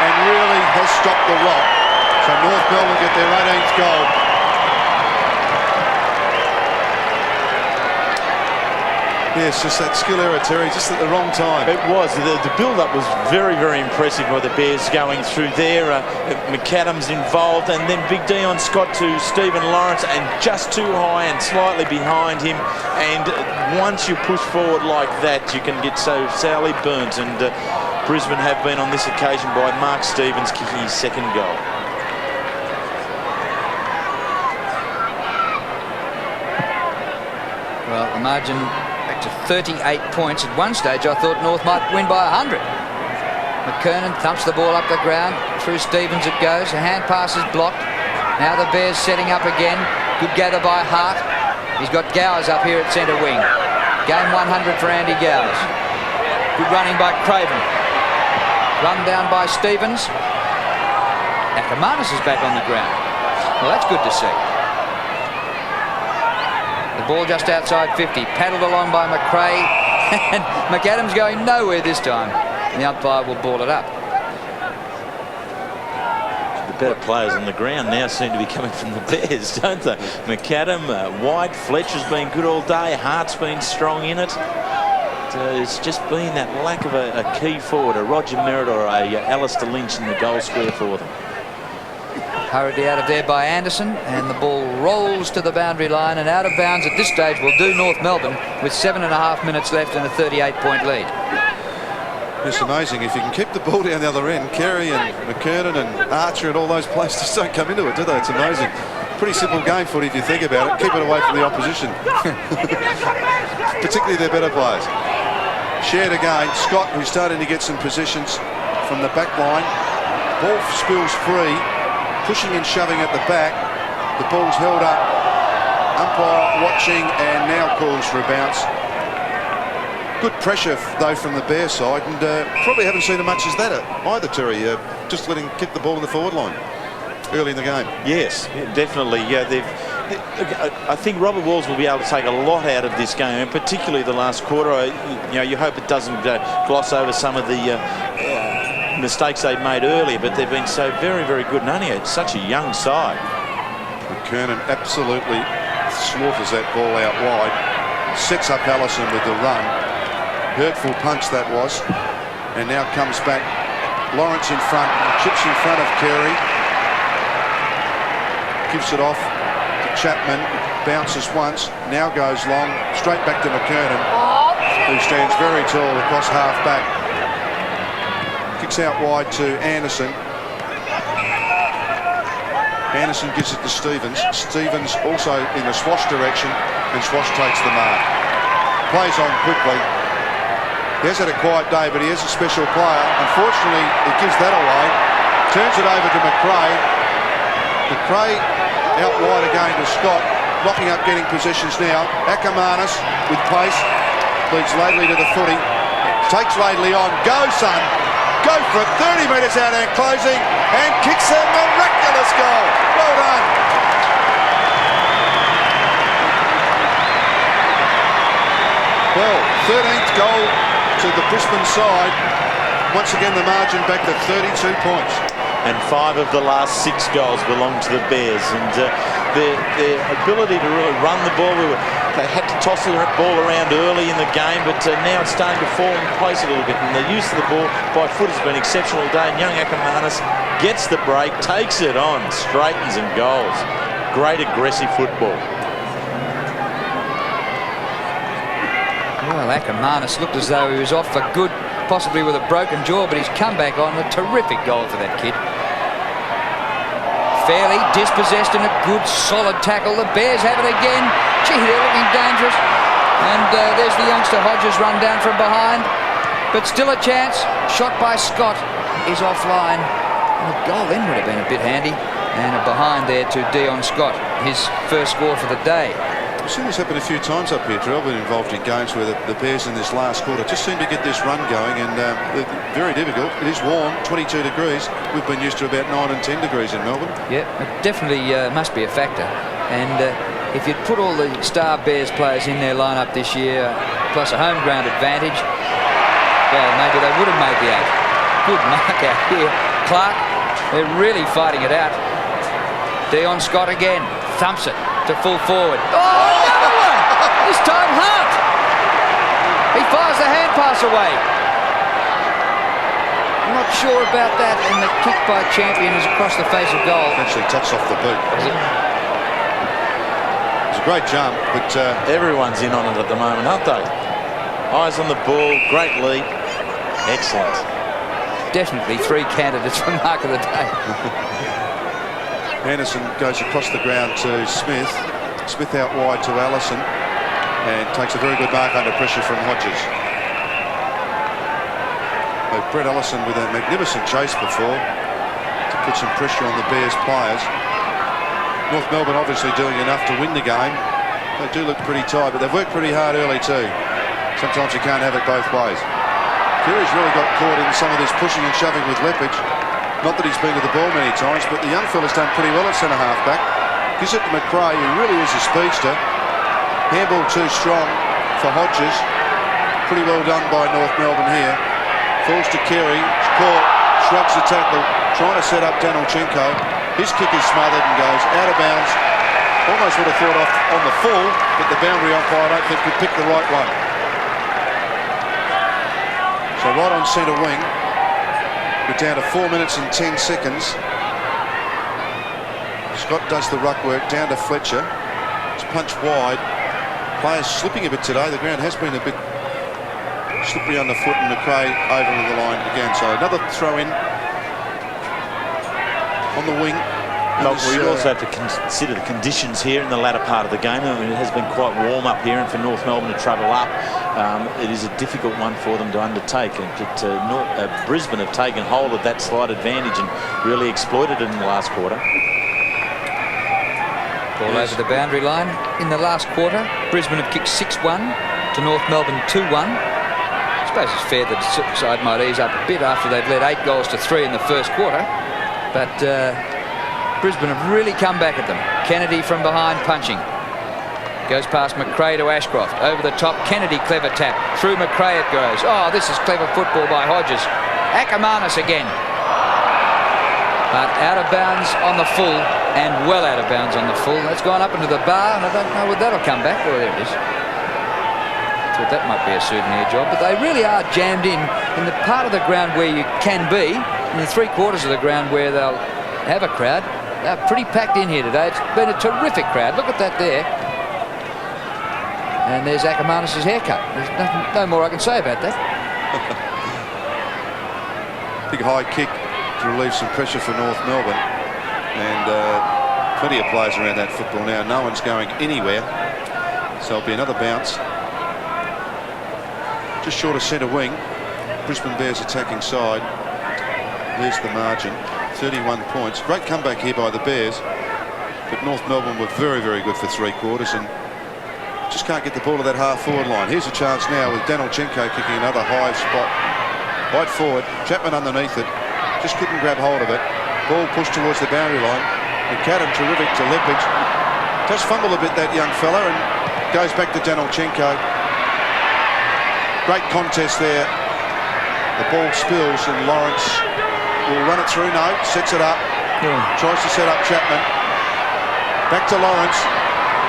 and really has stopped the rock. So North Melbourne get their 18th goal. Yes, just that skill error, Terry, just at the wrong time. It was. The build-up was very, very impressive by the Bears going through there. McAdams involved, and then Big Dion Scott to Stephen Lawrence, and just too high and slightly behind him. And once you push forward like that, you can get so sourly burnt. And Brisbane have been on this occasion by Mark Stevens kicking his second goal. Well, the margin back to 38 points. At one stage, I thought North might win by 100. McKernan thumps the ball up the ground. Through Stevens it goes. A hand pass is blocked. Now the Bears setting up again. Good gather by Hart. He's got Gowers up here at centre wing. Game 100 for Andy Gowers. Good running by Craven. Run down by Stevens. Ackermanis is back on the ground. Well, that's good to see. The ball just outside 50, paddled along by McRae, and McAdams going nowhere this time. The umpire will ball it up. The better players on the ground now seem to be coming from the Bears, don't they? McAdam, White, Fletcher's been good all day, Hart's been strong in it. It's just been that lack of a key forward, a Roger Merritt or a Alistair Lynch in the goal square for them. Hurriedly out of there by Anderson, and the ball rolls to the boundary line, and out of bounds at this stage will do North Melbourne with 7.5 minutes left and a 38-point lead. It's amazing. If you can keep the ball down the other end, Carey and McKernan and Archer and all those players just don't come into it, do they? It's amazing. Pretty simple game footy if you think about it. Keep it away from the opposition. Particularly their better players. Shared again. Scott, who's starting to get some positions from the back line. Ball spills free. Pushing and shoving at the back. The ball's held up. Umpire watching and now calls for a bounce. Good pressure though from the Bear side, and probably haven't seen as much as that either, Terry. Just letting kick the ball in the forward line early in the game. Yes, definitely. Yeah, I think Robert Walls will be able to take a lot out of this game, and particularly the last quarter. You hope it doesn't gloss over some of the mistakes they've made earlier, but they've been so very, very good, and only it's such a young side. McKernan absolutely slaughters that ball out wide, sets up Allison with the run. Hurtful punch that was, and now comes back. Lawrence in front, chips in front of Carey, gives it off to Chapman, bounces once, now goes long, straight back to McKernan, who stands very tall across half back. Kicks out wide to Anderson. Anderson gives it to Stevens. Stevens also in the Swash direction, and Swash takes the mark. Plays on quickly. He has had a quiet day, but he is a special player. Unfortunately, he gives that away. Turns it over to McRae. McRae out wide again to Scott. Locking up, getting positions now. Ackermanis with pace. Leads Laidley to the footy. Takes Laidley on. Go, son. Go for it. 30 metres out and closing. And kicks a miraculous goal. Well done. Well, 13th goal to the Brisbane side. once again the margin back to 32 points. And 5 of the last 6 goals belong to the Bears, and their ability to really run the ball, they had to toss the ball around early in the game, but now it's starting to fall in place a little bit, and the use of the ball by foot has been exceptional today, and young Akamanis gets the break, takes it on, straightens and goals. Great aggressive football. Well, Akamanis looked as though he was off for good, possibly with a broken jaw, but he's come back on. A terrific goal for that kid. Fairly dispossessed in a good, solid tackle. The Bears have it again. Gee, they're looking dangerous. And there's the youngster Hodges run down from behind. But still a chance. Shot by Scott is offline. And a goal then would have been a bit handy. And a behind there to Dion Scott, his first score for the day. I've seen this happen a few times up here, Terrell. Been involved in games where the Bears in this last quarter just seem to get this run going, and very difficult. It is warm, 22 degrees. We've been used to about 9 and 10 degrees in Melbourne. Yeah, it definitely must be a factor. And if you'd put all the star Bears players in their lineup this year, plus a home ground advantage, well, maybe they would have made the 8. Good mark out here. Clark, they're really fighting it out. Dion Scott again, thumps it to full forward. Oh, another one! This time Hart. He fires the hand pass away. I'm not sure about that, and the kick by Champion is across the face of goal. Actually touched off the boot. Was it? It's a great jump, but Everyone's in on it at the moment, aren't they? Eyes on the ball, great lead. Excellent. Definitely 3 candidates for mark of the day. Anderson goes across the ground to Smith. Smith out wide to Allison, and takes a very good mark under pressure from Hodges. So Brett Allison with a magnificent chase before to put some pressure on the Bears players. North Melbourne obviously doing enough to win the game. They do look pretty tired, but they've worked pretty hard early too. Sometimes you can't have it both ways. Keary's really got caught in some of this pushing and shoving with Lepage. Not that he's been to the ball many times, but the young fella's done pretty well at centre half-back. Gives it to McRae, who really is a speedster. Handball too strong for Hodges. Pretty well done by North Melbourne here. Falls to Keary, it's caught, shrugs the tackle, trying to set up Danilchenko. His kick is smothered and goes out of bounds. Almost would have thought off on the full, but the boundary umpire I don't think could pick the right one. So right on centre wing. We're down to 4 minutes and 10 seconds. Scott does the ruck work down to Fletcher. It's punched wide. Players slipping a bit today. The ground has been a bit slippery underfoot, and McRae over to the line again. So another throw in on the wing. But we also have to consider the conditions here in the latter part of the game. I mean, it has been quite warm up here, and for North Melbourne to travel up, it is a difficult one for them to undertake. And Brisbane have taken hold of that slight advantage and really exploited it in the last quarter. Ball over the boundary line. In the last quarter, Brisbane have kicked 6-1 to North Melbourne 2-1. I suppose it's fair that the side might ease up a bit after they've led 8 goals to 3 in the first quarter. But Brisbane have really come back at them. Kennedy from behind punching. Goes past McRae to Ashcroft. Over the top, Kennedy, clever tap. Through McRae it goes. Oh, this is clever football by Hodges. Akamanis again. But out of bounds on the full, and well out of bounds on the full. That's gone up into the bar, and I don't know whether that'll come back. Oh, there it is. Thought that might be a souvenir job, but they really are jammed in the part of the ground where you can be, in the 3/4 of the ground where they'll have a crowd. They're pretty packed in here today. It's been a terrific crowd. Look at that there. And there's Akamanis' haircut. There's no more I can say about that. Big high kick to relieve some pressure for North Melbourne. And plenty of players around that football now. No one's going anywhere. So it'll be another bounce. Just short of centre wing. Brisbane Bears attacking side. There's the margin. 31 points. Great comeback here by the Bears. But North Melbourne were very, very good for 3/4 and just can't get the ball to that half-forward line. Here's a chance now with Danilchenko kicking another high spot. Wide forward. Chapman underneath it. Just couldn't grab hold of it. Ball pushed towards the boundary line. McAdam terrific to Lepage. Does fumble a bit, that young fella, and goes back to Danilchenko. Great contest there The ball spills and Lawrence will run it through. No, sets it up. Tries to set up Chapman. Back to Lawrence.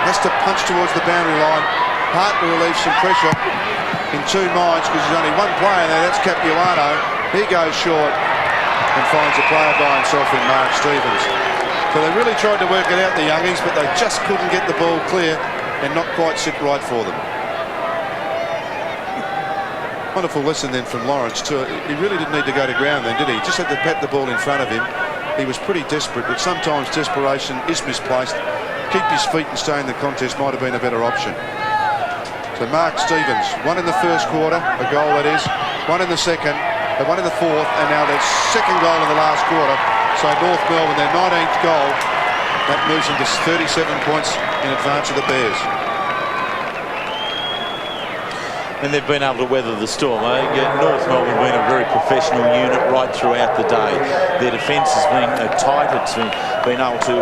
Has to punch towards the boundary line. Hart to relieve some pressure. In two minds because there's only one player there. That's Capuano. He goes short and finds a player by himself in Mark Stevens. So they really tried to work it out, the youngies, but they just couldn't get the ball clear and not quite sit right for them. Wonderful lesson then from Lawrence too. He really didn't need to go to ground then, did he? He just had to pat the ball in front of him. He was pretty desperate, but sometimes desperation is misplaced. Keep his feet and stay in the contest might have been a better option. So Mark Stevens, one in the first quarter, a goal that is, one in the second, and one in the fourth, and now their second goal in the last quarter. So North Melbourne, their 19th goal, that moves them to 37 points in advance of the Bears. And they've been able to weather the storm. North Melbourne have been a very professional unit right throughout the day. Their defence has been tight. It's been able to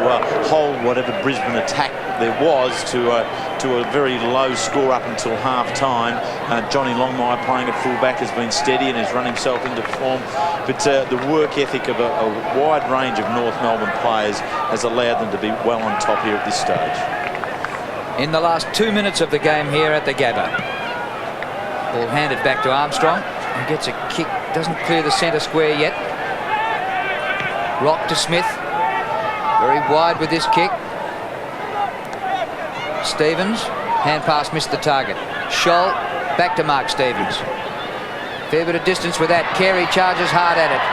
hold whatever Brisbane attack there was to a very low score up until half-time. Johnny Longmire playing at full-back has been steady and has run himself into form. But the work ethic of a wide range of North Melbourne players has allowed them to be well on top here at this stage. In the last 2 minutes of the game here at the Gabba. Ball handed back to Armstrong. He gets a kick. Doesn't clear the centre square yet. Rock to Smith. Very wide with this kick. Stevens. Hand pass missed the target. Scholl. Back to Mark Stevens. Fair bit of distance with that. Carey charges hard at it.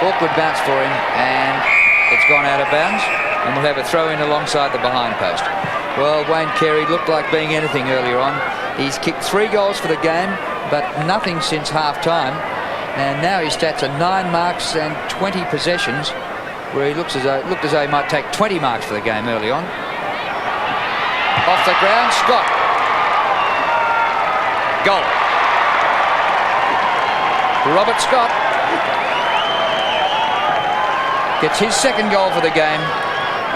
Awkward bounce for him. And it's gone out of bounds. And we'll have a throw in alongside the behind post. Well, Wayne Carey looked like being anything earlier on. He's kicked 3 goals for the game, but nothing since half-time. And now his stats are 9 marks and 20 possessions, where he looked as though he might take 20 marks for the game early on. Off the ground, Scott. Goal. Robert Scott gets his second goal for the game,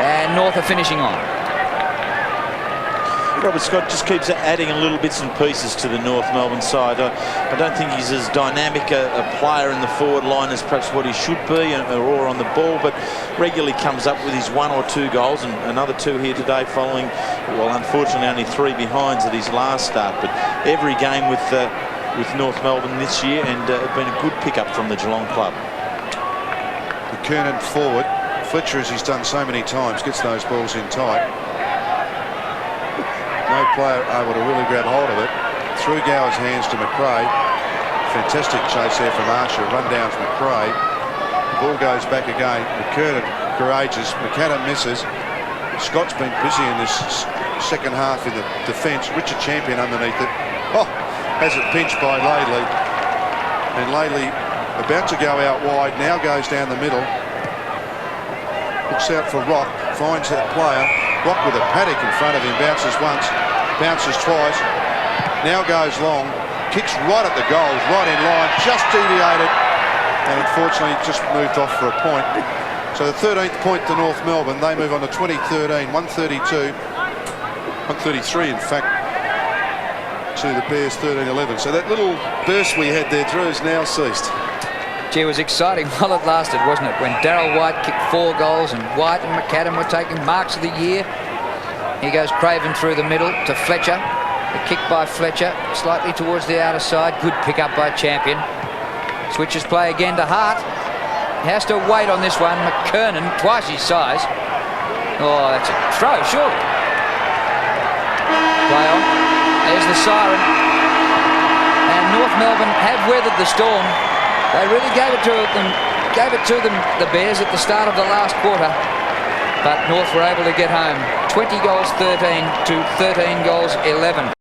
and North are finishing on. Robert Scott just keeps adding a little bits and pieces to the North Melbourne side. I don't think he's as dynamic a player in the forward line as perhaps what he should be or on the ball, but regularly comes up with his 1 or 2 goals, and another 2 here today following, well, unfortunately only 3 behinds at his last start. But every game with North Melbourne this year, and been a good pickup from the Geelong club. McKernan forward. Fletcher, as he's done so many times, gets those balls in tight. No player able to really grab hold of it. Through Gower's hands to McRae. Fantastic chase there from Archer. Run down from McRae. The ball goes back again. McKernan courageous. McAdam misses. Scott's been busy in this second half in the defence. Richard Champion underneath it. Oh, has it pinched by Laidley. And Laidley about to go out wide. Now goes down the middle. Looks out for Rock. Finds that player. Rock with a paddock in front of him. Bounces once. Bounces twice. Now goes long. Kicks right at the goals. Right in line. Just deviated. And unfortunately just moved off for a point. So the 13th point to North Melbourne. They move on to 2013. 132. 133 in fact. To the Bears 13-11. So that little burst we had there through has now ceased. Gee, it was exciting while it lasted, wasn't it? When Darryl White kicked 4 goals and White and McAdam were taking marks of the year. Here goes Craven through the middle to Fletcher. The kick by Fletcher, slightly towards the outer side. Good pick up by Champion. Switches play again to Hart. He has to wait on this one. McKernan, twice his size. Oh, that's a throw, surely. Play on. There's the siren. And North Melbourne have weathered the storm. They really gave it to them, the Bears, at the start of the last quarter. But North were able to get home. 20 goals 13 to 13 goals 11.